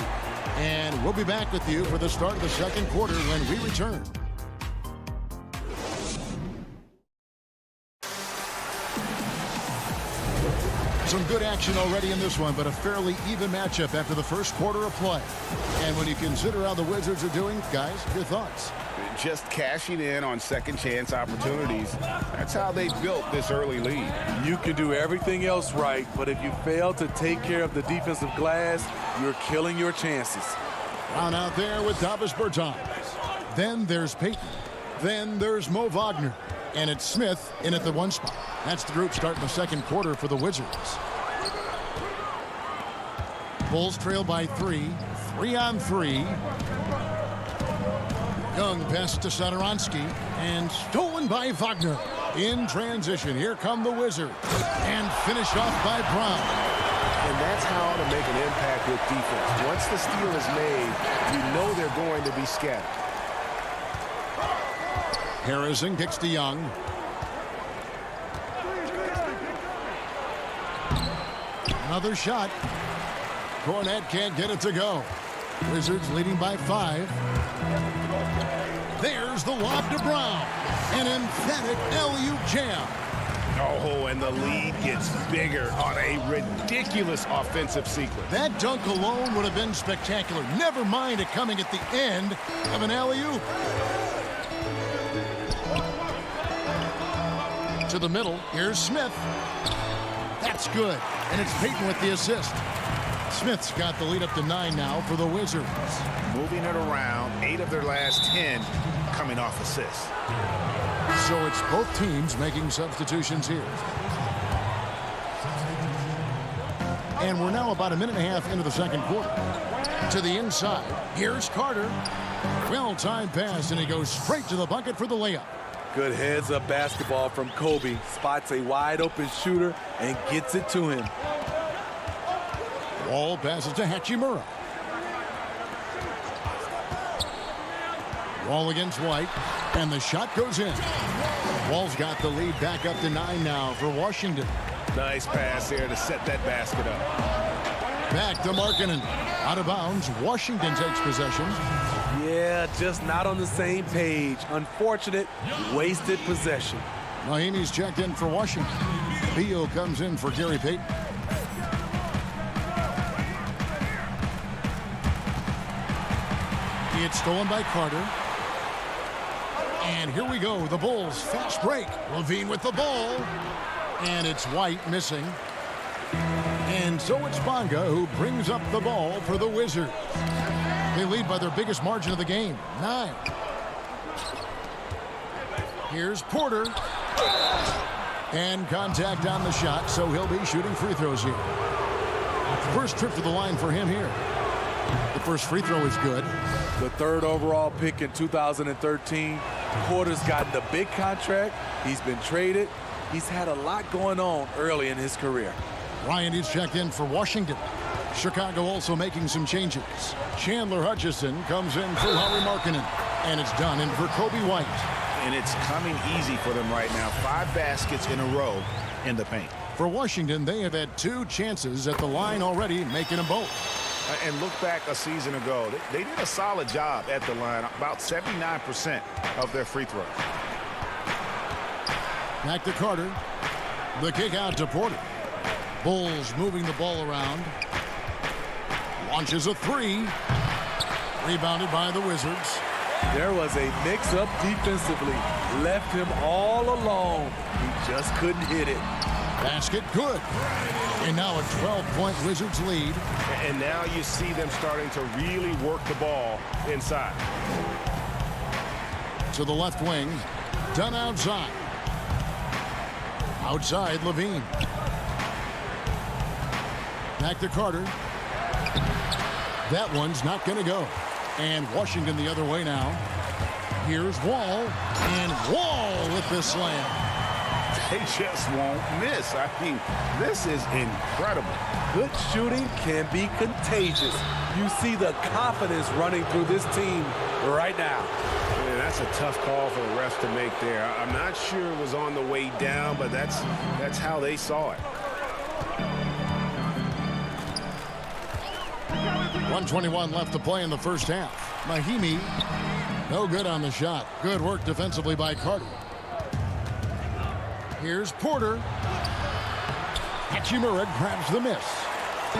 And we'll be back with you for the start of the second quarter when we return. Some good action already in this one, but a fairly even matchup after the first quarter of play. And when you consider how the Wizards are doing, guys, your thoughts? Just cashing in on second chance opportunities. That's how they built this early lead. You can do everything else right, but if you fail to take care of the defensive glass, you're killing your chances. Down out there with Davis Bertans. Then there's Payton. Then there's Mo Wagner. And it's Smith in at the 1 spot. That's the group starting the second quarter for the Wizards. Bulls trail by 3. 3-on-3. Young pass to Satoransky. And stolen by Wagner. In transition, here come the Wizards. And finished off by Brown. And that's how to make an impact with defense. Once the steal is made, you know they're going to be scattered. Harrison kicks to Young. Another shot. Cornette can't get it to go. Wizards leading by 5. There's the lob to Brown. An emphatic alley-oop jam. Oh, and the lead gets bigger on a ridiculous offensive sequence. That dunk alone would have been spectacular. Never mind it coming at the end of an alley-oop. To the middle, here's Smith. That's good, and it's Payton with the assist. Smith's got the lead up to 9 now for the Wizards. Moving it around, 8 of their last 10 coming off assists. So it's both teams making substitutions here. And we're now about a minute and a half into the second quarter. To the inside, here's Carter. Well-timed pass, and he goes straight to the bucket for the layup. Good heads-up basketball from Kobe. Spots a wide-open shooter and gets it to him. Wall passes to Hachimura. Wall against White, and the shot goes in. Wall's got the lead back up to 9 now for Washington. Nice pass there to set that basket up. Back to Markkanen. Out of bounds, Washington takes possession. Yeah, just not on the same page. Unfortunate, wasted possession. Mahimi's checked in for Washington. Beal comes in for Gary Payton. It's stolen by Carter. And here we go. The Bulls fast break. Levine with the ball. And it's White missing. And so it's Bonga who brings up the ball for the Wizards. They lead by their biggest margin of the game, 9. Here's Porter. And contact on the shot, so he'll be shooting free throws here. First trip to the line for him here. The first free throw is good. The 3rd overall pick in 2013. Porter's gotten a big contract. He's been traded. He's had a lot going on early in his career. Ryan is checked in for Washington. Chicago also making some changes. Chandler Hutchison comes in for Lauri Markkanen. And it's done in for Kobe White. And it's coming easy for them right now. 5 baskets in a row in the paint. For Washington, they have had 2 chances at the line already, making them both. And look back a season ago. They did a solid job at the line. About 79% of their free throws. Back to Carter. The kick out to Porter. Bulls moving the ball around. Launches a 3. Rebounded by the Wizards. There was a mix-up defensively. Left him all alone. He just couldn't hit it. Basket good. And now a 12-point Wizards lead. And now you see them starting to really work the ball inside. To the left wing. Done outside. Outside, Levine. Back to Carter. That one's not going to go. And Washington the other way now. Here's Wall. And Wall with the slam. They just won't miss. I mean, this is incredible. Good shooting can be contagious. You see the confidence running through this team right now. Man, that's a tough call for the refs to make there. I'm not sure it was on the way down, but that's how they saw it. 1:21 left to play in the first half. Mahimi, no good on the shot. Good work defensively by Carter. Here's Porter. Hachimura grabs the miss.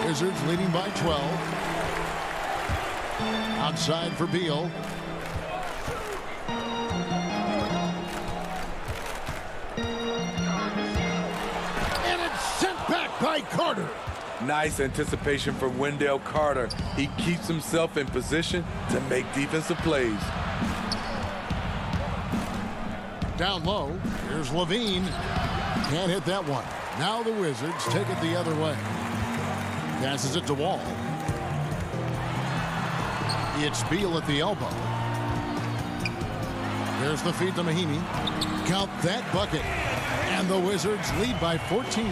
Wizards leading by 12. Outside for Beal. And it's sent back by Carter. Nice anticipation from Wendell Carter. He keeps himself in position to make defensive plays. Down low, here's Levine. Can't hit that one. Now the Wizards take it the other way. Passes it to Wall. It's Beal at the elbow. There's the feed to Mahimi. Count that bucket. And the Wizards lead by 14.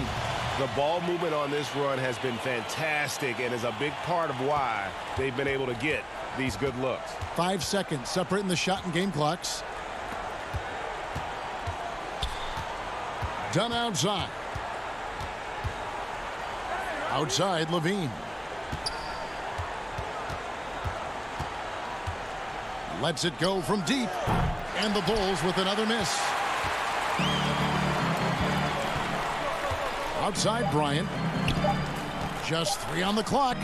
The ball movement on this run has been fantastic and is a big part of why they've been able to get these good looks. 5 seconds separating the shot and game clocks. Done outside. Outside, Levine. Lets it go from deep. And the Bulls with another miss. Outside, Bryant. Just 3 on the clock.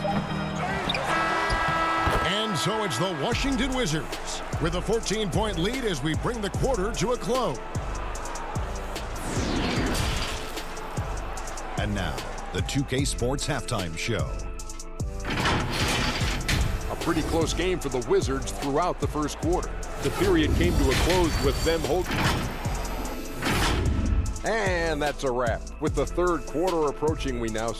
And so it's the Washington Wizards with a 14-point lead as we bring the quarter to a close. And now, the 2K Sports Halftime Show. A pretty close game for the Wizards throughout the first quarter. The period came to a close with them holding. And that's a wrap. With the third quarter approaching, we now...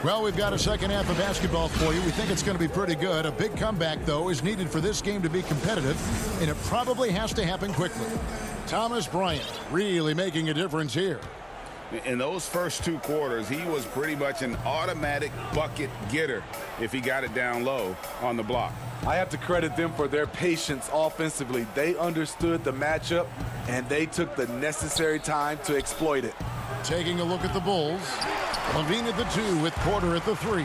Well, we've got a second half of basketball for you. We think it's going to be pretty good. A big comeback, though, is needed for this game to be competitive, and it probably has to happen quickly. Thomas Bryant really making a difference here. In those first 2 quarters, he was pretty much an automatic bucket getter if he got it down low on the block. I have to credit them for their patience offensively. They understood the matchup, and they took the necessary time to exploit it. Taking a look at the Bulls. Levine at the 2 with Porter at the 3.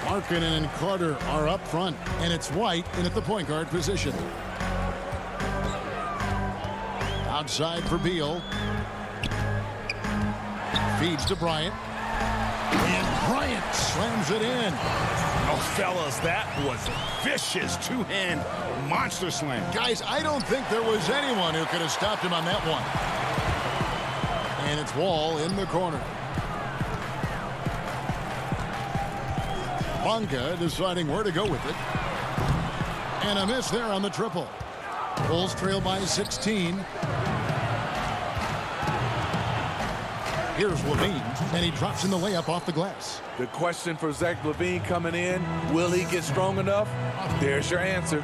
Markkanen and Carter are up front, and it's White in at the point guard position. Outside for Beal. Feeds to Bryant. And Bryant slams it in. Oh, fellas, that was vicious. Two-hand monster slam. Guys, I don't think there was anyone who could have stopped him on that one. And it's Wall in the corner. Bonka deciding where to go with it. And a miss there on the triple. Bulls trail by 16. Here's Levine, and he drops in the layup off the glass. The question for Zach LaVine coming in, will he get strong enough? There's your answer.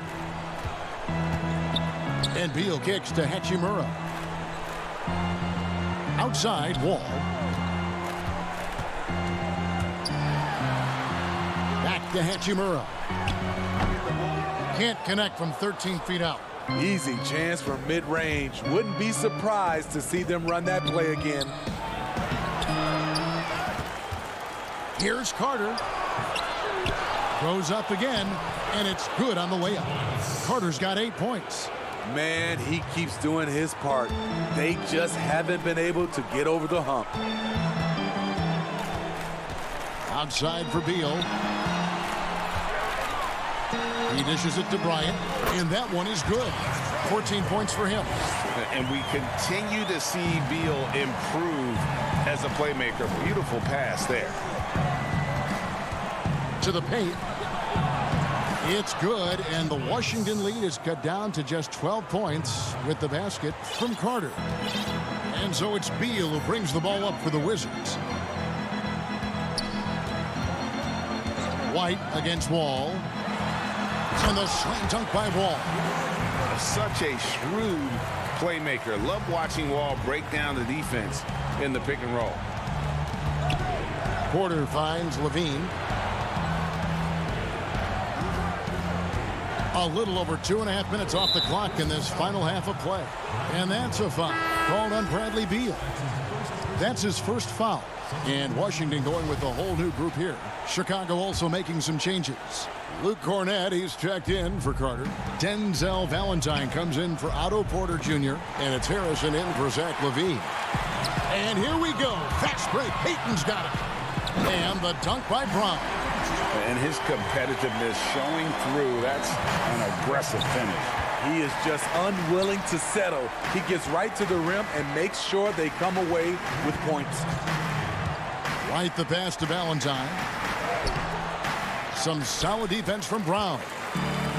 And Beal kicks to Hachimura. Outside, Wall. Back to Hachimura. Can't connect from 13 feet out. Easy chance from mid-range. Wouldn't be surprised to see them run that play again. Here's Carter. Goes up again, and it's good on the layup. Carter's got 8 points. Man, he keeps doing his part. They just haven't been able to get over the hump. Outside for Beal. He dishes it to Bryant, and that one is good. 14 points for him. And we continue to see Beal improve as a playmaker. Beautiful pass there. To the paint. It's good, and the Washington lead is cut down to just 12 points with the basket from Carter. And so it's Beal who brings the ball up for the Wizards. White against Wall. And the slam dunk by Wall. Such a shrewd playmaker. Love watching Wall break down the defense in the pick and roll. Porter finds Levine. A little over 2.5 minutes off the clock in this final half of play. And that's a foul called on Bradley Beal. That's his first foul. And Washington going with a whole new group here. Chicago also making some changes. Luke Cornett, he's checked in for Carter. Denzel Valentine comes in for Otto Porter Jr. And it's Harrison in for Zach LaVine. And here we go. Fast break. Payton's got it. And the dunk by Brown. And his competitiveness showing through. That's an aggressive finish. He is just unwilling to settle. He gets right to the rim and makes sure they come away with points. Right the pass to Valentine. Some solid defense from Brown.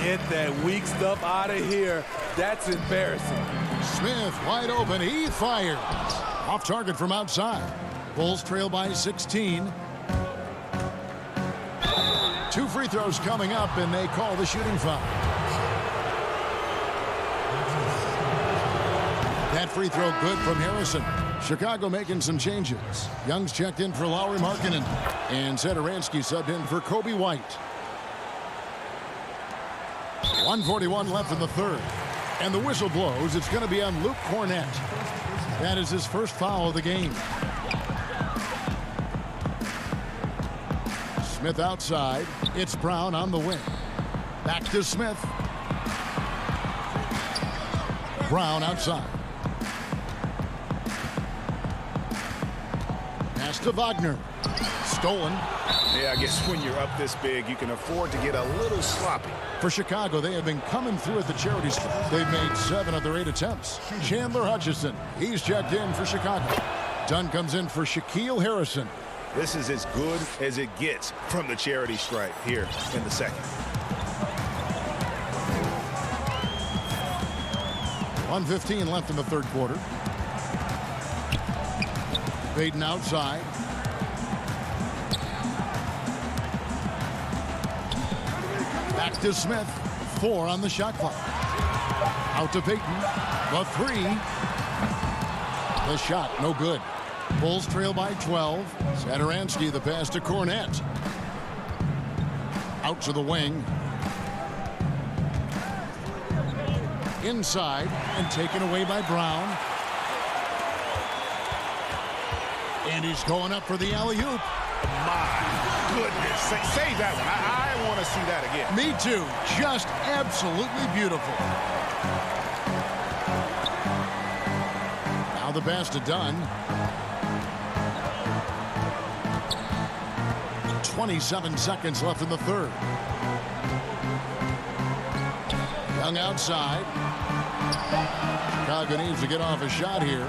Get that weak stuff out of here. That's embarrassing. Smith wide open. He fires. Off target from outside. Bulls trail by 16. 2 free throws coming up, and they call the shooting foul. That free throw good from Harrison. Chicago making some changes. Young's checked in for Lauri Markkanen. And Satoransky subbed in for Kobe White. 1:41 left in the third. And the whistle blows. It's going to be on Luke Cornett. That is his first foul of the game. Smith outside. It's Brown on the wing. Back to Smith. Brown outside. Pass to Wagner. Stolen. Yeah, I guess when you're up this big, you can afford to get a little sloppy. For Chicago, they have been coming through at the charity stripe. They've made 7 of their 8 attempts. Chandler Hutchison, he's checked in for Chicago. Dunn comes in for Shaquille Harrison. This is as good as it gets from the charity stripe here in the second. 1:15 left in the third quarter. Payton outside. Back to Smith. 4 on the shot clock. Out to Payton. The 3. The shot, no good. Bulls trail by 12. Satoransky the pass to Cornett. Out to the wing. Inside and taken away by Brown. And he's going up for the alley-oop. My goodness. Save that one. I want to see that again. Me too. Just absolutely beautiful. Now the pass to Dunn. 27 seconds left in the third. Young outside. Chicago needs to get off a shot here.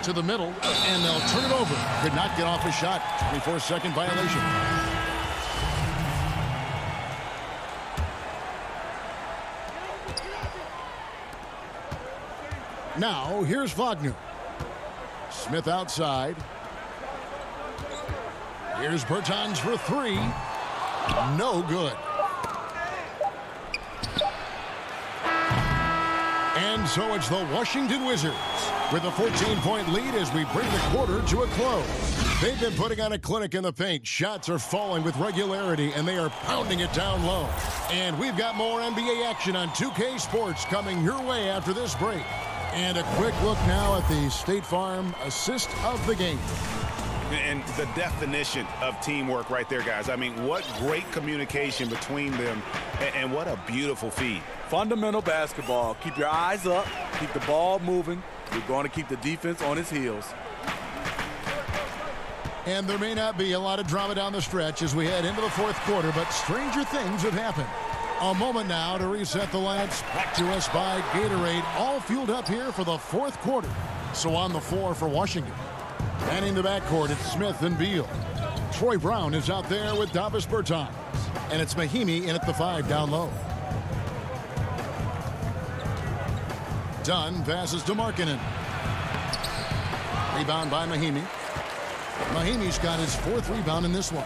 To the middle, and they'll turn it over. Could not get off a shot. 24-second violation. Now, here's Wagner. Smith outside. Here's Bertans for three. No good. And so it's the Washington Wizards with a 14-point lead as we bring the quarter to a close. They've been putting on a clinic in the paint. Shots are falling with regularity, and they are pounding it down low. And we've got more NBA action on 2K Sports coming your way after this break. And a quick look now at the State Farm assist of the game. And the definition of teamwork right there, guys. I mean, what great communication between them, and what a beautiful feed. Fundamental basketball. Keep your eyes up. Keep the ball moving. You're going to keep the defense on its heels. And there may not be a lot of drama down the stretch as we head into the fourth quarter, but stranger things have happened. A moment now to reset the lights. Back to us by Gatorade. All fueled up here for the fourth quarter. So on the floor for Washington. Manning the backcourt, it's Smith and Beal. Troy Brown is out there with Davis Bertans. And it's Mahimi in at the 5 down low. Dunn passes to Markkanen. Rebound by Mahimi. Mahimi's got his 4th rebound in this one.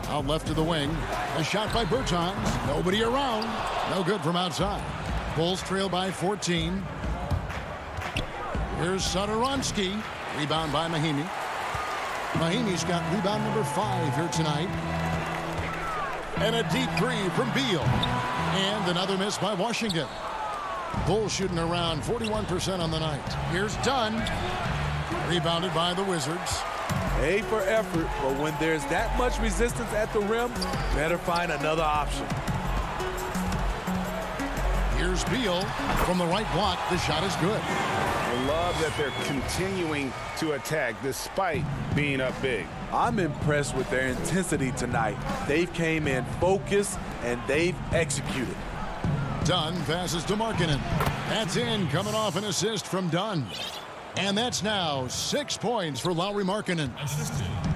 Out left to the wing. A shot by Bertans. Nobody around. No good from outside. Bulls trail by 14. Here's Satoransky. Rebound by Mahimi. Mahimi's got rebound number 5 here tonight. And a deep three from Beal. And another miss by Washington. Bulls shooting around 41% on the night. Here's Dunn. Rebounded by the Wizards. A for effort, but when there's that much resistance at the rim, better find another option. Here's Beal from the right block. The shot is good. I love that they're continuing to attack despite being up big. I'm impressed with their intensity tonight. They've came in focused and they've executed. Dunn passes to Markkanen. That's in, coming off an assist from Dunn. And that's now 6 points for Lauri Markkanen.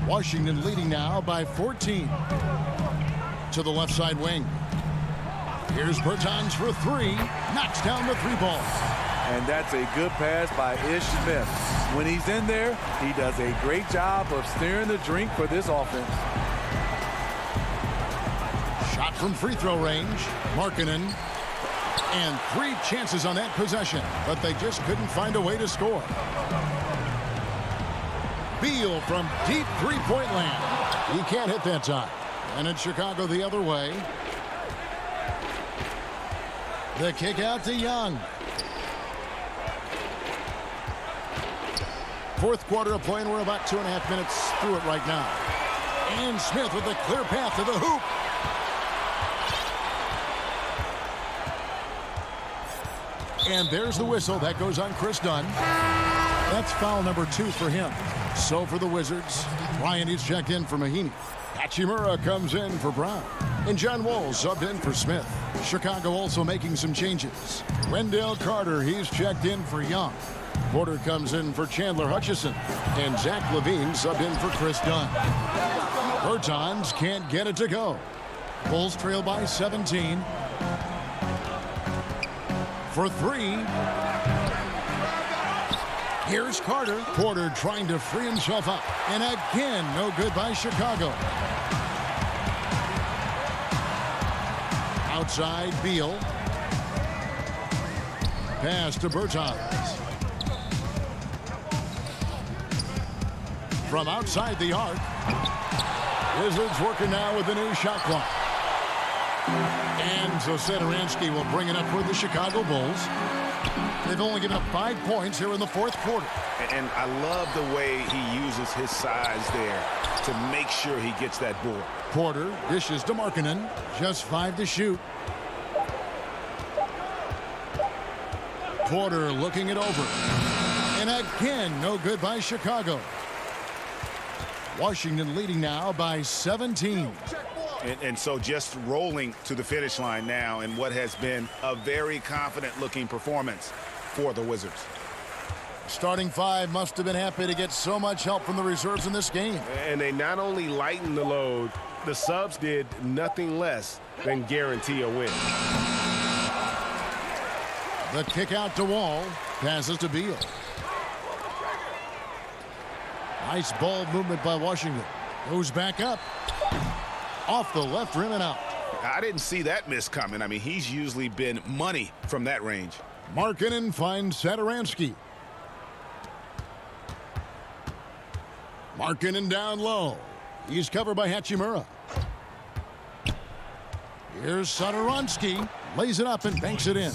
Washington leading now by 14. To the left side wing. Here's Bertans for 3. Knocks down the 3 ball. And that's a good pass by Ish Smith. When he's in there, he does a great job of steering the drink for this offense. Shot from free throw range. Markkanen. And 3 chances on that possession, but they just couldn't find a way to score. Beal from deep three-point land. He can't hit that time. And it's Chicago the other way. The kick out to Young. Fourth quarter of play, and we're about 2.5 minutes through it right now. And Smith with a clear path to the hoop. And there's the whistle. That goes on Chris Dunn. That's foul number 2 for him. So for the Wizards, Bryant is checked in for Mahimi. Hachimura comes in for Brown. And John Wall subbed in for Smith. Chicago also making some changes. Wendell Carter, he's checked in for Young. Porter comes in for Chandler Hutchison. And Zach LaVine subbed in for Chris Dunn. Bertans can't get it to go. Bulls trail by 17. For 3. Here's Carter. Porter trying to free himself up. And again, no good by Chicago. Outside, Beal. Pass to Bertans. From outside the arc. Wizards working now with a new shot clock. And so Satoransky will bring it up for the Chicago Bulls. They've only given up 5 points here in the fourth quarter. And I love the way he uses his size there to make sure he gets that board. Porter dishes to Markkanen. Just 5 to shoot. Porter looking it over. And again, no good by Chicago. Washington leading now by 17. And so just rolling to the finish line now in what has been a very confident-looking performance for the Wizards. Starting five must have been happy to get so much help from the reserves in this game. And they not only lightened the load, the subs did nothing less than guarantee a win. The kick out to Wall. Passes to Beal. Nice ball movement by Washington. Goes back up. Off the left rim and out. I didn't see that miss coming. I mean, he's usually been money from that range. Markkanen finds Satoransky. Markkanen down low. He's covered by Hachimura. Here's Satoransky. Lays it up and banks it in.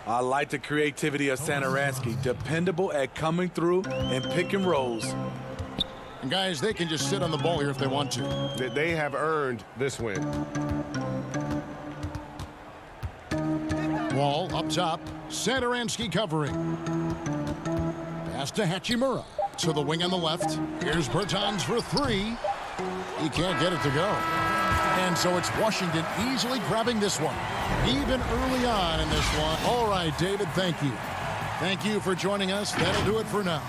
I like the creativity of Satoransky. Dependable at coming through and picking rolls. And guys, they can just sit on the ball here if they want to. They have earned this win. Wall up top. Satoransky covering. Pass to Hachimura. To the wing on the left. Here's Bertans for three. He can't get it to go. And so it's Washington easily grabbing this one. Even early on in this one. All right, David, thank you. Thank you for joining us. That'll do it for now.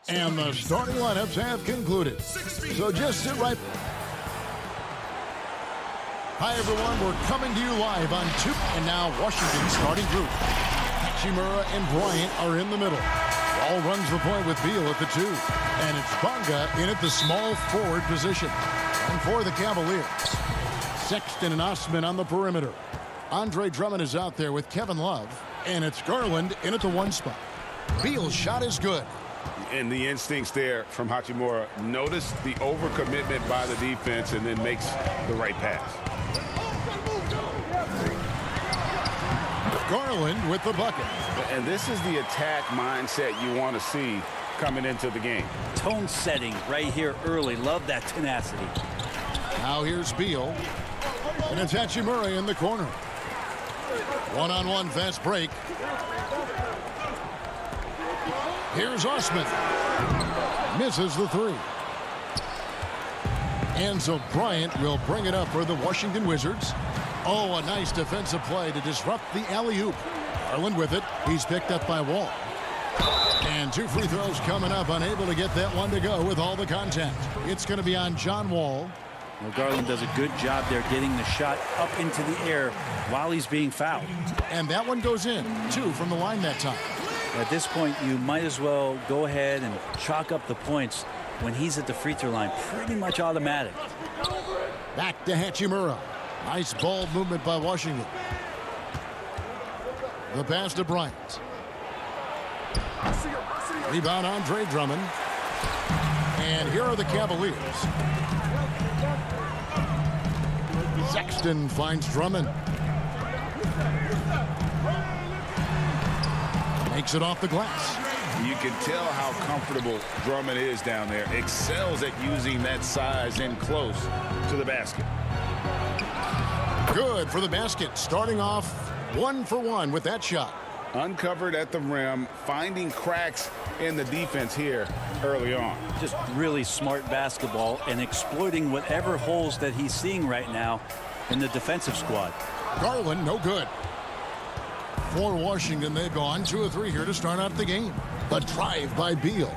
And the starting lineups have concluded. So just sit right. Hi, everyone. We're coming to you live on 2. And now Washington's starting group. Hachimura and Bryant are in the middle. Ball runs the point with Beal at the 2. And it's Bonga in at the small forward position. And for the Cavaliers, Sexton and Osman on the perimeter. Andre Drummond is out there with Kevin Love. And it's Garland in at the 1 spot. Beal's shot is good. And the instincts there from Hachimura. Notice the overcommitment by the defense and then makes the right pass. Garland with the bucket. And this is the attack mindset you want to see coming into the game. Tone setting right here early. Love that tenacity. Now here's Beal. And it's Hachimura in the corner. One-on-one fast break. Here's Osman. Misses the 3. And so Bryant will bring it up for the Washington Wizards. Oh, a nice defensive play to disrupt the alley-oop. Garland with it. He's picked up by Wall. And 2 free throws coming up. Unable to get that one to go with all the contact. It's going to be on John Wall. Well, Garland does a good job there getting the shot up into the air while he's being fouled. And that one goes in. 2 from the line that time. At this point, you might as well go ahead and chalk up the points when he's at the free throw line. Pretty much automatic. Back to Hachimura. Nice ball movement by Washington. The pass to Bryant. Rebound Andre Drummond. And here are the Cavaliers. Sexton finds Drummond. Makes it off the glass. You can tell how comfortable Drummond is down there. Excels at using that size in close to the basket. Good for the basket. Starting off 1 for 1 with that shot. Uncovered at the rim, finding cracks in the defense here early on. Just really smart basketball and exploiting whatever holes that he's seeing right now in the defensive squad. Garland, no good. For Washington, they've gone 2 of 3 here to start out the game. The drive by Beal.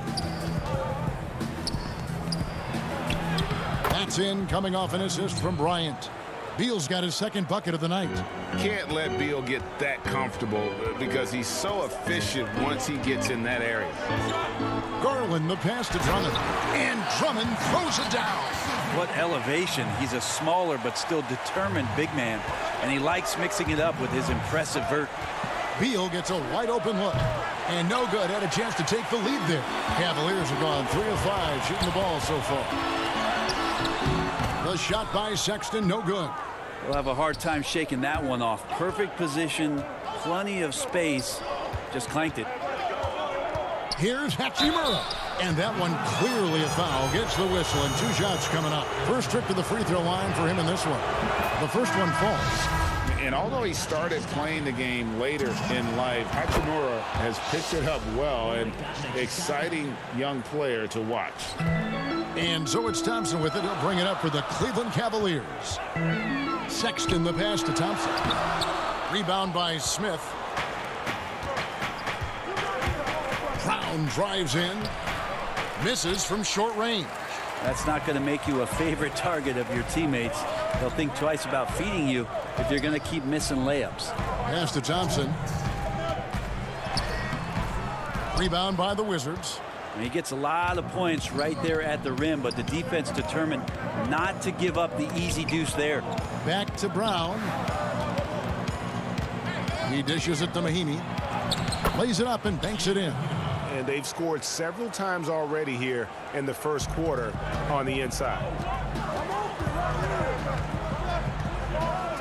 That's in, coming off an assist from Bryant. Beal's got his 2nd bucket of the night. Can't let Beal get that comfortable because he's so efficient once he gets in that area. Garland, the pass to Drummond. And Drummond throws it down. What elevation. He's a smaller but still determined big man. And he likes mixing it up with his impressive vert. Beal gets a wide open look. And no good. Had a chance to take the lead there. Cavaliers have gone 3 of 5 shooting the ball so far. The shot by Sexton, no good. We'll have a hard time shaking that one off. Perfect position, plenty of space. Just clanked it. Here's Hachimura. And that one clearly a foul. Gets the whistle and 2 shots coming up. First trip to the free throw line for him in this one. The first one falls. And although he started playing the game later in life, Hachimura has picked it up well, and exciting young player to watch. And so it's Thompson with it. He'll bring it up for the Cleveland Cavaliers. Sexton the pass to Thompson. Rebound by Smith. Brown drives in. Misses from short range. That's not going to make you a favorite target of your teammates. They'll think twice about feeding you if you're going to keep missing layups. Pass to Thompson. Rebound by the Wizards. And he gets a lot of points right there at the rim, but the defense determined not to give up the easy deuce there. Back to Brown. He dishes it to Mahinmi. Lays it up and banks it in. And they've scored several times already here in the first quarter on the inside.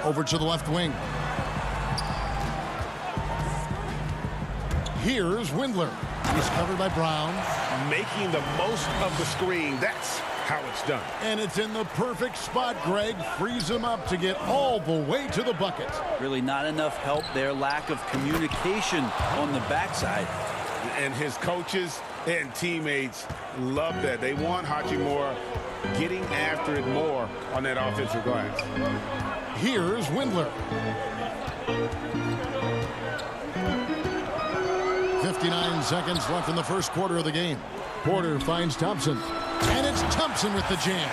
Over to the left wing. Here's Windler. He's covered by Brown. Making the most of the screen. That's how it's done. And it's in the perfect spot. Greg frees him up to get all the way to the bucket. Really not enough help there. Lack of communication on the backside. And his coaches and teammates love that. They want Hachimura getting after it more on that offensive glass. Here's Windler. 59 seconds left in the first quarter of the game. Porter finds Thompson. And it's Thompson with the jam.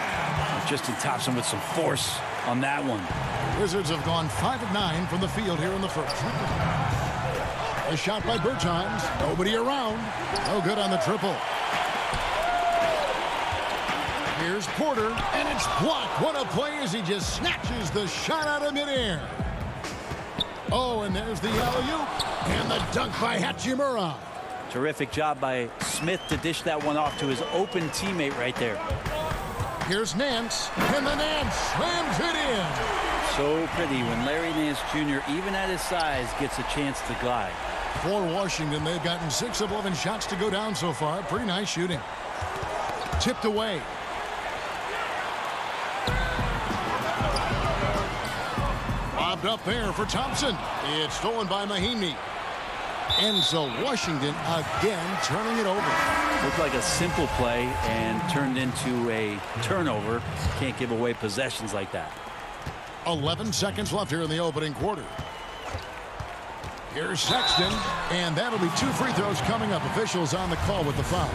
Tristan Thompson with some force on that one. Wizards have gone 5 of 9 from the field here in the first. A shot by Bertans. Nobody around. No good on the triple. Here's Porter, and it's blocked. What a play as he just snatches the shot out of midair. Oh, and there's the alley-oop. And the dunk by Hachimura. Terrific job by Smith to dish that one off to his open teammate right there. Here's Nance, and the Nance slams it in. So pretty when Larry Nance Jr., even at his size, gets a chance to glide. For Washington, they've gotten 6 of 11 shots to go down so far. Pretty nice shooting. Tipped away. Bobbed up there for Thompson. It's stolen by Mahinmi. And so Washington again turning it over. Looked like a simple play and turned into a turnover. Can't give away possessions like that. 11 seconds left here in the opening quarter. Here's Sexton, and that'll be 2 free throws coming up. Officials on the call with the foul.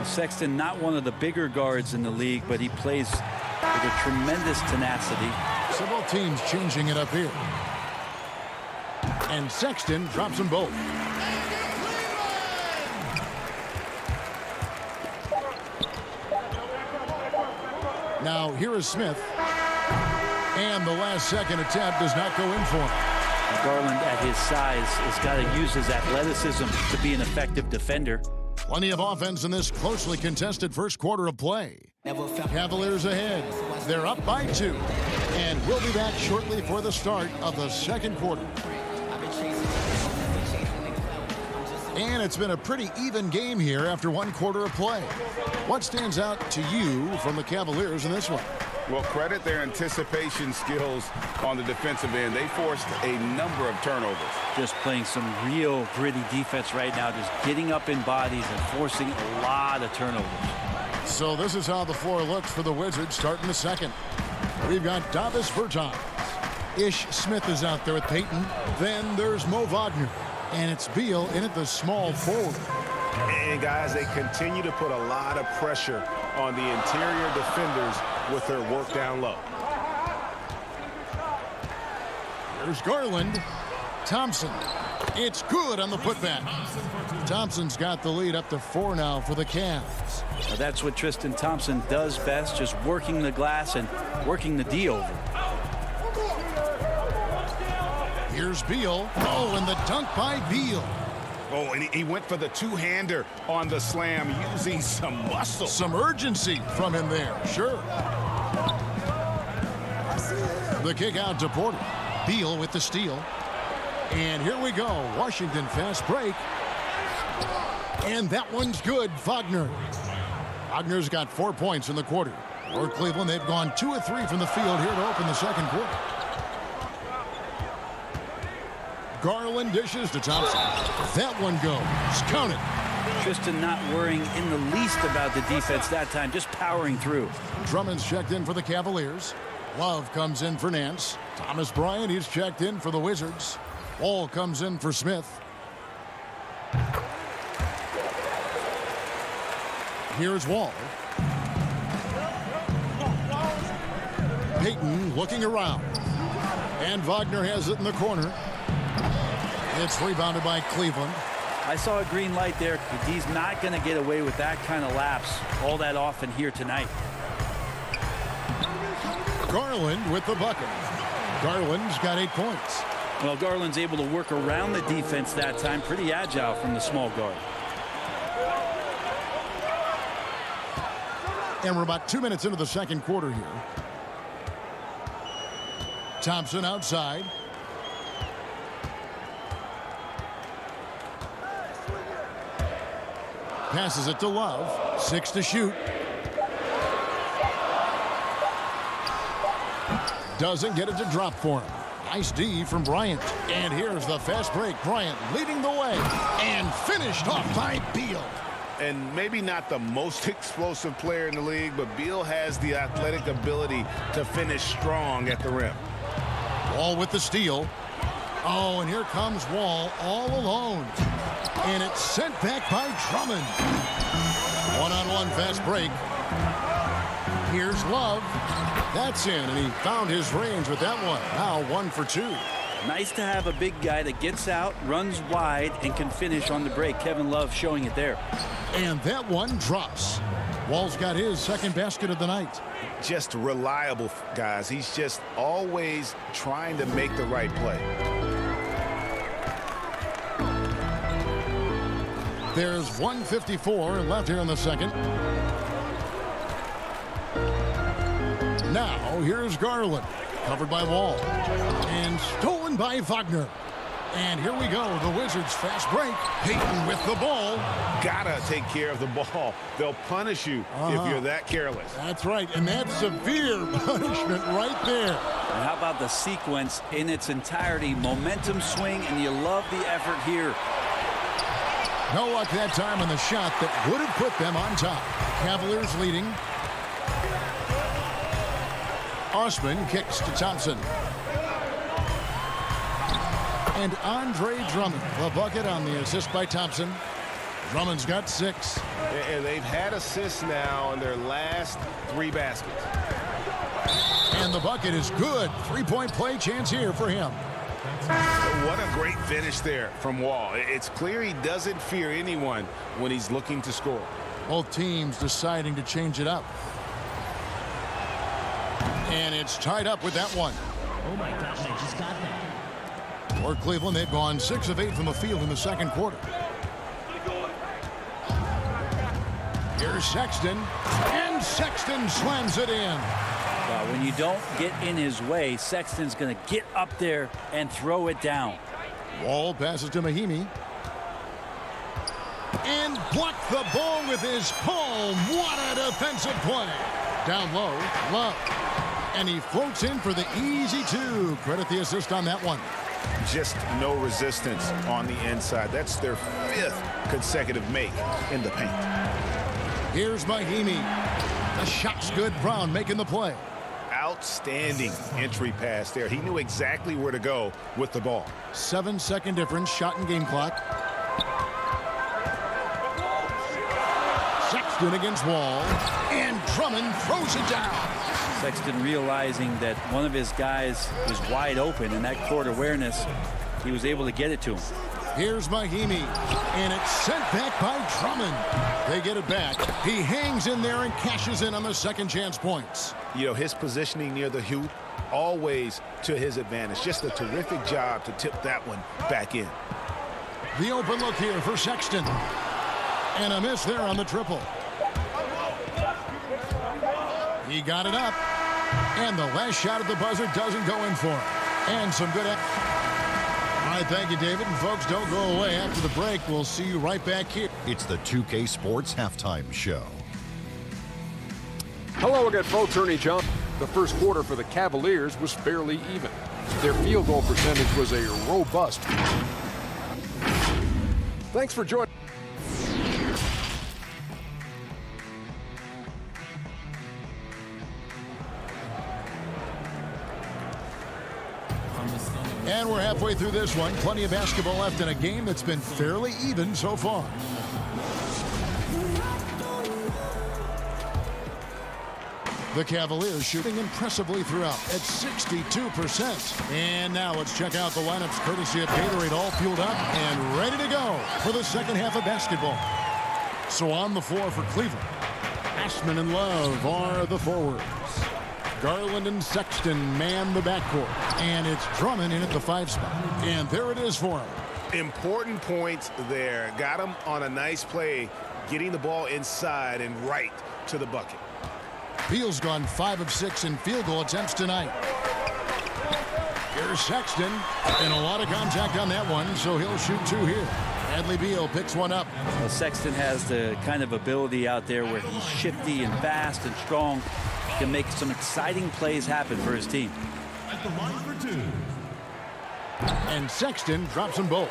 Sexton, not one of the bigger guards in the league, but he plays with a tremendous tenacity. So both teams changing it up here. And Sexton drops them both. Now here is Smith. And the last second attempt does not go in for him. Garland at his size has got to use his athleticism to be an effective defender. Plenty of offense in this closely contested first quarter of play. Cavaliers ahead. They're up by 2. And we'll be back shortly for the start of the second quarter. And it's been a pretty even game here after 1 quarter of play. What stands out to you from the Cavaliers in this one? Well, credit their anticipation skills on the defensive end. They forced a number of turnovers. Just playing some real gritty defense right now, just getting up in bodies and forcing a lot of turnovers. So this is how the floor looks for the Wizards starting the second. We've got Davis Bertans. Ish Smith is out there with Payton. Then there's Mo Wagner. And it's Beal in at the small forward. And guys, they continue to put a lot of pressure on the interior defenders with their work down low. There's Garland. Thompson. It's good on the putback. Thompson's got the lead up to 4 now for the Cavs. Well, that's what Tristan Thompson does best, just working the glass and working the D over. Here's Beal. Oh, and the dunk by Beal. Oh, and he went for the two-hander on the slam using some muscle. Some urgency from him there, sure. The kick out to Porter. Beal with the steal. And here we go. Washington fast break. And that one's good. Wagner. Wagner's got 4 points in the quarter. For Cleveland, they've gone 2 of 3 from the field here to open the second quarter. Garland dishes to Thompson. That one goes. Count it. Tristan not worrying in the least about the defense that time, just powering through. Drummond's checked in for the Cavaliers. Love comes in for Nance. Thomas Bryant, he's checked in for the Wizards. Wall comes in for Smith. Here's Wall. Payton looking around. And Wagner has it in the corner. It's rebounded by Cleveland. I saw a green light there. He's not going to get away with that kind of lapse all that often here tonight. Garland with the bucket. Garland's got 8 points. Well, Garland's able to work around the defense that time. Pretty agile from the small guard. And we're about 2 minutes into the second quarter here. Thompson outside. Passes it to Love. 6 to shoot. Doesn't get it to drop for him. Nice D from Bryant. And here's the fast break. Bryant leading the way. And finished off by Beal. And maybe not the most explosive player in the league, but Beal has the athletic ability to finish strong at the rim. Wall with the steal. Oh, and here comes Wall all alone. And it's sent back by Drummond. One-on-one fast break. Here's Love. That's in, and he found his range with that one. Now 1 for 2. Nice to have a big guy that gets out, runs wide, and can finish on the break. Kevin Love showing it there. And that one drops. Wall's got his second basket of the night. Just reliable, guys. He's just always trying to make the right play. There's 1:54 left here in the second. Now, here's Garland. Covered by Wall. And stolen by Wagner. And here we go. The Wizards fast break. Payton with the ball. Gotta take care of the ball. They'll punish you if you're that careless. That's right. And that's severe punishment right there. And how about the sequence in its entirety? Momentum swing, and you love the effort here. No luck that time on the shot that would have put them on top. Cavaliers leading. Osman kicks to Thompson. And Andre Drummond, the bucket on the assist by Thompson. Drummond's got 6. And they've had assists now in their last 3 baskets. And the bucket is good. 3-point play chance here for him. What a great finish there from Wall. It's clear he doesn't fear anyone when he's looking to score. Both teams deciding to change it up. And it's tied up with that one. Oh my gosh, I just got that. For Cleveland, they've gone 6 of 8 from the field in the second quarter. Here's Sexton. And Sexton slams it in. Well, when you don't get in his way, Sexton's going to get up there and throw it down. Wall passes to Mahimi. And block the ball with his palm. What a defensive play. Down low, Love. And he floats in for the easy 2. Credit the assist on that one. Just no resistance on the inside. That's their 5th consecutive make in the paint. Here's Mahimi. The shot's good. Brown making the play. Outstanding entry pass there. He knew exactly where to go with the ball. 7-second difference. Shot and game clock. Sexton against Wall. And Drummond throws it down. Sexton realizing that one of his guys was wide open, and that court awareness, he was able to get it to him. Here's Mahimi, and it's sent back by Drummond. They get it back. He hangs in there and cashes in on the second chance points. You know, his positioning near the hoop, always to his advantage. Just a terrific job to tip that one back in. The open look here for Sexton. And a miss there on the triple. He got it up. And the last shot at the buzzer doesn't go in for him. And some good... All right, thank you, David. And folks, don't go away. After the break, we'll see you right back here. It's the 2K Sports Halftime Show. Hello again, folks. Ernie John. The first quarter for the Cavaliers was fairly even. Their field goal percentage was a robust. Thanks for joining. And we're halfway through this one. Plenty of basketball left in a game that's been fairly even so far. The Cavaliers shooting impressively throughout at 62%. And now let's check out the lineups courtesy of Gatorade, all fueled up and ready to go for the second half of basketball. So on the floor for Cleveland, Ashman and Love are the forwards. Garland and Sexton man the backcourt. And it's Drummond in at the 5 spot. And there it is for him. Important points there. Got him on a nice play, getting the ball inside and right to the bucket. Beal's gone 5 of 6 in field goal attempts tonight. Here's Sexton. And a lot of contact on that one, so he'll shoot 2 here. Bradley Beal picks one up. Well, Sexton has the kind of ability out there where he's shifty and fast and strong. Can make some exciting plays happen for his team. At the line for 2. And Sexton drops them both.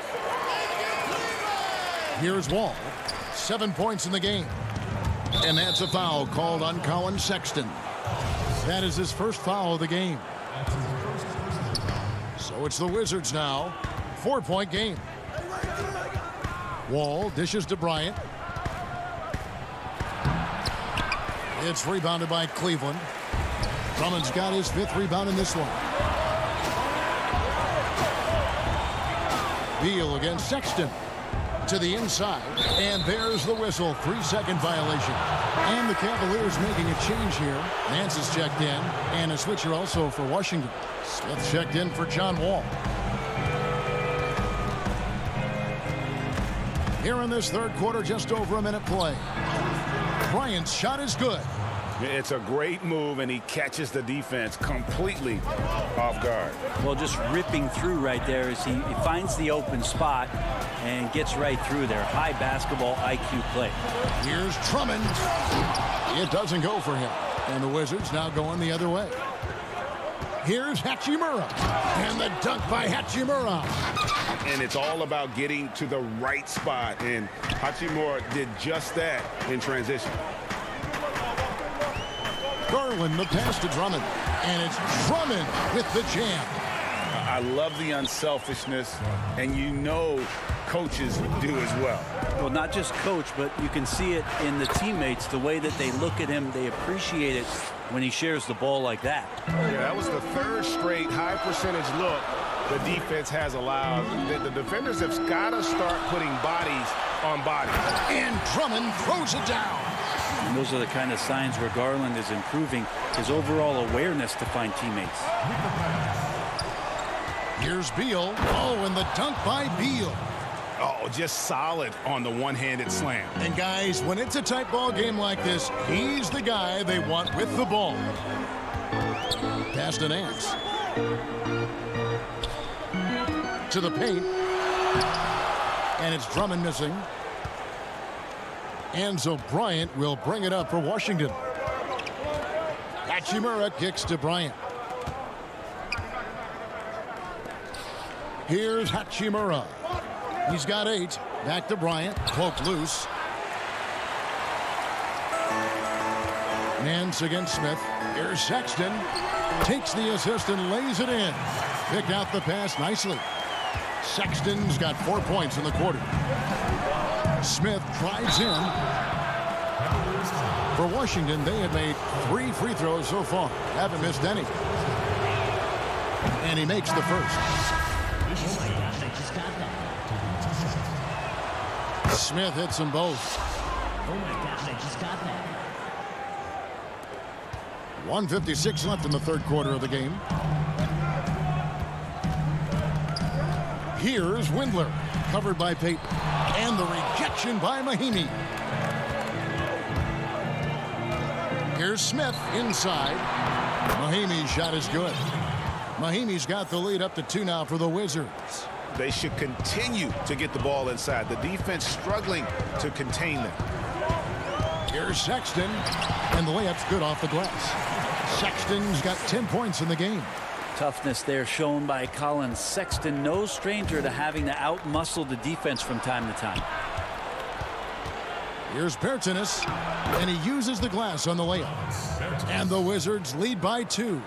Here's Wall. 7 points in the game. And that's a foul called on Colin Sexton. That is his first foul of the game. So it's the Wizards now. 4-point game. Wall dishes to Bryant. It's rebounded by Cleveland. Drummond's got his 5th rebound in this one. Beal against Sexton. To the inside. And there's the whistle. 3-second violation. And the Cavaliers making a change here. Nance is checked in. And a switcher also for Washington. Smith checked in for John Wall. Here in this third quarter, just over a minute play. Bryant's shot is good. It's a great move, and he catches the defense completely off guard. Well, just ripping through right there as he finds the open spot and gets right through there. High basketball IQ play. Here's Drummond. It doesn't go for him. And the Wizards now going the other way. Here's Hachimura. And the dunk by Hachimura. And it's all about getting to the right spot. And Hachimura did just that in transition. Garland, the pass to Drummond. And it's Drummond with the jam. I love the unselfishness, and you know coaches do as well. Well, not just coach, but you can see it in the teammates, the way that they look at him. They appreciate it when he shares the ball like that. Yeah, that was the 3rd straight high percentage look the defense has allowed. The defenders have got to start putting bodies on bodies. And Drummond throws it down. And those are the kind of signs where Garland is improving his overall awareness to find teammates. Here's Beal. Oh, and the dunk by Beal. Oh, just solid on the one-handed slam. And guys, when it's a tight ball game like this, he's the guy they want with the ball. Pass to Nance. To the paint. And it's Drummond missing. And so Bryant will bring it up for Washington. Hachimura kicks to Bryant. Here's Hachimura. He's got 8. Back to Bryant. Poked loose. Nance against Smith. Here's Sexton. Takes the assist and lays it in. Picked out the pass nicely. Sexton's got 4 points in the quarter. Smith drives in. For Washington, they have made 3 free throws so far. Haven't missed any. And he makes the first. Oh my gosh, I just got that. Smith hits them both. Oh my gosh, I just got that. 1:56 left in the third quarter of the game. Here's Windler, covered by Payton. And the rejection by Mahimi. Here's Smith inside. Mahimi's shot is good. Mahimi's got the lead up to 2 now for the Wizards. They should continue to get the ball inside. The defense struggling to contain them. Here's Sexton. And the layup's good off the glass. Sexton's got 10 points in the game. Toughness there shown by Colin Sexton. No stranger to having to outmuscle the defense from time to time. Here's Bertanis, and he uses the glass on the layup. And the Wizards lead by 2.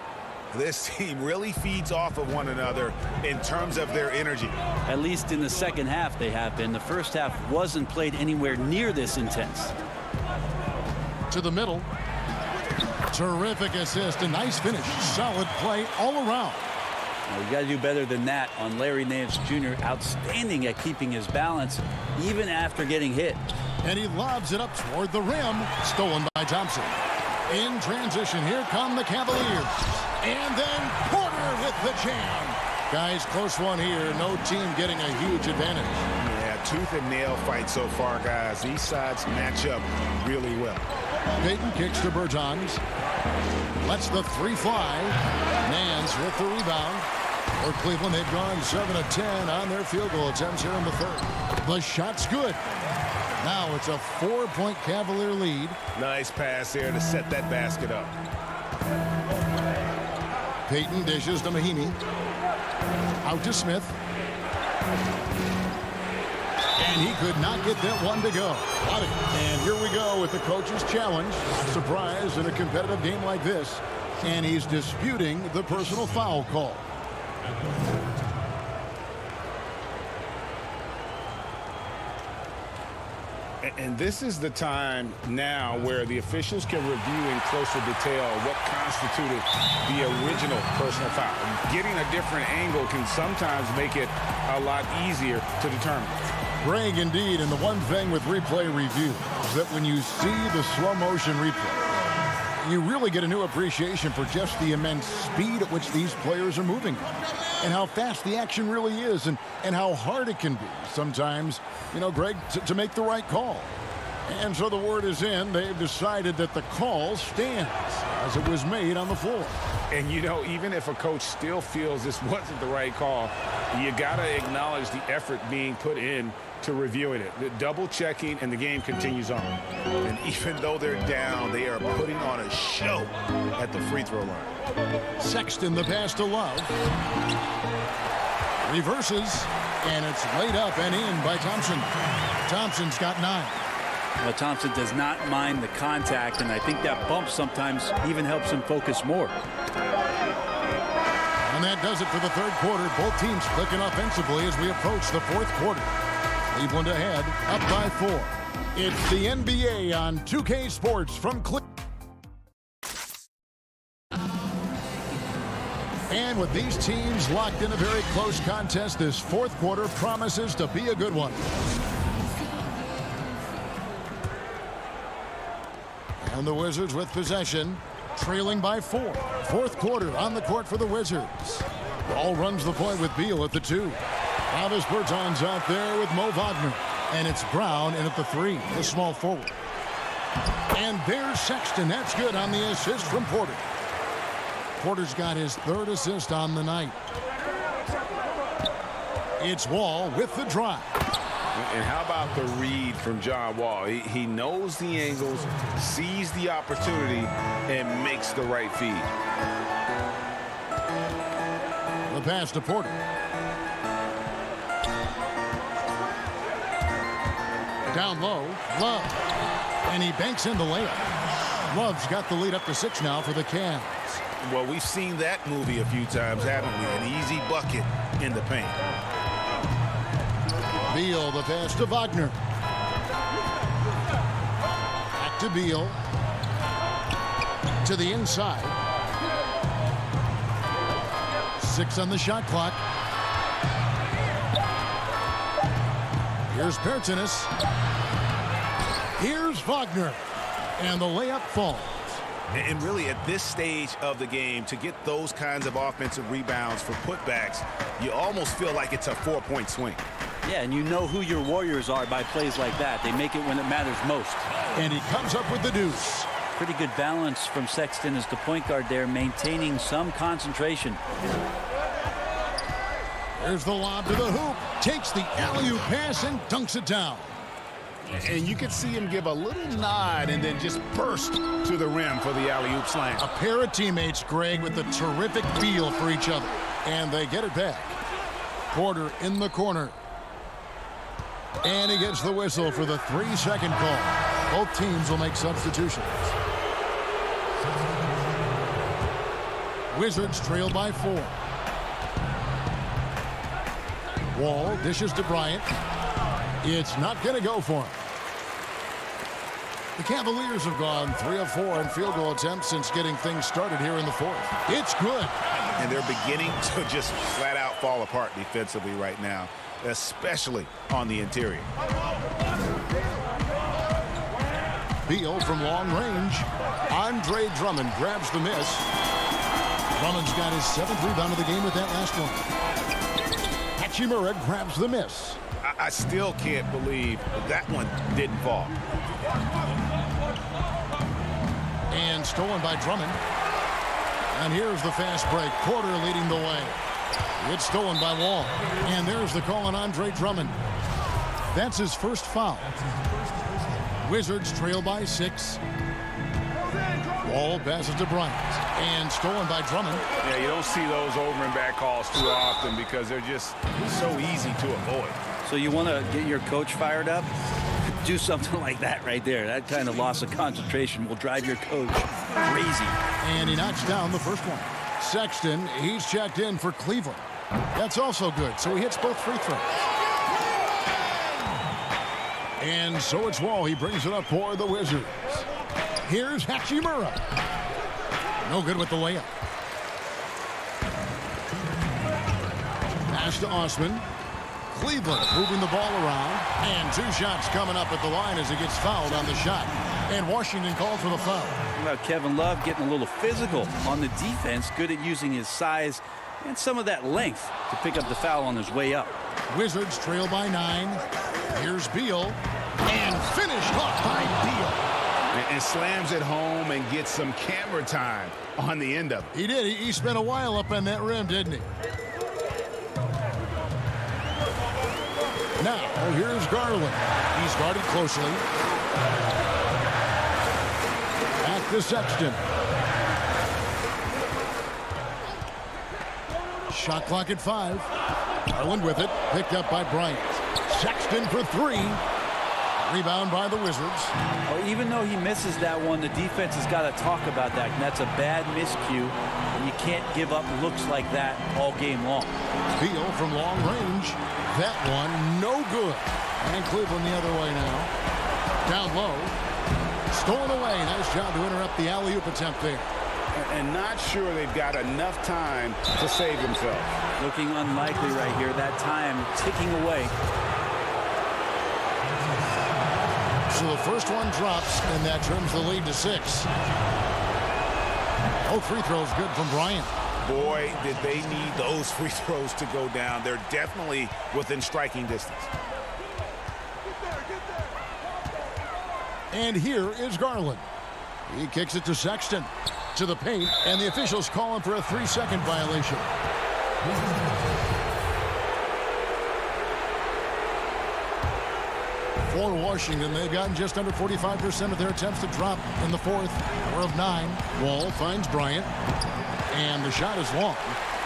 This team really feeds off of one another in terms of their energy. At least in the second half they have been. The first half wasn't played anywhere near this intense. To the middle. Terrific assist, a nice finish. Solid play all around. Now, you got to do better than that on Larry Nance Jr. Outstanding at keeping his balance even after getting hit. And he lobs it up toward the rim. Stolen by Thompson. In transition, here come the Cavaliers. And then Porter with the jam. Guys, close one here. No team getting a huge advantage. Yeah, tooth and nail fight so far, guys. These sides match up really well. Payton kicks to Bertans. Lets the 3 fly. Nance with the rebound. For Cleveland, they've gone 7 of 10 on their field goal attempts here in the third. The shot's good. Now it's a 4-point Cavalier lead. Nice pass there to set that basket up. Payton dishes to Mahimi. Out to Smith. And he could not get that one to go. Got it. And here we go with the coach's challenge. Surprise in a competitive game like this. And he's disputing the personal foul call. And this is the time now where the officials can review in closer detail what constituted the original personal foul. Getting a different angle can sometimes make it a lot easier to determine. Greg, indeed, and the one thing with replay review is that when you see the slow motion replay, you really get a new appreciation for just the immense speed at which these players are moving and how fast the action really is and how hard it can be sometimes, you know, Greg, to make the right call. And so the word is in. They've decided that the call stands as it was made on the floor. And, you know, even if a coach still feels this wasn't the right call, you got to acknowledge the effort being put in to reviewing it. The double checking, and the game continues on. And even though they're down, they are putting on a show at the free throw line. Sexton, the pass to Love. Reverses, and it's laid up and in by Thompson. Thompson's got 9. Well, Thompson does not mind the contact, and I think that bump sometimes even helps him focus more. And that does it for the third quarter. Both teams clicking offensively as we approach the fourth quarter. Cleveland ahead, up by 4. It's the NBA on 2K Sports from Cleveland. And with these teams locked in a very close contest, this fourth quarter promises to be a good one. And the Wizards with possession, trailing by 4. Fourth quarter on the court for the Wizards. Ball runs the point with Beal at the 2. Travis Bertans out there with Mo Wagner. And it's Brown in at the 3, the small forward. And there's Sexton. That's good on the assist from Porter. Porter's got his 3rd assist on the night. It's Wall with the drive. And how about the read from John Wall? He knows the angles, sees the opportunity, and makes the right feed. The pass to Porter. Down low, Love. And he banks in the layup. Love's got the lead up to 6 now for the Cavs. Well, we've seen that movie a few times, haven't we? An easy bucket in the paint. Beal, the pass to Wagner. Back to Beal. To the inside. 6 on the shot clock. Here's Bertans. Here's Wagner. And the layup falls. And really, at this stage of the game, to get those kinds of offensive rebounds for putbacks, you almost feel like it's a 4-point swing. Yeah, and you know who your Warriors are by plays like that. They make it when it matters most. And he comes up with the deuce. Pretty good balance from Sexton as the point guard there, maintaining some concentration. There's the lob to the hoop. Takes the alley-oop pass and dunks it down. And you could see him give a little nod and then just burst to the rim for the alley-oop slam. A pair of teammates, Greg, with a terrific feel for each other. And they get it back. Porter in the corner. And he gets the whistle for the 3-second call. Both teams will make substitutions. Wizards trail by 4. Wall dishes to Bryant. It's not going to go for him. The Cavaliers have gone 3 of 4 in field goal attempts since getting things started here in the fourth. It's good. And they're beginning to just flat out fall apart defensively right now, especially on the interior. Beal from long range. Andre Drummond grabs the miss. Drummond's got his 7th rebound of the game with that last one. Hachimura grabs the miss. I still can't believe that one didn't fall. And stolen by Drummond. And here's the fast break. Porter leading the way. It's stolen by Wall. And there's the call on Andre Drummond. That's his first foul. Wizards trail by 6. Wall passes to Bryant. And stolen by Drummond. Yeah, you don't see those over and back calls too often because they're just so easy to avoid. So you want to get your coach fired up? Do something like that right there. That kind of loss of concentration will drive your coach crazy. And he knocks down the first one. Sexton, he's checked in for Cleveland. That's also good, so he hits both free throws. And so it's Wall. He brings it up for the Wizards. Here's Hachimura. No good with the layup. Pass to Osman. Cleveland moving the ball around. And 2 shots coming up at the line as he gets fouled on the shot. And Washington called for the foul. Well, Kevin Love getting a little physical on the defense. Good at using his size and some of that length to pick up the foul on his way up. Wizards trail by 9. Here's Beal. And finished off by Beal. And slams it home and gets some camera time on the end of it. He did. He spent a while up on that rim, didn't he? Now, here's Garland. He's guarded closely. Back to Sexton. Shot clock at 5. Garland with it. Picked up by Bryant. Sexton for 3. Rebound by the Wizards. Well, even though he misses that one, the defense has got to talk about that. And that's a bad miscue. And you can't give up looks like that all game long. Beal from long range. That one, no good. And Cleveland the other way now. Down low. Stolen away. Nice job to interrupt the alley-oop attempt there. And not sure they've got enough time to save themselves. Looking unlikely right here. That time ticking away. So the first one drops, and that turns the lead to 6. Oh, free throws good from Bryant. Boy, did they need those free throws to go down. They're definitely within striking distance. And here is Garland. He kicks it to Sexton. To the paint, and the officials call him for a 3-second violation. For Washington, they've gotten just under 45% of their attempts to drop in the 4th. 4 of 9. Wall finds Bryant, and the shot is long.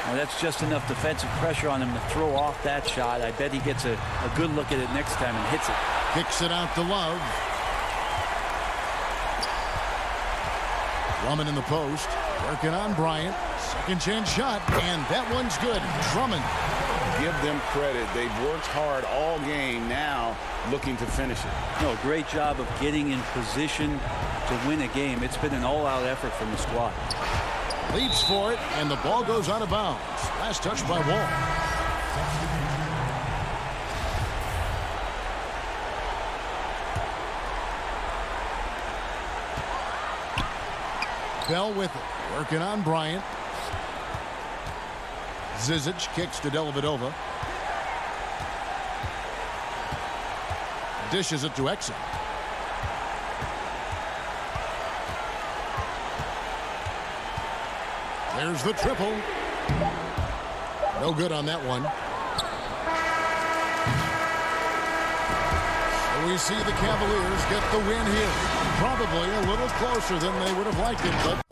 Well, that's just enough defensive pressure on him to throw off that shot. I bet he gets a good look at it next time and hits it. Kicks it out to Love. Drummond in the post, working on Bryant. Second chance shot, and that one's good. Drummond. Give them credit. They've worked hard all game, now looking to finish it. No, great job of getting in position to win a game. It's been an all-out effort from the squad. Leaps for it, and the ball goes out of bounds. Last touch by Wall. Bell with it, working on Bryant. Zizic kicks to Dellavedova. Dishes it to Exum. There's the triple. No good on that one. So we see the Cavaliers get the win here. Probably a little closer than they would have liked it, but